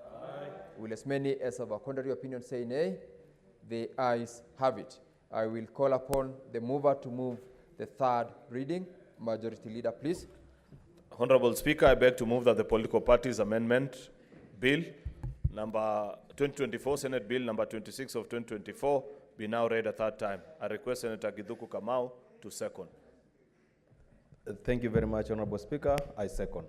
Aye. Will as many as of a contrary opinion say nay? The ayes have it. I will call upon the mover to move the third reading. Majority Leader, please. Honorable Speaker, I beg to move that the Political Parties Amendment Bill number 2024, Senate Bill number 26 of 2024, be now read a third time. I request Senator Githuku Kamau to second. Thank you very much, Honorable Speaker. I second.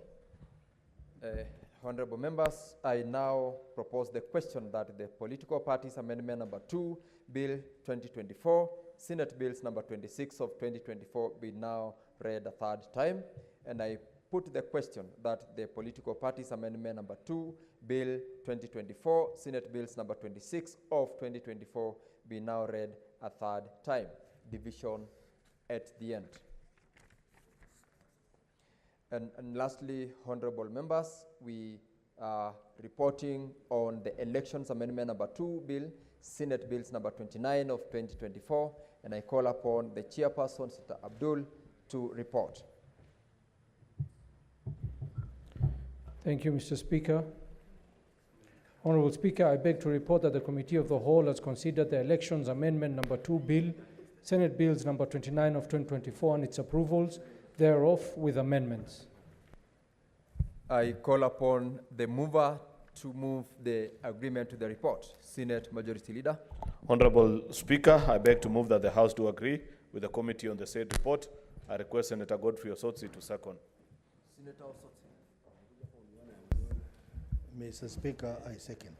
Honorable members, I now propose the question that the Political Parties Amendment number 2, Bill 2024, Senate Bills number 26 of 2024 be now read a third time, and I put the question that the Political Parties Amendment number 2, Bill 2024, Senate Bills number 26 of 2024 be now read a third time. Division at the end. And lastly, honorable members, we are reporting on the Elections Amendment number 2 Bill, Senate Bills number 29 of 2024, and I call upon the chairperson, Senator Abdul, to report. Thank you, Mr. Speaker. Honorable Speaker, I beg to report that the Committee of the Whole has considered the Elections Amendment number 2 Bill, Senate Bills number 29 of 2024, and its approvals thereof with amendments. I call upon the mover to move the agreement to the report. Senate Majority Leader. Honorable Speaker, I beg to move that the House do agree with the committee on the said report. I request Senator Godfrey Osotsi to second. Senator Osotsi. Mr. Speaker, I second.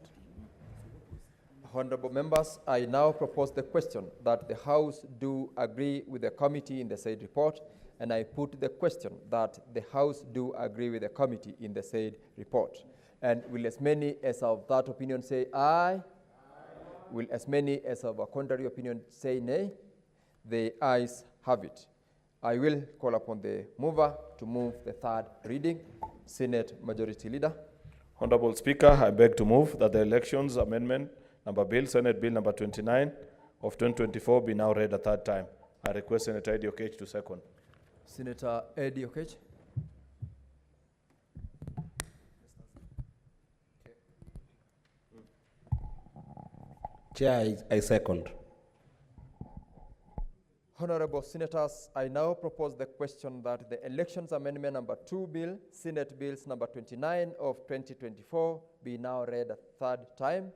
Honorable members, I now propose the question that the House do agree with the committee in the said report, and I put the question that the House do agree with the committee in the said report. And will as many as of that opinion say aye? Aye. Will as many as of a contrary opinion say nay? The ayes have it. I will call upon the mover to move the third reading. Senate Majority Leader. Honorable Speaker, I beg to move that the Elections Amendment Number Bill, Senate Bill number 29 of 2024 be now read a third time. I request Senator Eddie Okech to second. Senator Eddie Okech. Chair, I second. Honorable Senators, I now propose the question that the Elections Amendment Number 2 Bill, Senate Bills number 29 of 2024 be now read a third time.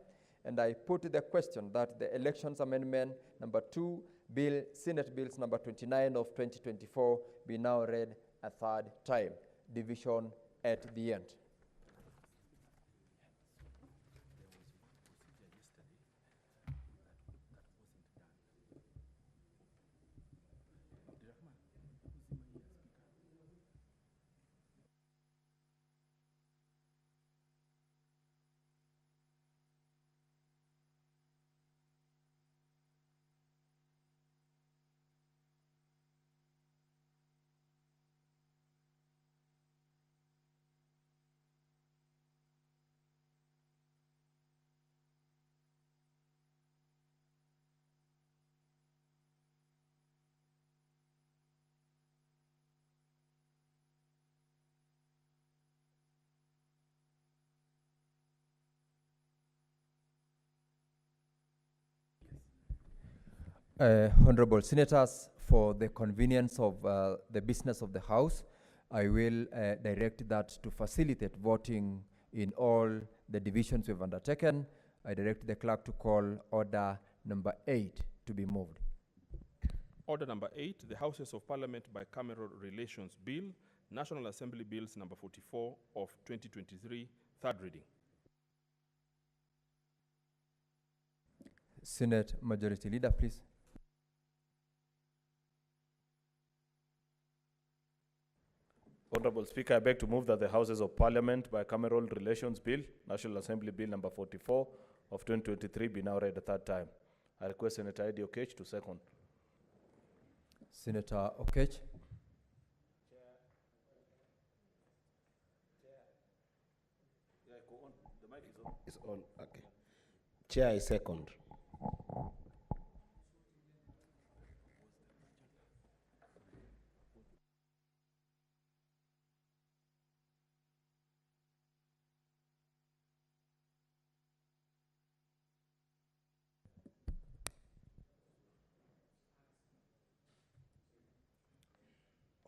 And I put the question that the Elections Amendment Number 2 Bill, Senate Bills number 29 of 2024 be now read a third time. Division at the end. Honorable Senators, for the convenience of the business of the House, I will direct that to facilitate voting in all the divisions we've undertaken. I direct the clerk to call order number 8 to be moved. Order number 8, the Houses of Parliament Bicameral Relations Bill, National Assembly Bills number 44 of 2023, third reading. Senate Majority Leader, please. Honorable Speaker, I beg to move that the Houses of Parliament Bicameral Relations Bill, National Assembly Bill number 44 of 2023 be now read a third time. I request Senator Eddie Okech to second. Senator Okech. The mic is on. It's on. Okay. Chair, I second.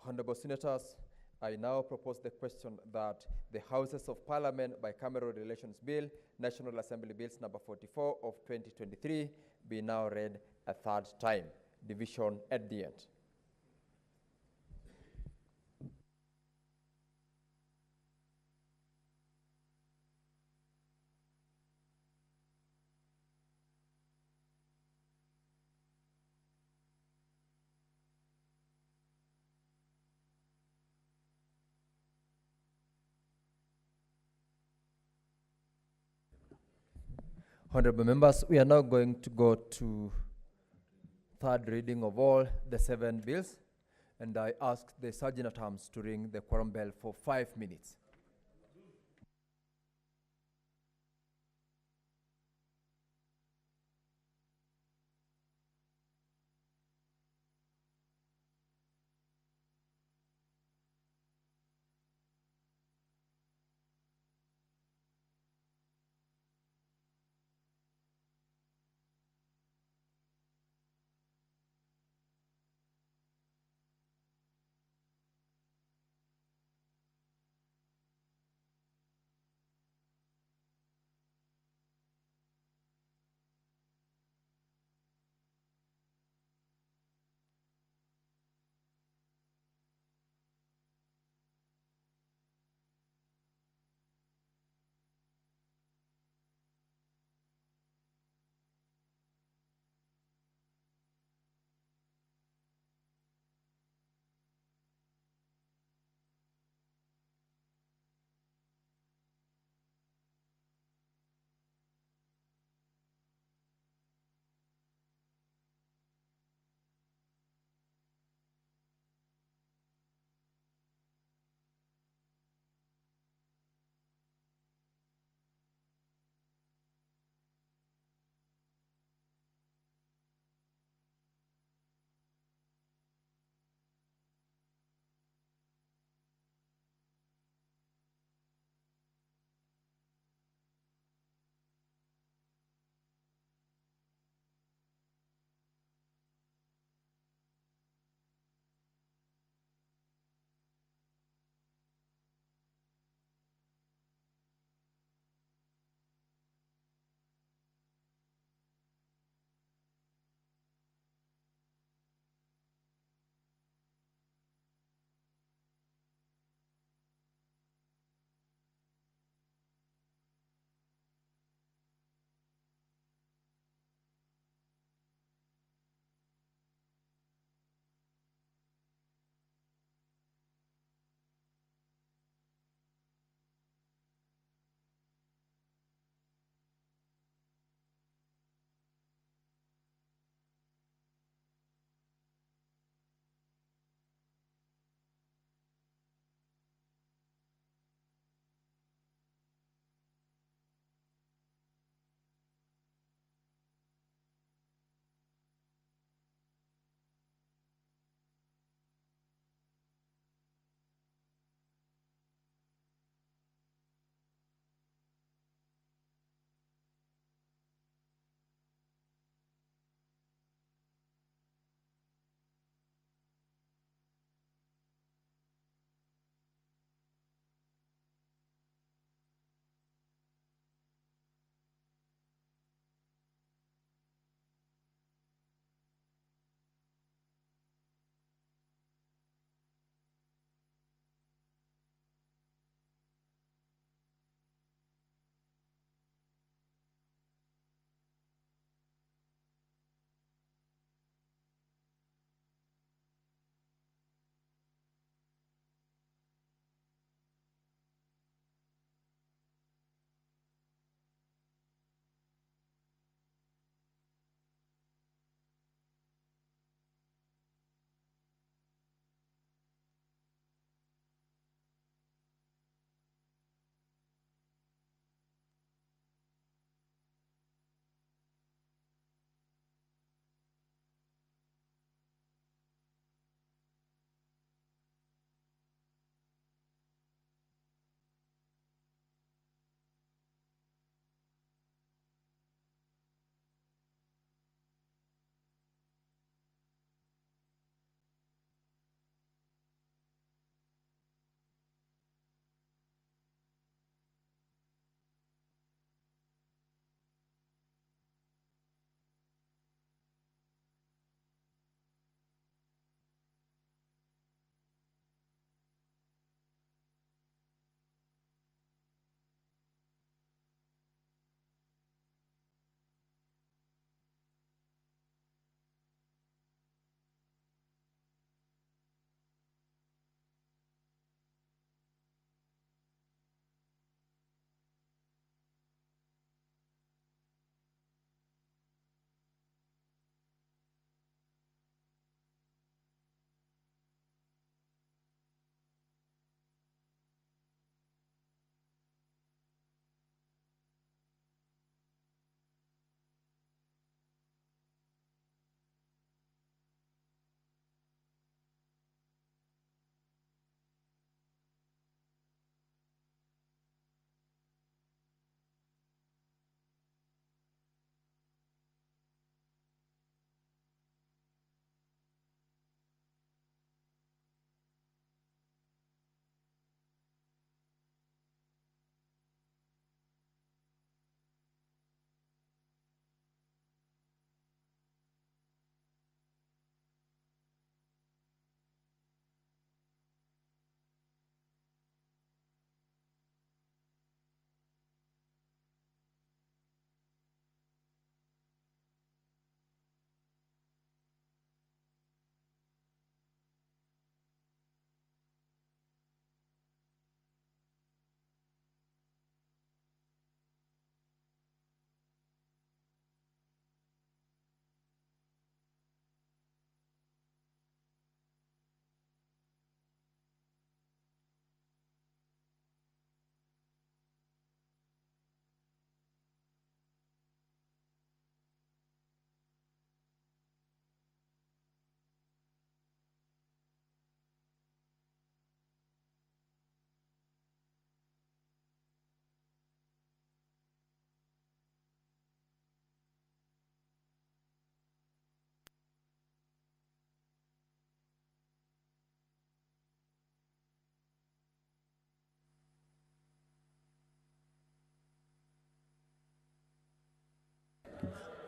Honorable Senators, I now propose the question that the Houses of Parliament Bicameral Relations Bill, National Assembly Bills number 44 of 2023 be now read a third time. Division at the end. Honorable members, we are now going to go to third reading of all the 7 bills, and I ask the Sergeant-at-Arms to ring the quorum bell for 5 minutes.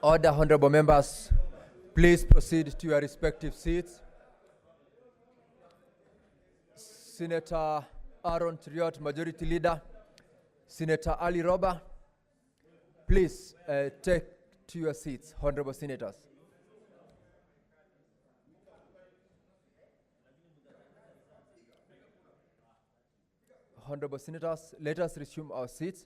Order, honorable members. Please proceed to your respective seats. Senator Aaron Triot, Majority Leader. Senator Ali Roba, please take to your seats, honorable senators. Honorable senators, let us resume our seats.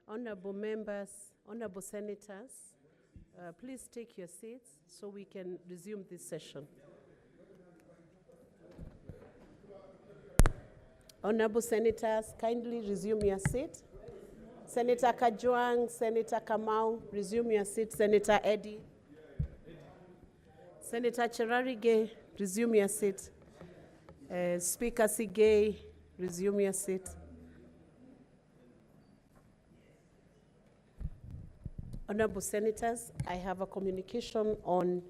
Honorable members, honorable senators, please take your seats so we can resume this session. Honorable senators, kindly resume your seat. Senator Kajwang, Senator Kamau, resume your seat. Senator Eddy. Senator Cherarige, resume your seat. Speaker Sigei, resume your seat. Honorable senators, I have a communication on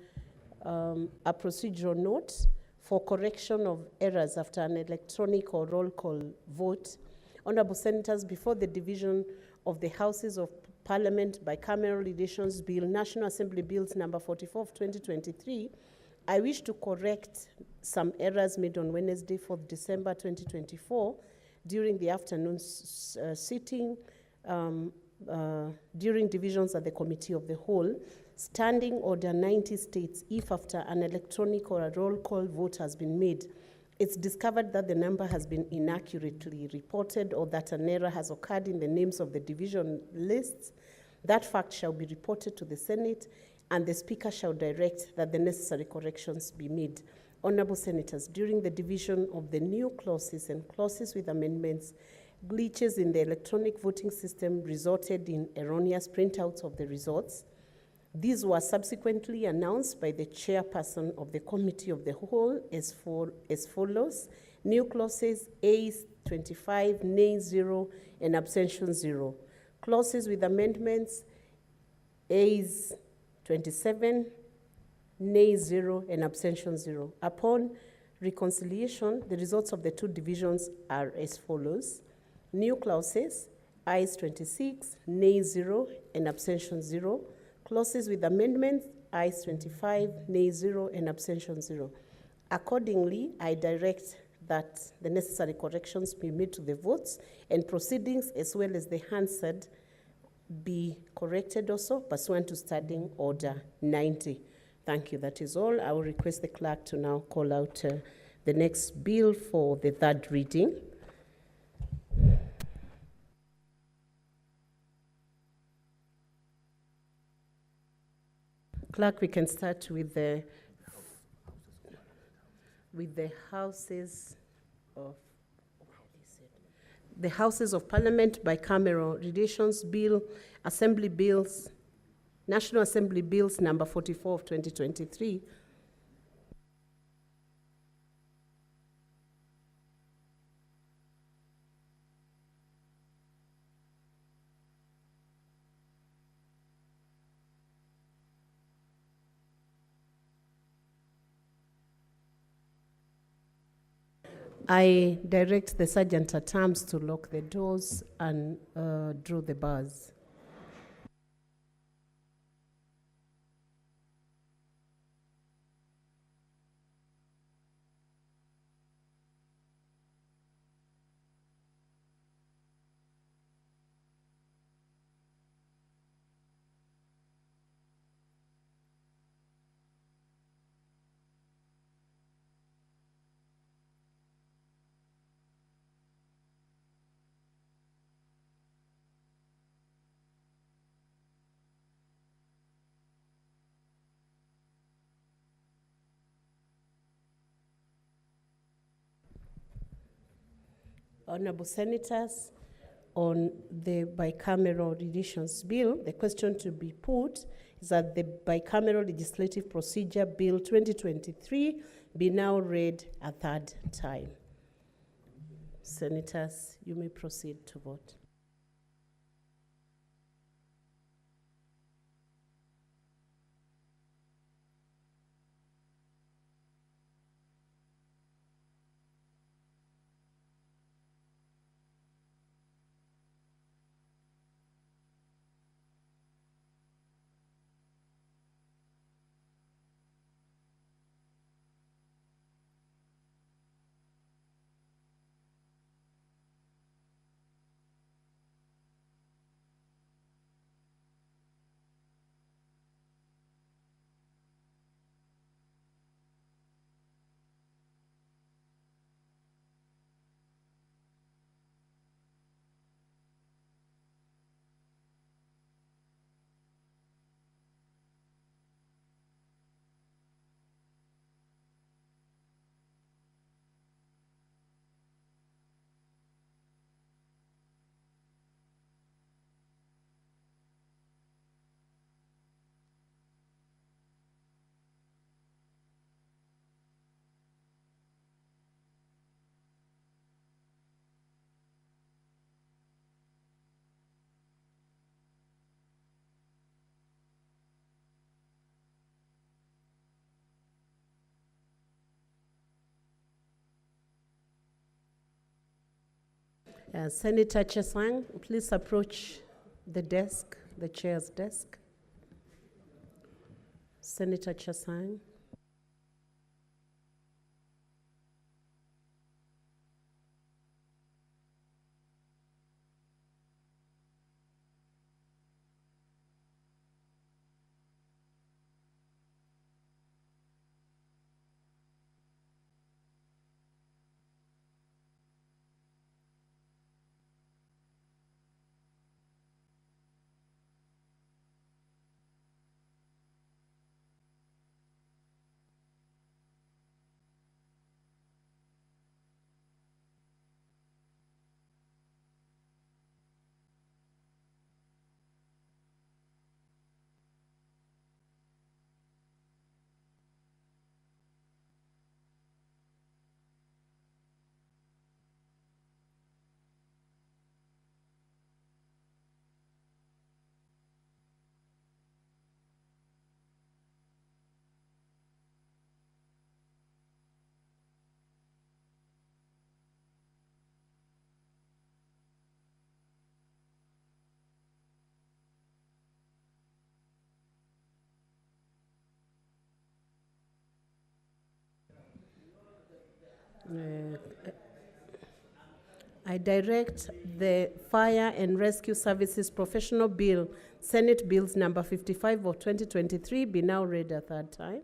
a procedural note for correction of errors after an electronic or roll call vote. Honorable senators, before the division of the Houses of Parliament bicameral editions bill, National Assembly Bills number 44 of 2023, I wish to correct some errors made on Wednesday, 4th December 2024, during the afternoon sitting, during divisions at the Committee of the Whole. Standing Order 90 states, if after an electronic or a roll call vote has been made, it's discovered that the number has been inaccurately reported or that an error has occurred in the names of the division lists, that fact shall be reported to the Senate and the Speaker shall direct that the necessary corrections be made. Honorable Senators, during the division of the new clauses and clauses with amendments, glitches in the electronic voting system resulted in erroneous printouts of the results. These were subsequently announced by the chairperson of the Committee of the Whole as follows. New clauses: Ayes 25, Nays 0, and abstention 0. Clauses with amendments: Ayes 27, Nays 0, and abstention 0. Upon reconciliation, the results of the two divisions are as follows. New clauses: Ayes 26, Nays 0, and abstention 0. Clauses with amendments: ayes 25, nay 0, and abstention 0. Accordingly, I direct that the necessary corrections be made to the votes and proceedings as well as the answered be corrected also pursuant to Standing Order 90. Thank you. That is all. I will request the clerk to now call out the next bill for the third reading. Clerk, we can start with the Houses of Parliament Bicameral Relations Bill, Assembly Bills, National Assembly Bills number 44 of 2023. I direct the sergeant at arms to lock the doors and draw the bars. Honorable Senators, on the Bicameral Relations Bill, the question to be put is that the Bicameral Legislative Procedure Bill 2023 be now read a third time. Senators, you may proceed to vote. Senator Chesang, please approach the desk, the chair's desk. Senator Chesang. I direct the Fire and Rescue Services Professional Bill, Senate Bills number 55 of 2023, be now read a third time.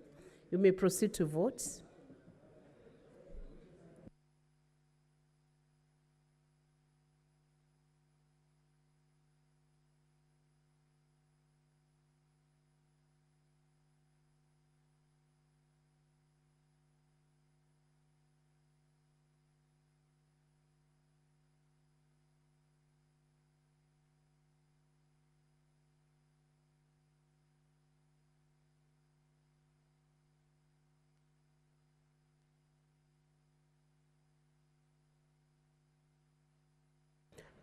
You may proceed to vote.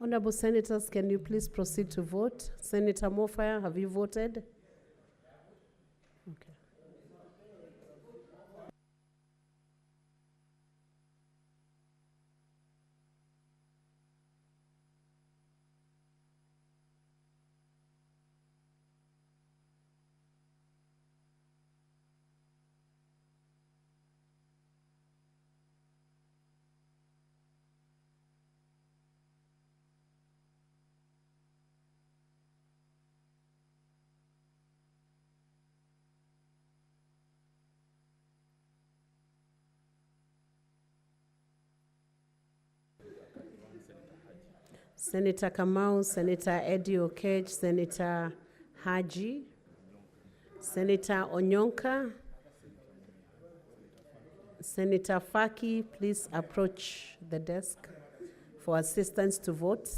Honorable Senators, can you please proceed to vote? Senator Mofaya, have you voted? Okay. Senator Kamau, Senator Eddie Okech, Senator Haji, Senator Onyonka, Senator Faki, please approach the desk for assistance to vote.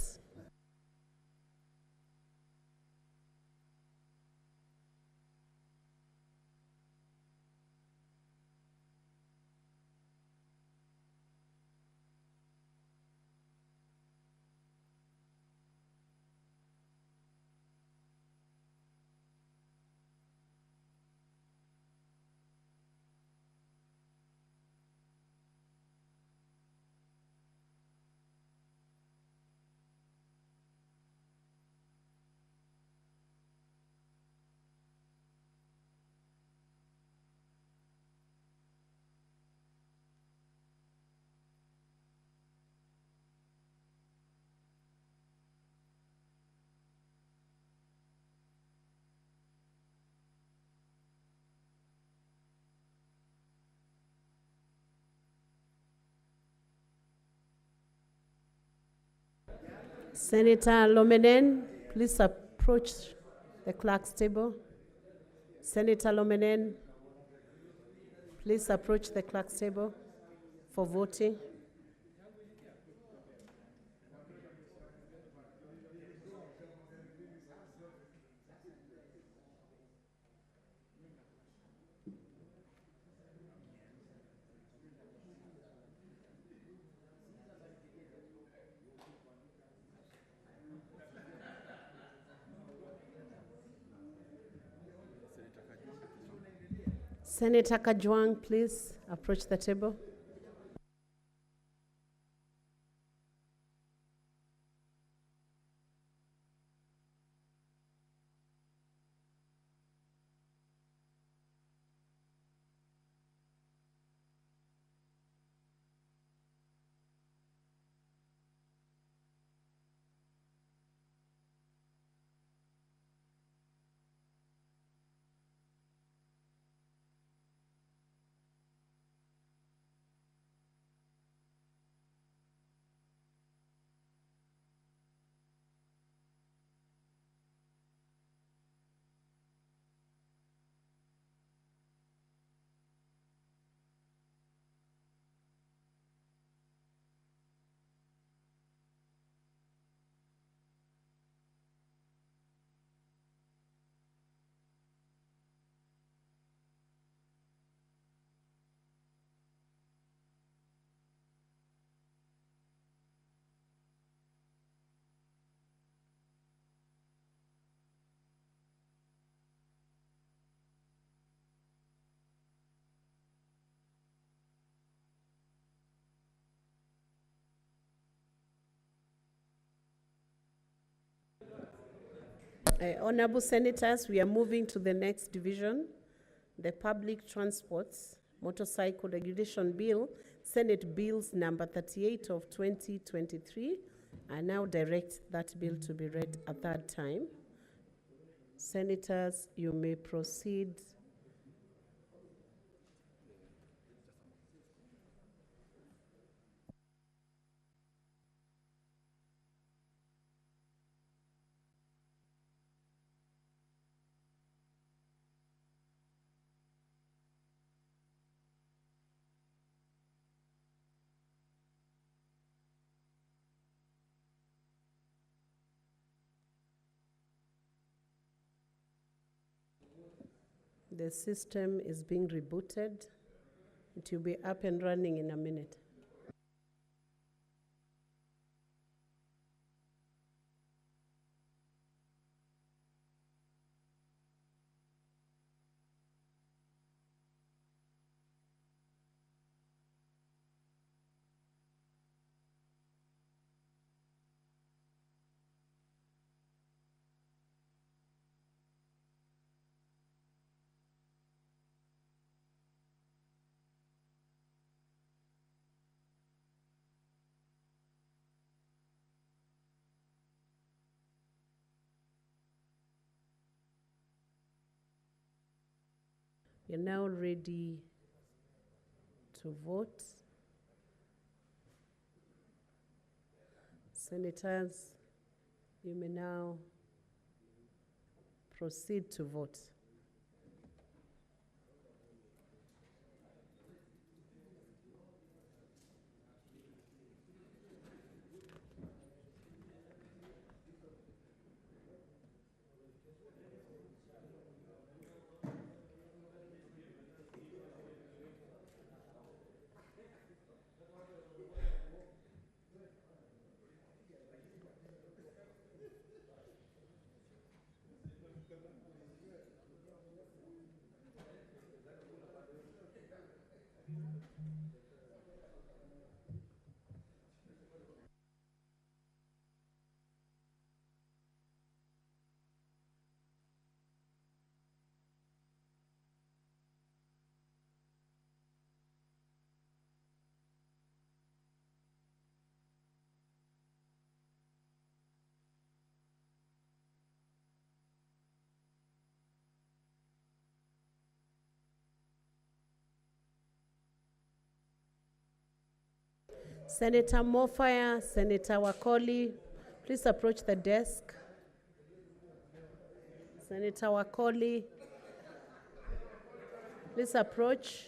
Senator Lomenen, please approach the clerk's table. Senator Lomenen, please approach the clerk's table for voting. Senator Kajwang, please approach the table. Honorable Senators, we are moving to the next division, the Public Transports Motorcycle Regulation Bill, Senate Bills number 38 of 2023. I now direct that bill to be read a third time. Senators, you may proceed. The system is being rebooted. It will be up and running in a minute. You're now ready to vote. Senators, you may now proceed to vote. Senator Mofaya, Senator Wakoli, please approach the desk. Senator Wakoli, please approach.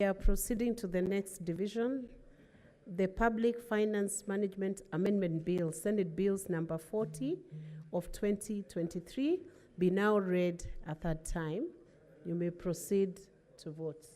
We are proceeding to the next division. The Public Finance Management Amendment Bill, Senate Bills number 40 of 2023, be now read a third time. You may proceed to vote.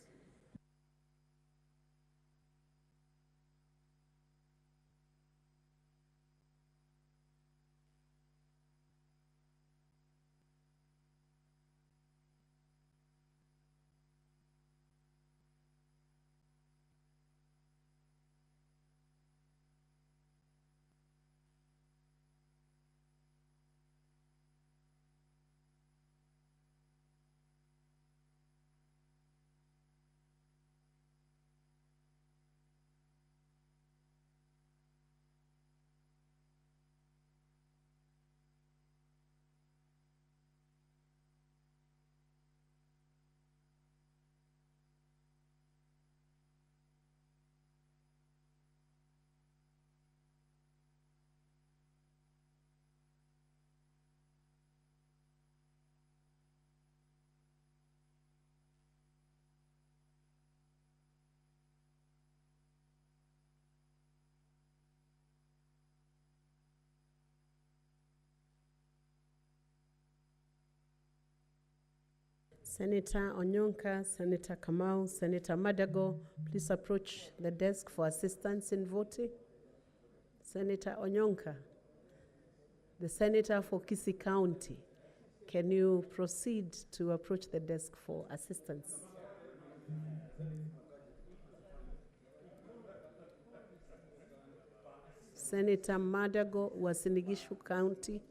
Senator Onyonka, Senator Kamau, Senator Madago, please approach the desk for assistance in voting. Senator Onyonka, the Senator for Kisii County, can you proceed to approach the desk for assistance? Senator Madago, Uasin Gishu County.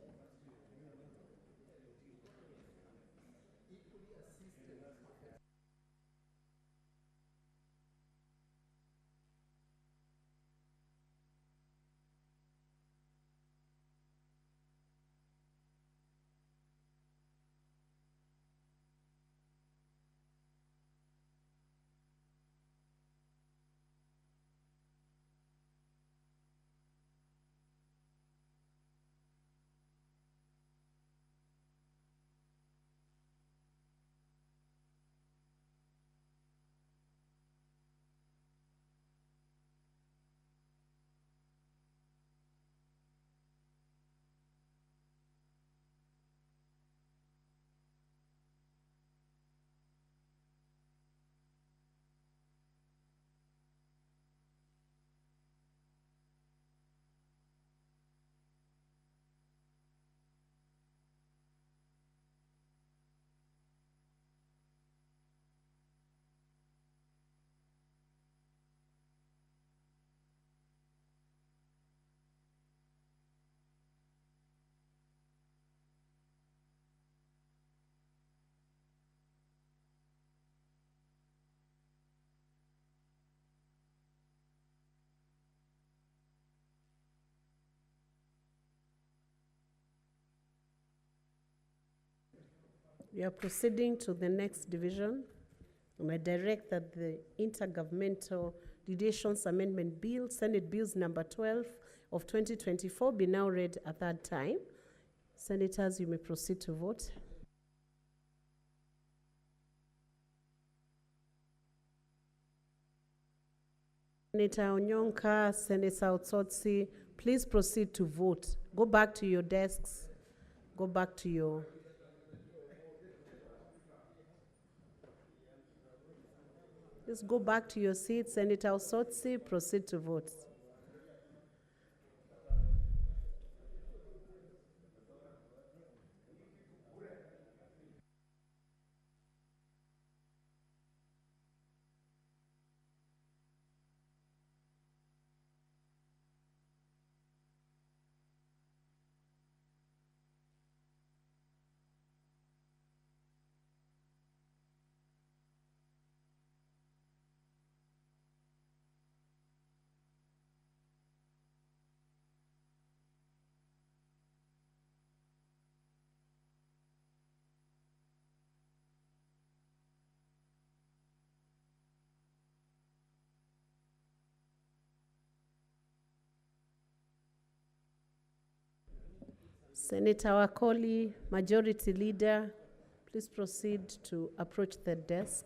We are proceeding to the next division. And I direct that the Intergovernmental Relations Amendment Bill, Senate Bills number 12 of 2024, be now read a third time. Senators, you may proceed to vote. Senator Onyonka, Senator Otsotsi, please proceed to vote. Go back to your desks. Go back to your... Just go back to your seat. Senator Otsotsi, proceed to vote. Senator Wakoli, Majority Leader, please proceed to approach the desk.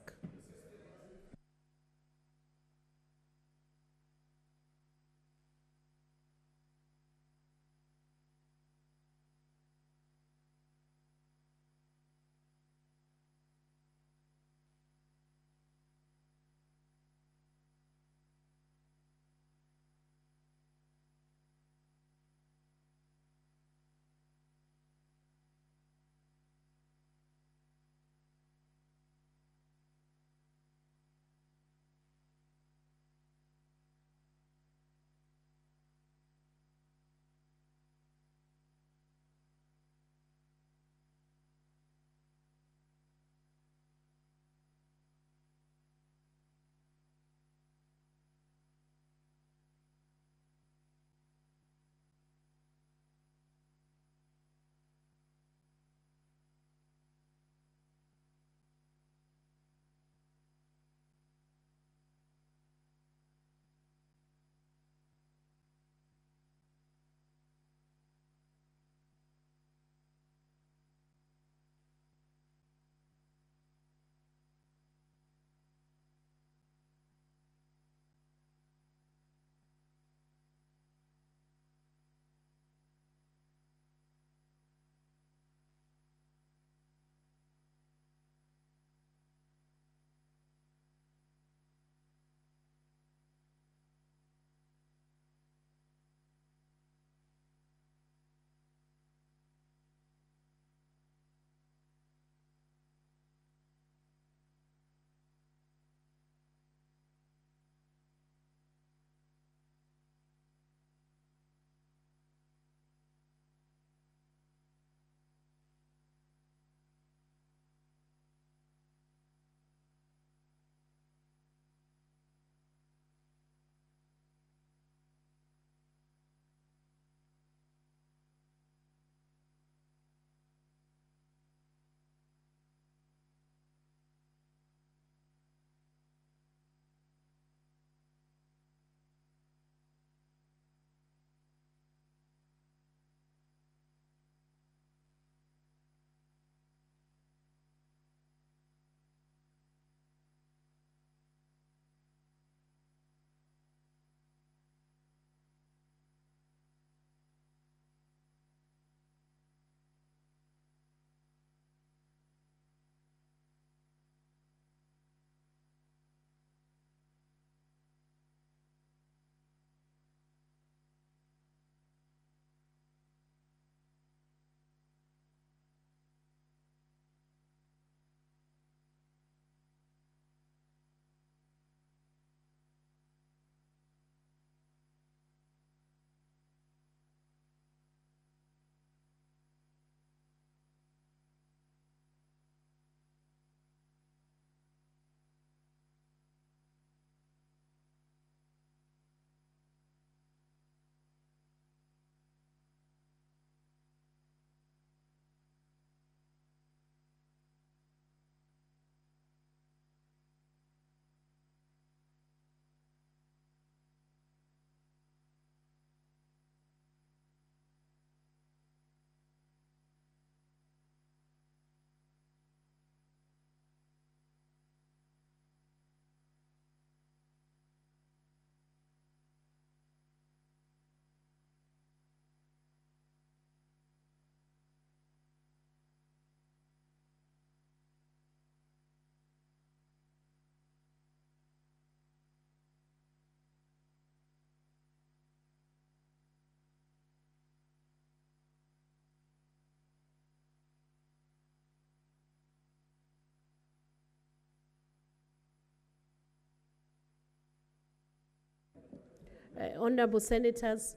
Honorable Senators,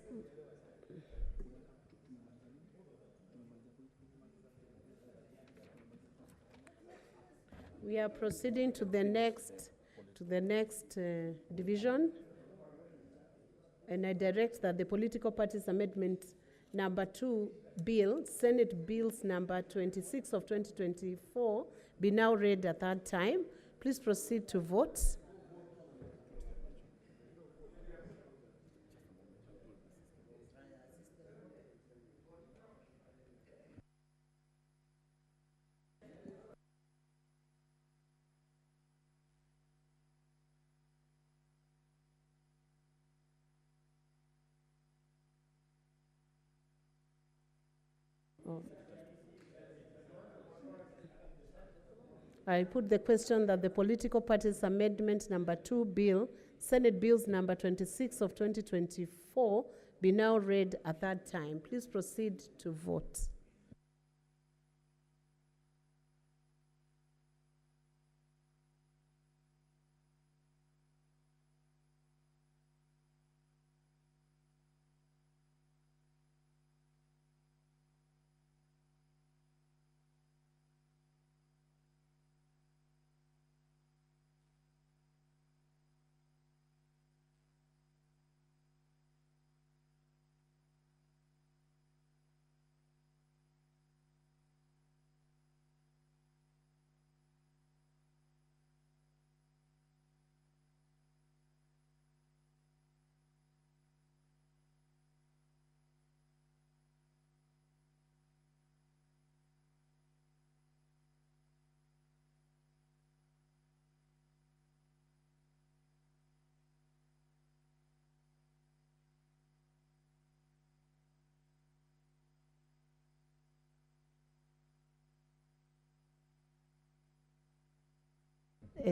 we are proceeding to the next division, and I direct that the Political Parties Amendment number 2 bill, Senate Bills number 26 of 2024, be now read a third time. Please proceed to vote. I put the question that the Political Parties Amendment number 2 bill, Senate Bills number 26 of 2024, be now read a third time. Please proceed to vote.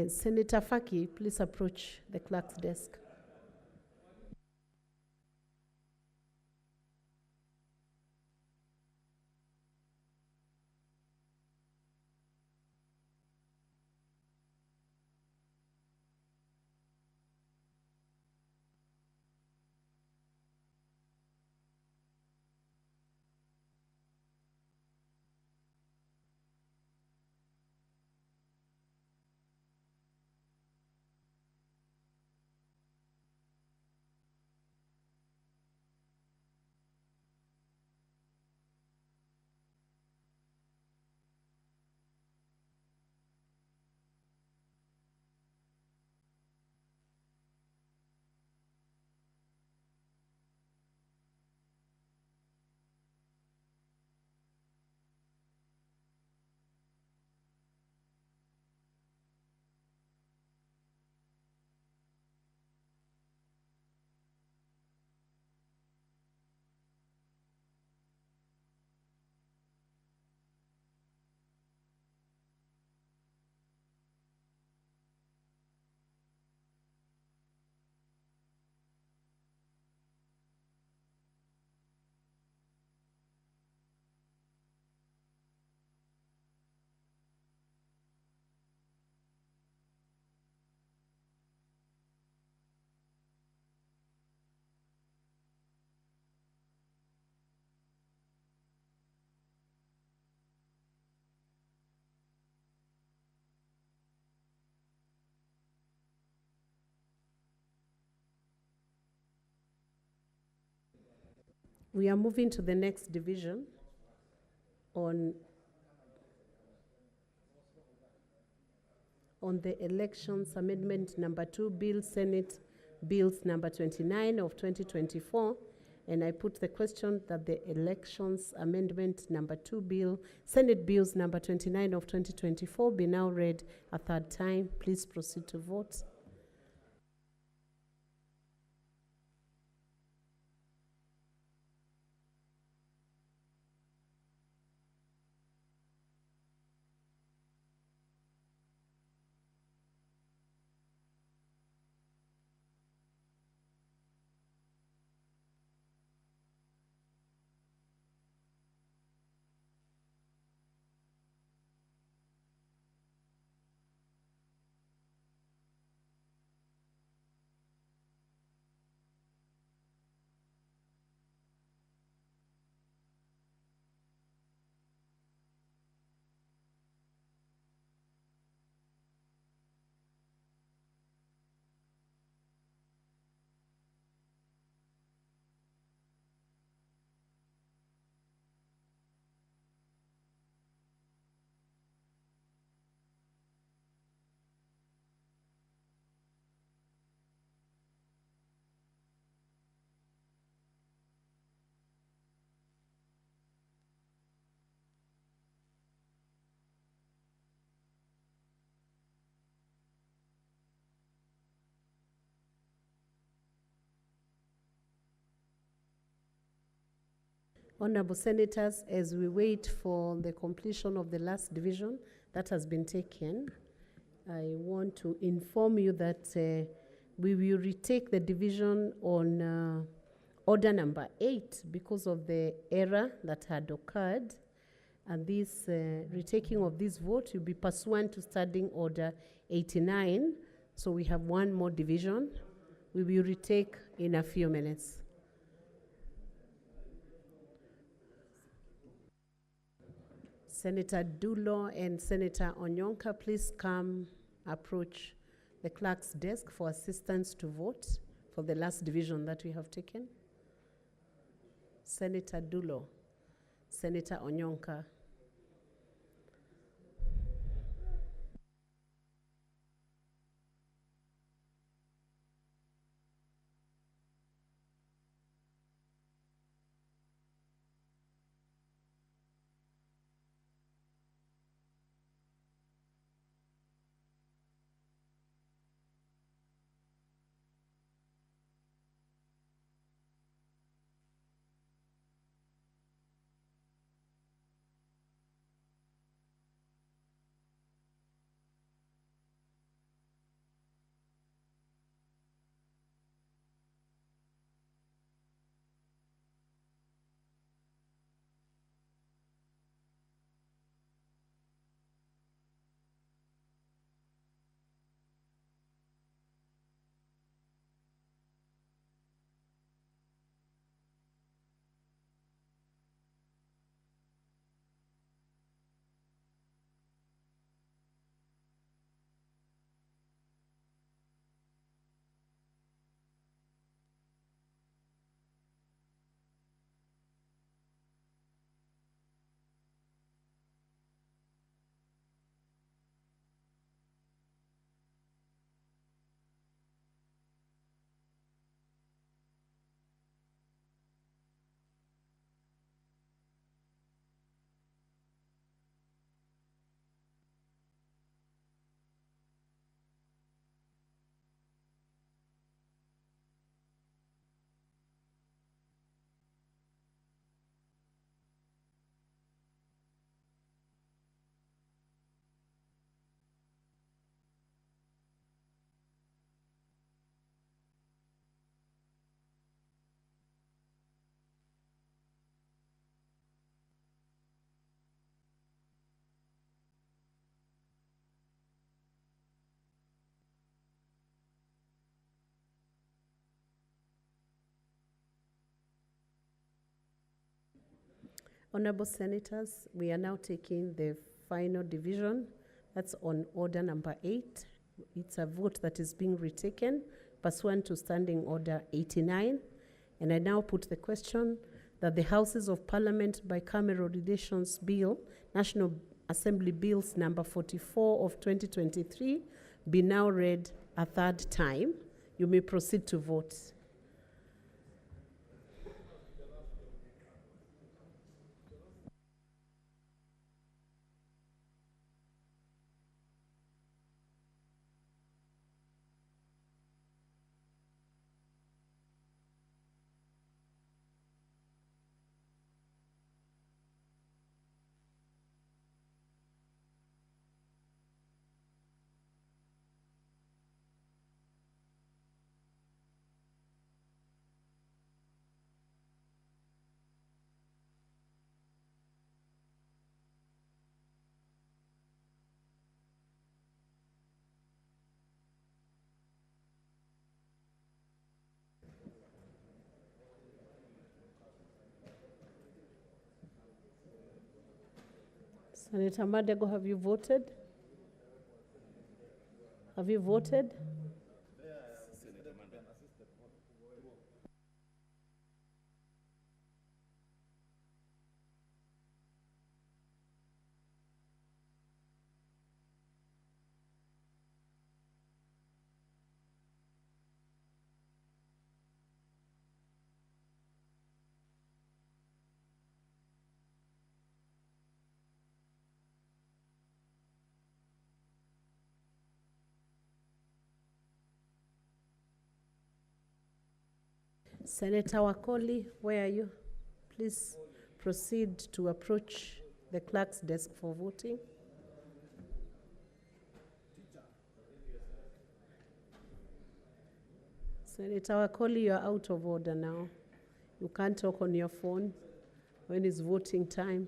Senator Faki, please approach the clerk's desk. We are moving to the next division on the Elections Amendment number 2 bill, Senate Bills number 29 of 2024. And I put the question that the Elections Amendment number 2 bill, Senate Bills number 29 of 2024, be now read a third time. Please proceed to vote. Honorable Senators, as we wait for the completion of the last division that has been taken, I want to inform you that we will retake the division on order number 8 because of the error that had occurred. And this retaking of this vote will be pursuant to Standing Order 89. So we have one more division. We will retake in a few minutes. Senator Dulo and Senator Onyonka, please come approach the clerk's desk for assistance to vote for the last division that we have taken. Senator Dulo, Senator Onyonka. Honorable Senators, we are now taking the final division. That's on order number 8. It's a vote that is being retaken pursuant to Standing Order 89. And I now put the question that the Houses of Parliament Bicameral Relations Bill, National Assembly Bills number 44 of 2023, be now read a third time. You may proceed to vote. Senator Madego, have you voted? Have you voted? Senator Wakoli, where are you? Please proceed to approach the clerk's desk for voting. Senator Wakoli, you are out of order now. You can't talk on your phone when it's voting time.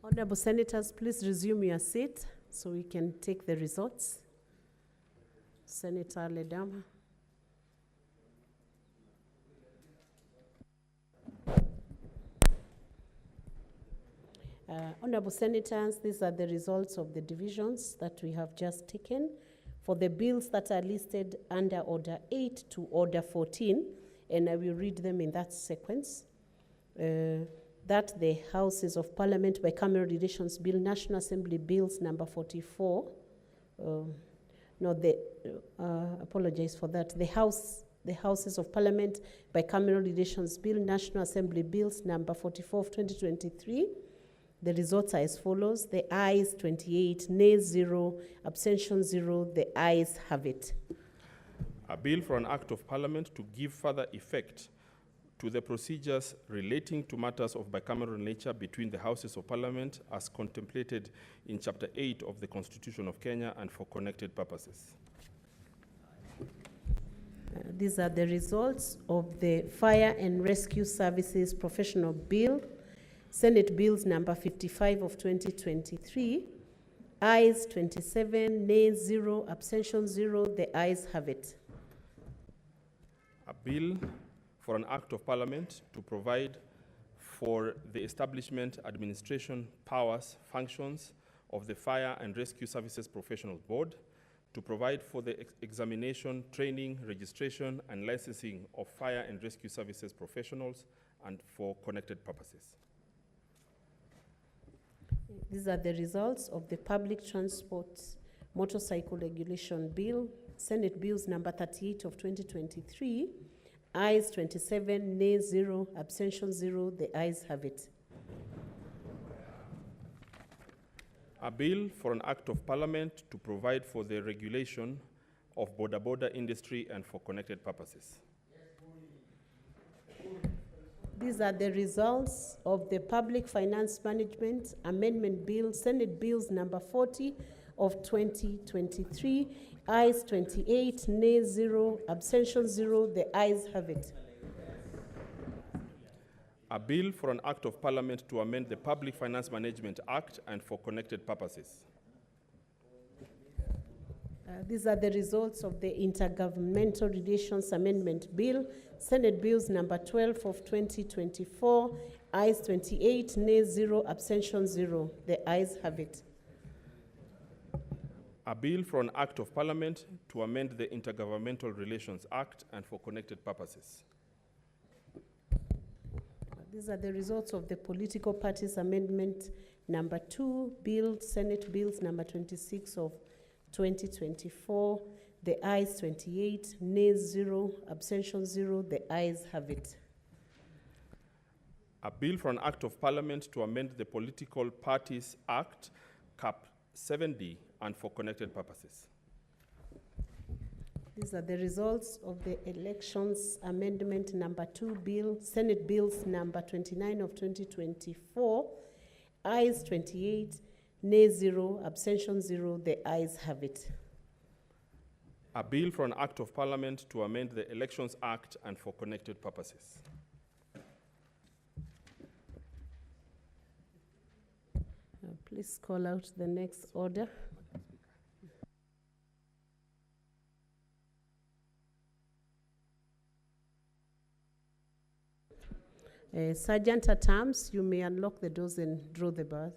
Honorable Senators, please resume your seat so we can take the results. Senator Ledama. Honorable Senators, these are the results of the divisions that we have just taken for the bills that are listed under Order 8 to Order 14, and I will read them in that sequence. That the Houses of Parliament Bicameral Relations Bill, National Assembly Bills number 44, apologize for that, the Houses of Parliament Bicameral Relations Bill, National Assembly Bills number 44 of 2023. The results are as follows. The ayes 28, nays 0, abstention 0. The ayes have it. A bill for an act of parliament to give further effect to the procedures relating to matters of bicameral nature between the Houses of Parliament as contemplated in Chapter 8 of the Constitution of Kenya and for connected purposes. These are the results of the Fire and Rescue Services Professional Bill, Senate Bills number 55 of 2023. Ayes 27, nays 0, abstention 0. The ayes have it. A bill for an act of parliament to provide for the establishment, administration, powers, functions of the Fire and Rescue Services Professional Board, to provide for the examination, training, registration, and licensing of fire and rescue services professionals and for connected purposes. These are the results of the Public Transport Motorcycle Regulation Bill, Senate Bills number 38 of 2023. Ayes 27, nays 0, abstention 0. The ayes have it. A bill for an act of parliament to provide for the regulation of border industry and for connected purposes. These are the results of the Public Finance Management Amendment Bill, Senate Bills number 40 of 2023. Ayes 28, nays 0, abstention 0. The ayes have it. A bill for an act of parliament to amend the Public Finance Management Act and for connected purposes. These are the results of the Intergovernmental Relations Amendment Bill, Senate Bills number 12 of 2024. Ayes 28, nays 0, abstention 0. The ayes have it. A bill for an act of parliament to amend the Intergovernmental Relations Act and for connected purposes. These are the results of the political parties amendment number 2, bill, Senate bills number 26 of 2024. The ayes 28, nays 0, abstention 0. The ayes have it. A bill for an act of parliament to amend the Political Parties Act, Cap 7D, and for connected purposes. These are the results of the elections amendment number 2 bill, Senate bills number 29 of 2024. Ayes 28, nays 0, abstention 0. The ayes have it. A bill for an act of parliament to amend the Elections Act and for connected purposes. Please call out the next order. Sergeant at arms, you may unlock the doors and draw the bars.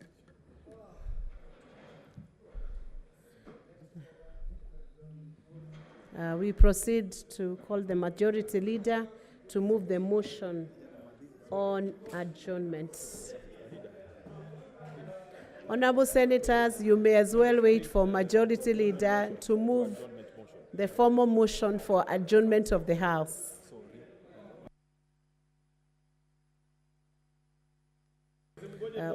We proceed to call the majority leader to move the motion on adjournment. Honorable Senators, you may as well wait for majority leader to move the formal motion for adjournment of the House.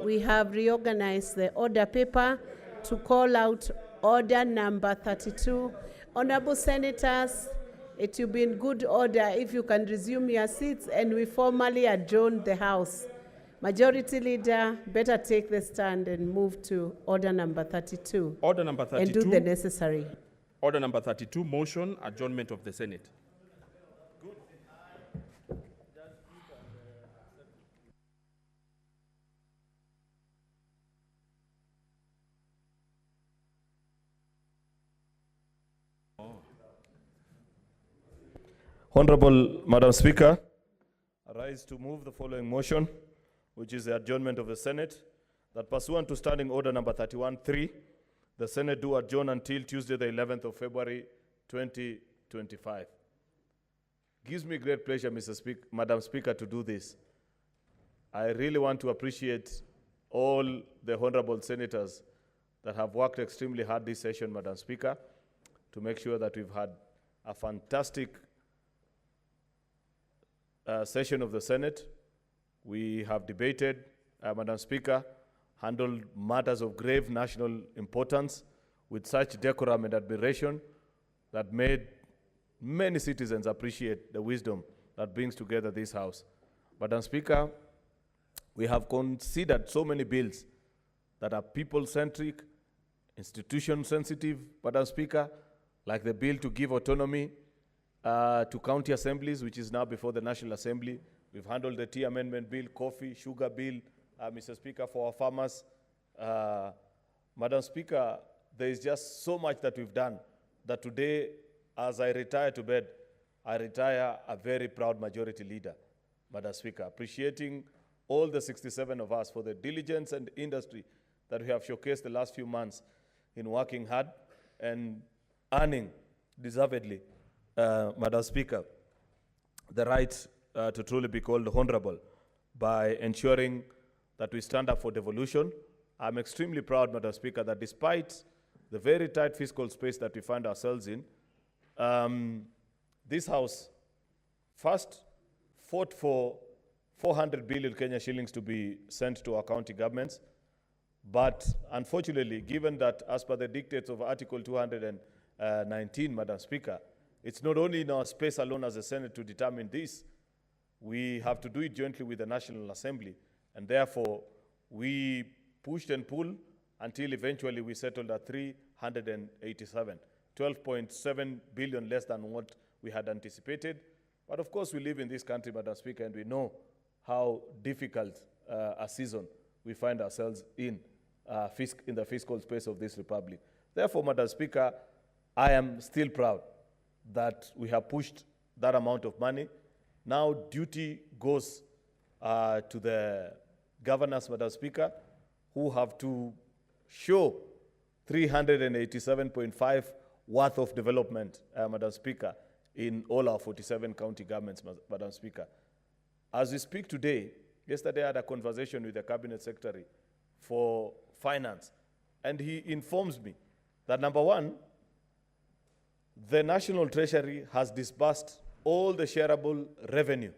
We have reorganized the order paper to call out order number 32. Honorable Senators, it will be in good order if you can resume your seats and we formally adjourn the House. Majority Leader, better take the stand and move to order number 32. Order number 32. And do the necessary. Order number 32, motion, adjournment of the Senate. Honorable Madam Speaker, I rise to move the following motion, which is the adjournment of the Senate, that pursuant to Standing Order number 31.3, the Senate do adjourn until Tuesday, the 11th of February, 2025. Gives me great pleasure, Madam Speaker, to do this. I really want to appreciate all the honorable senators that have worked extremely hard this session, Madam Speaker, to make sure that we've had a fantastic session of the Senate. We have debated, Madam Speaker, handled matters of grave national importance with such decorum and admiration that made many citizens appreciate the wisdom that brings together this House. Madam Speaker, we have considered so many bills that are people-centric, institution-sensitive, Madam Speaker, like the bill to give autonomy to county assemblies, which is now before the National Assembly. We've handled the tea amendment bill, coffee, sugar bill, Mr. Speaker, for our farmers. Madam Speaker, there is just so much that we've done that today, as I retire to bed, I retire a very proud majority leader, Madam Speaker, appreciating all the 67 of us for the diligence and industry that we have showcased the last few months in working hard and earning deservedly, Madam Speaker, the right to truly be called honorable by ensuring that we stand up for devolution. I'm extremely proud, Madam Speaker, that despite the very tight fiscal space that we find ourselves in, this House first fought for 400 billion Kenya shillings to be sent to our county governments. But unfortunately, given that as per the dictates of Article 219, Madam Speaker, it's not only in our space alone as the Senate to determine this, we have to do it jointly with the National Assembly. And therefore, we pushed and pulled until eventually we settled at 387, 12.7 billion less than what we had anticipated. But of course, we live in this country, Madam Speaker, and we know how difficult a season we find ourselves in the fiscal space of this republic. Therefore, Madam Speaker, I am still proud that we have pushed that amount of money. Now duty goes to the governors, Madam Speaker, who have to show 387.5 worth of development, Madam Speaker, in all our 47 county governments, Madam Speaker. As we speak today, yesterday I had a conversation with the Cabinet Secretary for Finance, and he informs me that, number one, the National Treasury has disbursed all the shareable revenue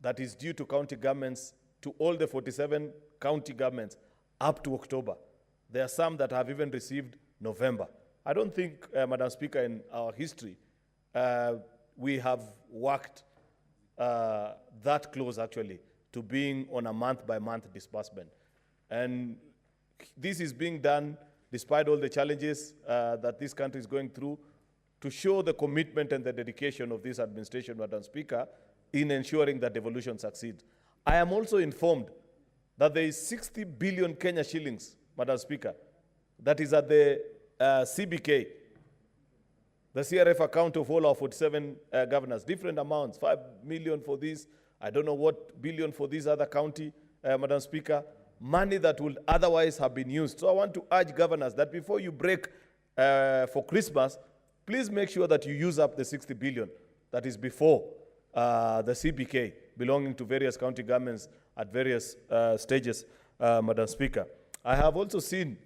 that is due to county governments, to all the 47 county governments up to October. There are some that have even received November. I don't think, Madam Speaker, in our history, we have worked that close, actually, to being on a month-by-month disbursement. And this is being done despite all the challenges that this country is going through, to show the commitment and the dedication of this administration, Madam Speaker, in ensuring that devolution succeeds. I am also informed that there is 60 billion Kenya shillings, Madam Speaker, that is at the CBK, the CRF account of all our 47 governors, different amounts, 5 million for this, I don't know what billion for this other county, Madam Speaker, money that would otherwise have been used. So I want to urge governors that before you break for Christmas, please make sure that you use up the 60 billion that is before the CBK, belonging to various county governments at various stages, Madam Speaker. I have also seen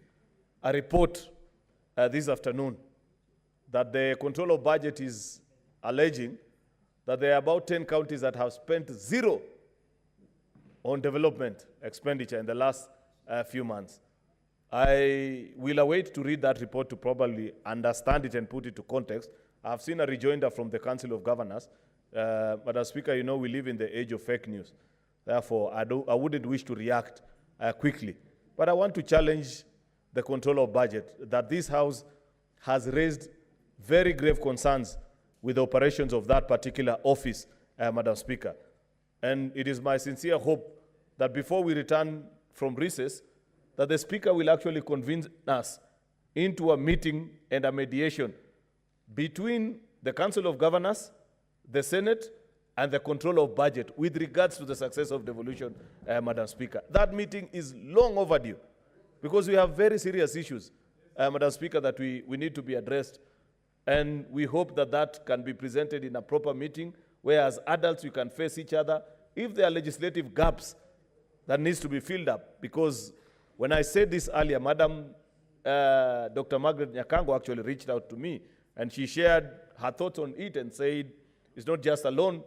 a report this afternoon that the Control of Budget is alleging that there are about 10 counties that have spent zero on development expenditure in the last few months. I will await to read that report to probably understand it and put it to context. I've seen a rejoinder from the Council of Governors. Madam Speaker, you know we live in the age of fake news. Therefore, I wouldn't wish to react quickly. But I want to challenge the Control of Budget that this House has raised very grave concerns with the operations of that particular office, Madam Speaker. And it is my sincere hope that before we return from recess, that the Speaker will actually convene us into a meeting and a mediation between the Council of Governors, the Senate, and the Control of Budget with regards to the success of devolution, Madam Speaker. That meeting is long overdue because we have very serious issues, Madam Speaker, that we need to be addressed. And we hope that that can be presented in a proper meeting where as adults we can face each other. If there are legislative gaps that needs to be filled up, because when I said this earlier, Madam Dr. Margaret Nyakango actually reached out to me and she shared her thoughts on it and said it's not just alone,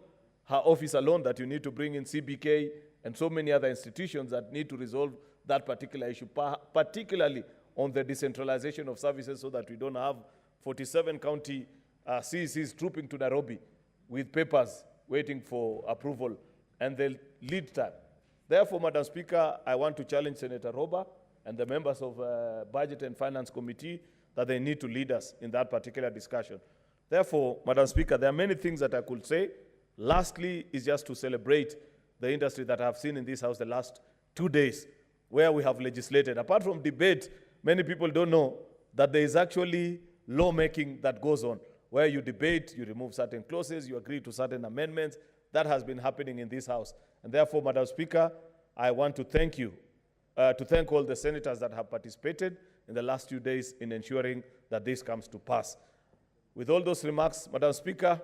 her office alone, that you need to bring in CBK and so many other institutions that need to resolve that particular issue, particularly on the decentralization of services so that we don't have 47 county CECs trooping to Nairobi with papers waiting for approval and the lead time. Therefore, Madam Speaker, I want to challenge Senator Roba and the members of Budget and Finance Committee that they need to lead us in that particular discussion. Therefore, Madam Speaker, there are many things that I could say. Lastly is just to celebrate the industry that I have seen in this House the last 2 days where we have legislated. Apart from debate, many people don't know that there is actually lawmaking that goes on, where you debate, you remove certain clauses, you agree to certain amendments. That has been happening in this House. And therefore, Madam Speaker, I want to thank you, to thank all the senators that have participated in the last 2 days in ensuring that this comes to pass. With all those remarks, Madam Speaker,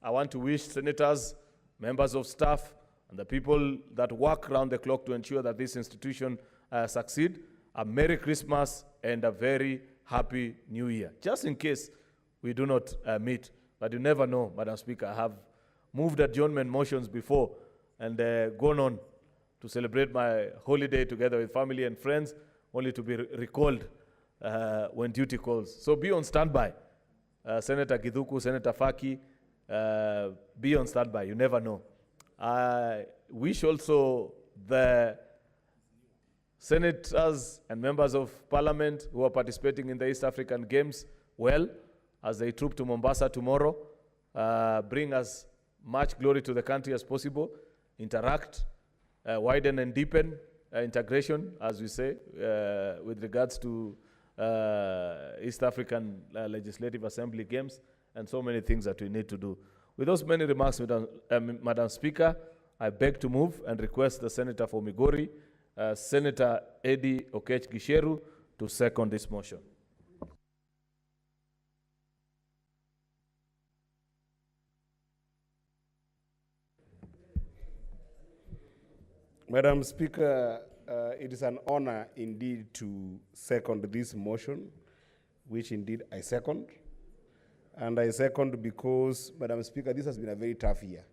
I want to wish senators, members of staff, and the people that work around the clock to ensure that this institution succeed, a Merry Christmas and a very Happy New Year. Just in case we do not meet, but you never know, Madam Speaker, I have moved adjournment motions before and gone on to celebrate my holiday together with family and friends, only to be recalled when duty calls. So be on standby. Senator Githuku, Senator Faki, be on standby. You never know. I wish also the senators and members of parliament who are participating in the East African Games well as they troop to Mombasa tomorrow, bring as much glory to the country as possible, interact, widen and deepen integration, as we say, with regards to East African Legislative Assembly Games and so many things that we need to do. With those many remarks, Madam Speaker, I beg to move and request the Senator for Migori, Senator Eddie Okech Gisheru, to second this motion. Madam Speaker, it is an honor indeed to second this motion, which indeed I second. And I second because, Madam Speaker, this has been a very tough year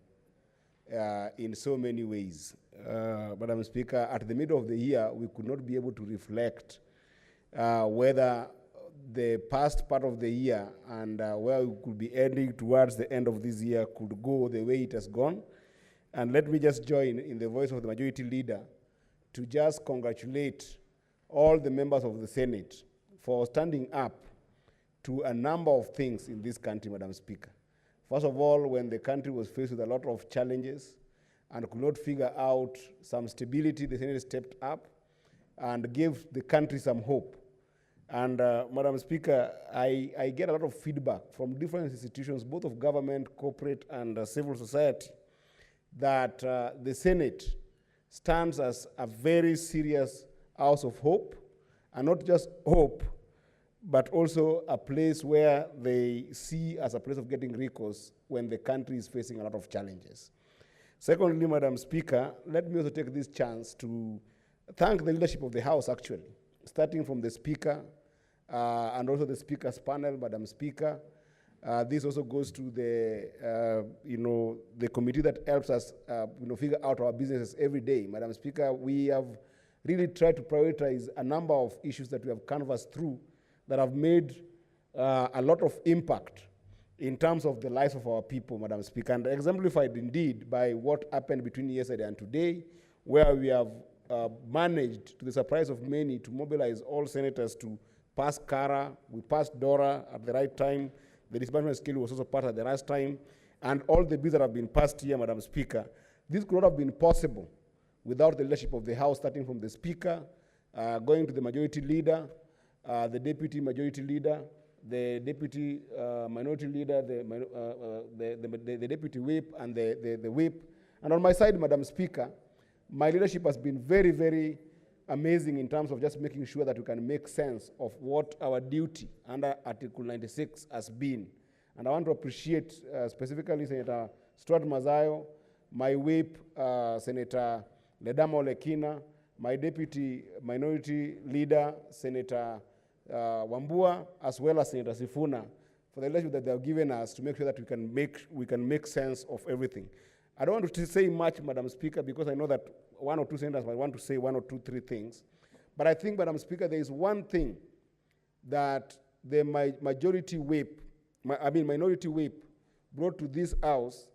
in so many ways. Madam Speaker, at the middle of the year, we could not be able to reflect whether the past part of the year and where we could be ending towards the end of this year could go the way it has gone. And let me just join in the voice of the Majority Leader to just congratulate all the members of the Senate for standing up to a number of things in this country, Madam Speaker. First of all, when the country was faced with a lot of challenges and could not figure out some stability, the Senate stepped up and gave the country some hope. And Madam Speaker, I get a lot of feedback from different institutions, both of government, corporate, and civil society, that the Senate stands as a very serious house of hope, and not just hope, but also a place where they see as a place of getting recourse when the country is facing a lot of challenges. Secondly, Madam Speaker, let me also take this chance to thank the leadership of the House, actually, starting from the Speaker and also the Speaker's panel, Madam Speaker. This also goes to the, the committee that helps us, figure out our businesses every day. Madam Speaker, we have really tried to prioritize a number of issues that we have canvassed through that have made a lot of impact in terms of the lives of our people, Madam Speaker, and exemplified indeed by what happened between yesterday and today, where we have managed, to the surprise of many, to mobilize all senators to pass CARA. We passed DORA at the right time. The disbursement scale was also passed at the last time. And all the bills that have been passed here, Madam Speaker, this could not have been possible without the leadership of the House, starting from the Speaker, going to the Majority Leader, the Deputy Majority Leader, the Deputy Minority Leader, the Deputy Whip, and the Whip. And on my side, Madam Speaker, my leadership has been very, very amazing in terms of just making sure that we can make sense of what our duty under Article 96 has been. And I want to appreciate specifically Senator Stuart Mazayo, my whip, Senator Ledama Olekina, my deputy minority leader, Senator Wambua, as well as Senator Sifuna, for the leadership that they have given us to make sure that we can make sense of everything. I don't want to say much, Madam Speaker, because I know that one or two senators might want to say one or two, three things. But I think, Madam Speaker, there is one thing that the minority whip brought to this House,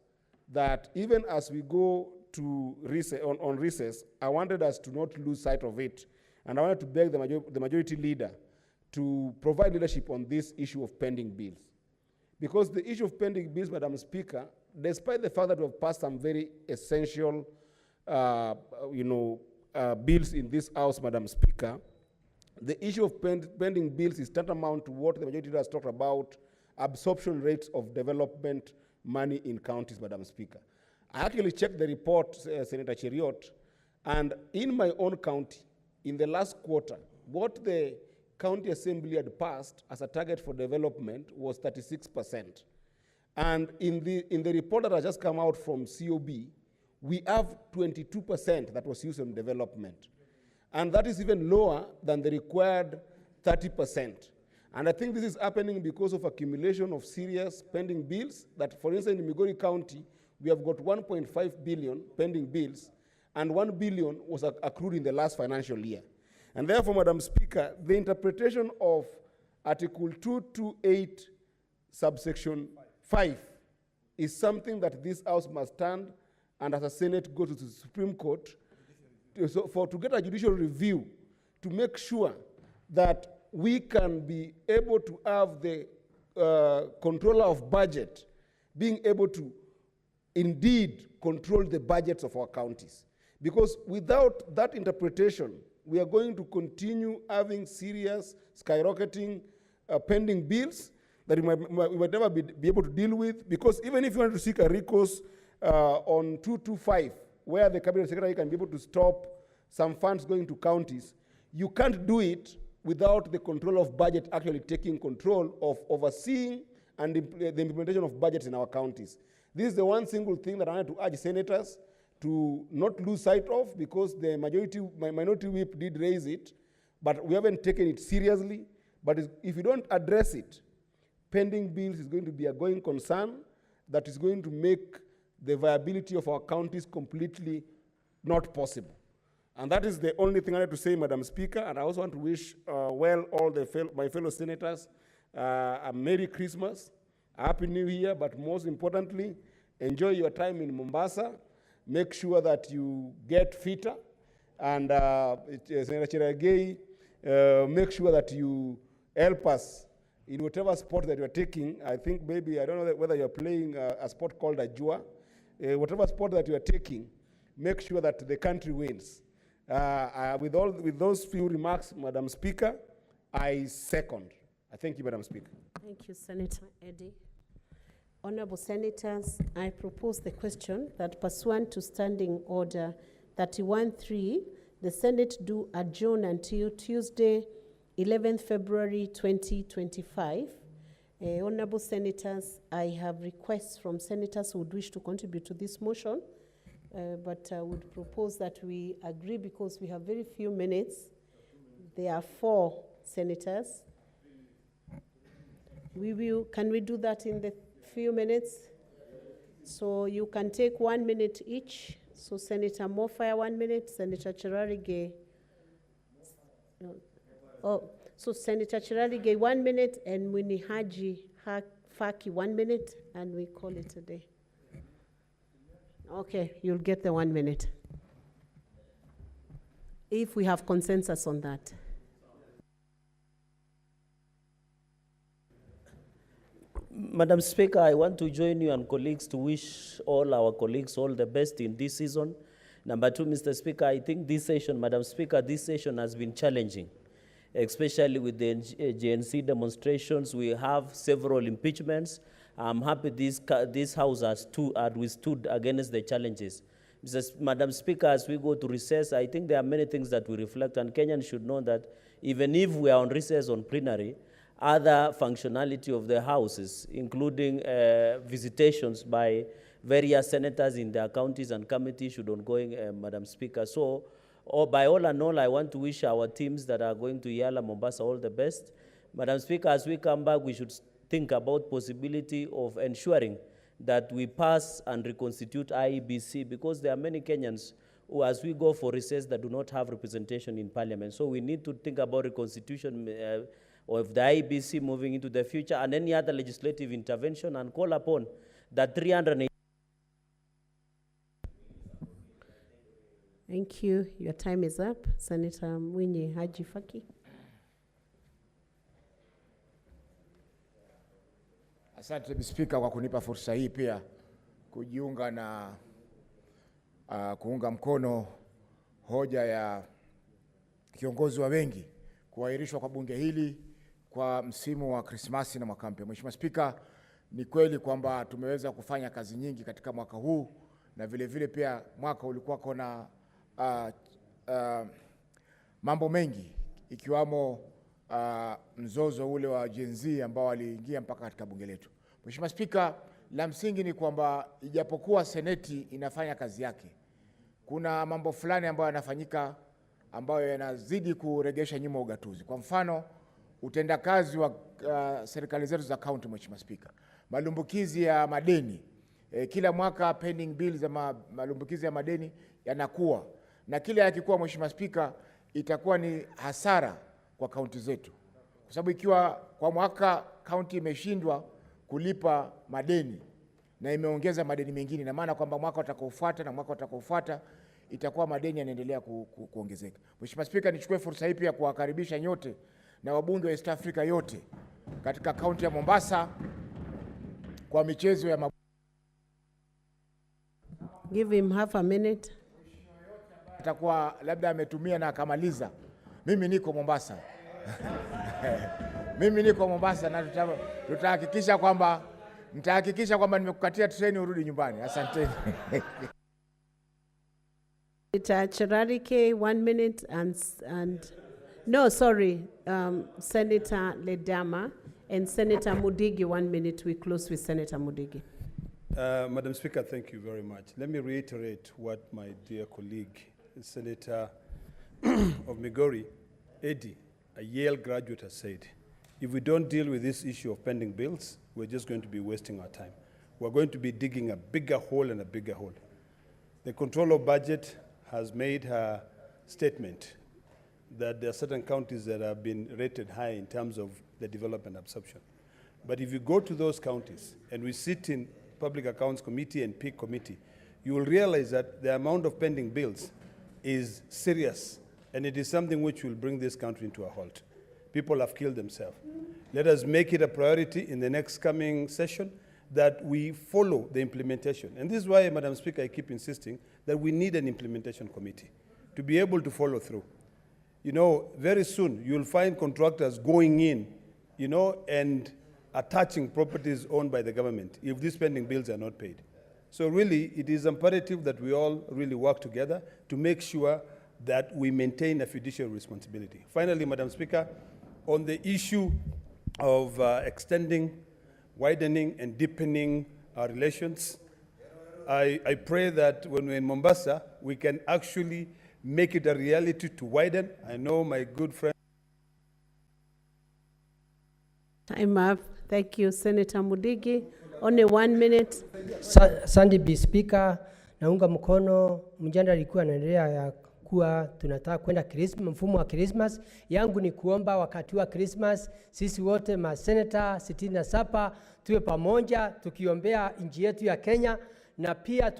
that even as we go to recess, on recess, I wanted us to not lose sight of it. And I wanted to beg the Majority Leader to provide leadership on this issue of pending bills. Because the issue of pending bills, Madam Speaker, despite the fact that we have passed some very essential bills in this House, Madam Speaker, the issue of pending bills is tantamount to what the Majority Leader has talked about, absorption rates of development money in counties, Madam Speaker. I actually checked the report, Senator Cheriot, and in my own county, in the last quarter, what the County Assembly had passed as a target for development was 36%. And in the report that has just come out from COB, we have 22% that was used on development. And that is even lower than the required 30%. And I think this is happening because of accumulation of serious pending bills that, for instance, in Migori County, we have got 1.5 billion pending bills, and 1 billion was accrued in the last financial year. And therefore, Madam Speaker, the interpretation of Article 228, subsection 5, is something that this House must stand and as a Senate go to the Supreme Court to get a judicial review to make sure that we can be able to have the controller of budget being able to indeed control the budgets of our counties. Because without that interpretation, we are going to continue having serious skyrocketing pending bills that we might never be able to deal with, because even if you want to seek a recourse on 225, where the cabinet secretary can be able to stop some funds going to counties, you can't do it without the control of budget actually taking control of overseeing and the implementation of budgets in our counties. This is the one single thing that I wanted to urge senators to not lose sight of, because the minority whip did raise it, but we haven't taken it seriously. But if you don't address it, pending bills is going to be a going concern that is going to make the viability of our counties completely not possible. And that is the only thing I have to say, Madam Speaker. And I also want to wish well all my fellow senators a Merry Christmas, a Happy New Year, but most importantly, enjoy your time in Mombasa. Make sure that you get fitter. And Senator Cherargei, make sure that you help us in whatever sport that you're taking. I think maybe, I don't know whether you're playing a sport called Ajua. Whatever sport that you're taking, make sure that the country wins. With those few remarks, Madam Speaker, I second. I thank you, Madam Speaker. Thank you, Senator Eddy. Honorable Senators, I propose the question that pursuant to Standing Order 31.3, the Senate do adjourn until Tuesday, 11th February 2025. Honorable Senators, I have requests from senators who would wish to contribute to this motion, but I would propose that we agree because we have very few minutes. There are 4 senators. Can we do that in the few minutes? So you can take 1 minute each. So Senator Mofaya 1 minute, Senator Cherargei. So Senator Cherargei 1 minute, and Winnie Haji Faki 1 minute, and we call it a day. Okay, you'll get the 1 minute. If we have consensus on that. Madam Speaker, I want to join you and colleagues to wish all our colleagues all the best in this season. Number 2, Mr. Speaker, I think this session, Madam Speaker, this session has been challenging, especially with the GNC demonstrations. We have several impeachments. I'm happy this House has withstood against the challenges. Madam Speaker, as we go to recess, I think there are many things that we reflect, and Kenyans should know that even if we are on recess on plenary, other functionality of the houses, including visitations by various senators in their counties and committees, should ongoing, Madam Speaker. So, by all and all, I want to wish our teams that are going to Yala, Mombasa, all the best. Madam Speaker, as we come back, we should think about possibility of ensuring that we pass and reconstitute IEBC, because there are many Kenyans who, as we go for recess, that do not have representation in Parliament. So we need to think about reconstitution of the IEBC moving into the future, and any other legislative intervention, and call upon that 380. Thank you. Your time is up. Senator Mwinyi Haji Faki. Asante Spika kwa kunipa fursa hii pia kujiunga na kuunga mkono hoja ya kiongozi wa wengi kuahirishwa kwa bunge hili kwa msimu wa Krismasi na mwaka mpya. Mheshimiwa Spika, ni kweli kwamba tumeweza kufanya kazi nyingi katika mwaka huu, na vile vile pia mwaka ulikuwa kona mambo mengi, ikiwamo mzozo ule wa Gen Z ambao waliingia mpaka katika bunge letu. Mheshimiwa Spika, la msingi ni kwamba ijapokuwa Seneti inafanya kazi yake, kuna mambo fulani ambayo yanafanyika ambayo yanazidi kuregesha nyuma ugatuzi. Kwa mfano, utendakazi wa serikali zetu za kaunti. Mheshimiwa Spika, malumbukizi ya madeni, kila mwaka pending bills za malumbukizi ya madeni yanakuwa, na kila yakikuwa, Mheshimiwa Spika, itakuwa ni hasara kwa kaunti zetu, kwa sababu ikiwa kwa mwaka kaunti imeshindwa kulipa madeni na imeongeza madeni mengine, na maana kwamba mwaka utakaofuata na mwaka utakaofuata itakuwa madeni yanaendelea kuongezeka. Mheshimiwa Spika, nichukue fursa hii pia kuwakaribisha nyote na wabunge wa East Africa yote katika kaunti ya Mombasa kwa michezo ya Give him half a minute. Atakuwa labda ametumia na akamaliza. Mimi niko Mombasa. Mimi niko Mombasa, na tutahakikisha kwamba nimekukatia treni urudi nyumbani. Asanteni. Senator Cherarike, 1 minute, no, sorry, Senator Ledama and Senator Mudigi, 1 minute. We close with Senator Mudigi. Madam Speaker, thank you very much. Let me reiterate what my dear colleague, Senator of Migori, Eddie, a Yale graduate, has said. If we don't deal with this issue of pending bills, we're just going to be wasting our time. We're going to be digging a bigger hole and a bigger hole. The Controller of Budget has made her statement that there are certain counties that have been rated high in terms of the development absorption. But if you go to those counties, and we sit in Public Accounts Committee and PIC Committee, you will realize that the amount of pending bills is serious, and it is something which will bring this country into a halt. People have killed themselves. Let us make it a priority in the next coming session that we follow the implementation. And this is why, Madam Speaker, I keep insisting that we need an implementation committee to be able to follow through. You know, very soon you'll find contractors going in, you know, and attaching properties owned by the government if these pending bills are not paid. So really, it is imperative that we all really work together to make sure that we maintain a fiduciary responsibility. Finally, Madam Speaker, on the issue of extending, widening, and deepening our relations, I pray that when we're in Mombasa, we can actually make it a reality to widen. I know my good friend. Time up. Thank you, Senator Mudigi. Only 1 minute. Sandy B. Speaker, naunga mkono mjadala ilikuwa inaendelea ya kuwa tunataka kwenda mfumo wa Christmas. Yangu ni kuomba wakati wa Christmas sisi wote maseneta 67 tuwe pamoja tukiombea nchi yetu ya Kenya, na pia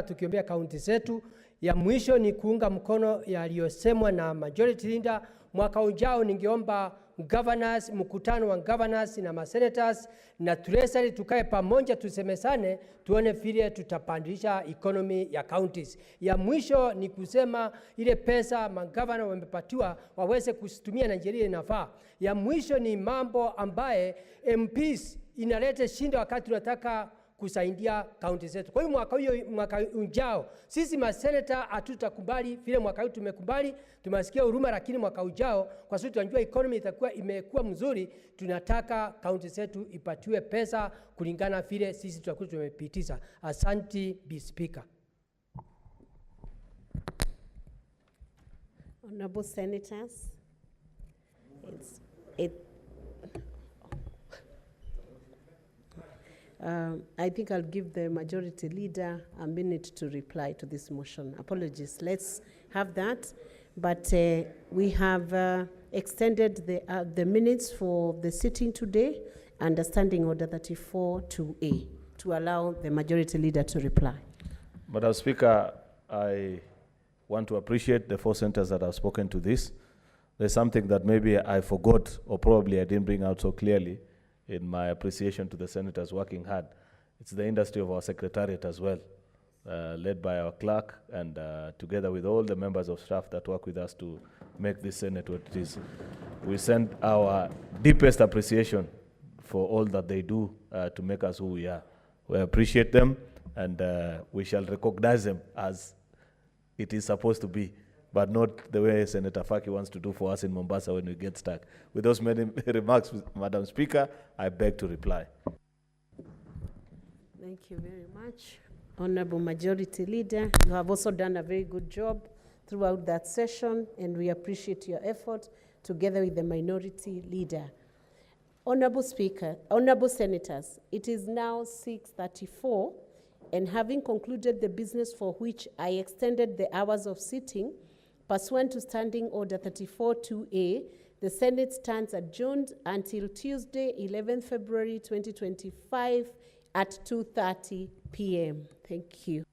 tukiombea kaunti zetu. Ya mwisho ni kuunga mkono yaliyosemwa na majority leader. Mwaka ujao ningeomba governors, mkutano wa governors na masenators na treasury tukae pamoja, tusemesane, tuone vile tutapandisha economy ya counties. Ya mwisho ni kusema ile pesa magavana wamepatiwa waweze kutumia na njia inafaa. Ya mwisho ni mambo ambaye MPs inaleta shinda wakati tunataka kusaidia kaunti zetu. Kwa hiyo mwaka ujao sisi maseneta hatutakubali vile mwaka huu tumekubali, tumesikia huruma, lakini mwaka ujao kwa sababu tunajua economy itakuwa imekuwa mzuri, tunataka kaunti zetu ipatiwe pesa kulingana vile sisi tutakuwa tumepitisha. Asante Bi Speaker. Honorable Senators, I think I'll give the majority leader a minute to reply to this motion. Apologies. Let's have that. But we have extended the minutes for the sitting today under Standing Order 34-2A to allow the majority leader to reply. Madam Speaker, I want to appreciate the 4 senators that have spoken to this. There's something that maybe I forgot or probably I didn't bring out so clearly in my appreciation to the senators working hard. It's the industry of our secretariat as well, led by our clerk and together with all the members of staff that work with us to make this Senate what it is. We send our deepest appreciation for all that they do to make us who we are. We appreciate them, and we shall recognize them as it is supposed to be, but not the way Senator Faki wants to do for us in Mombasa when we get stuck. With those many remarks, Madam Speaker, I beg to reply. Thank you very much. Honorable Majority Leader, you have also done a very good job throughout that session, and we appreciate your effort together with the Minority Leader. Honorable Speaker, Honorable Senators, it is now 6:34, and having concluded the business for which I extended the hours of sitting, pursuant to Standing Order 34-2A, the Senate stands adjourned until Tuesday, 11th February 2025 at 2:30 p.m. Thank you.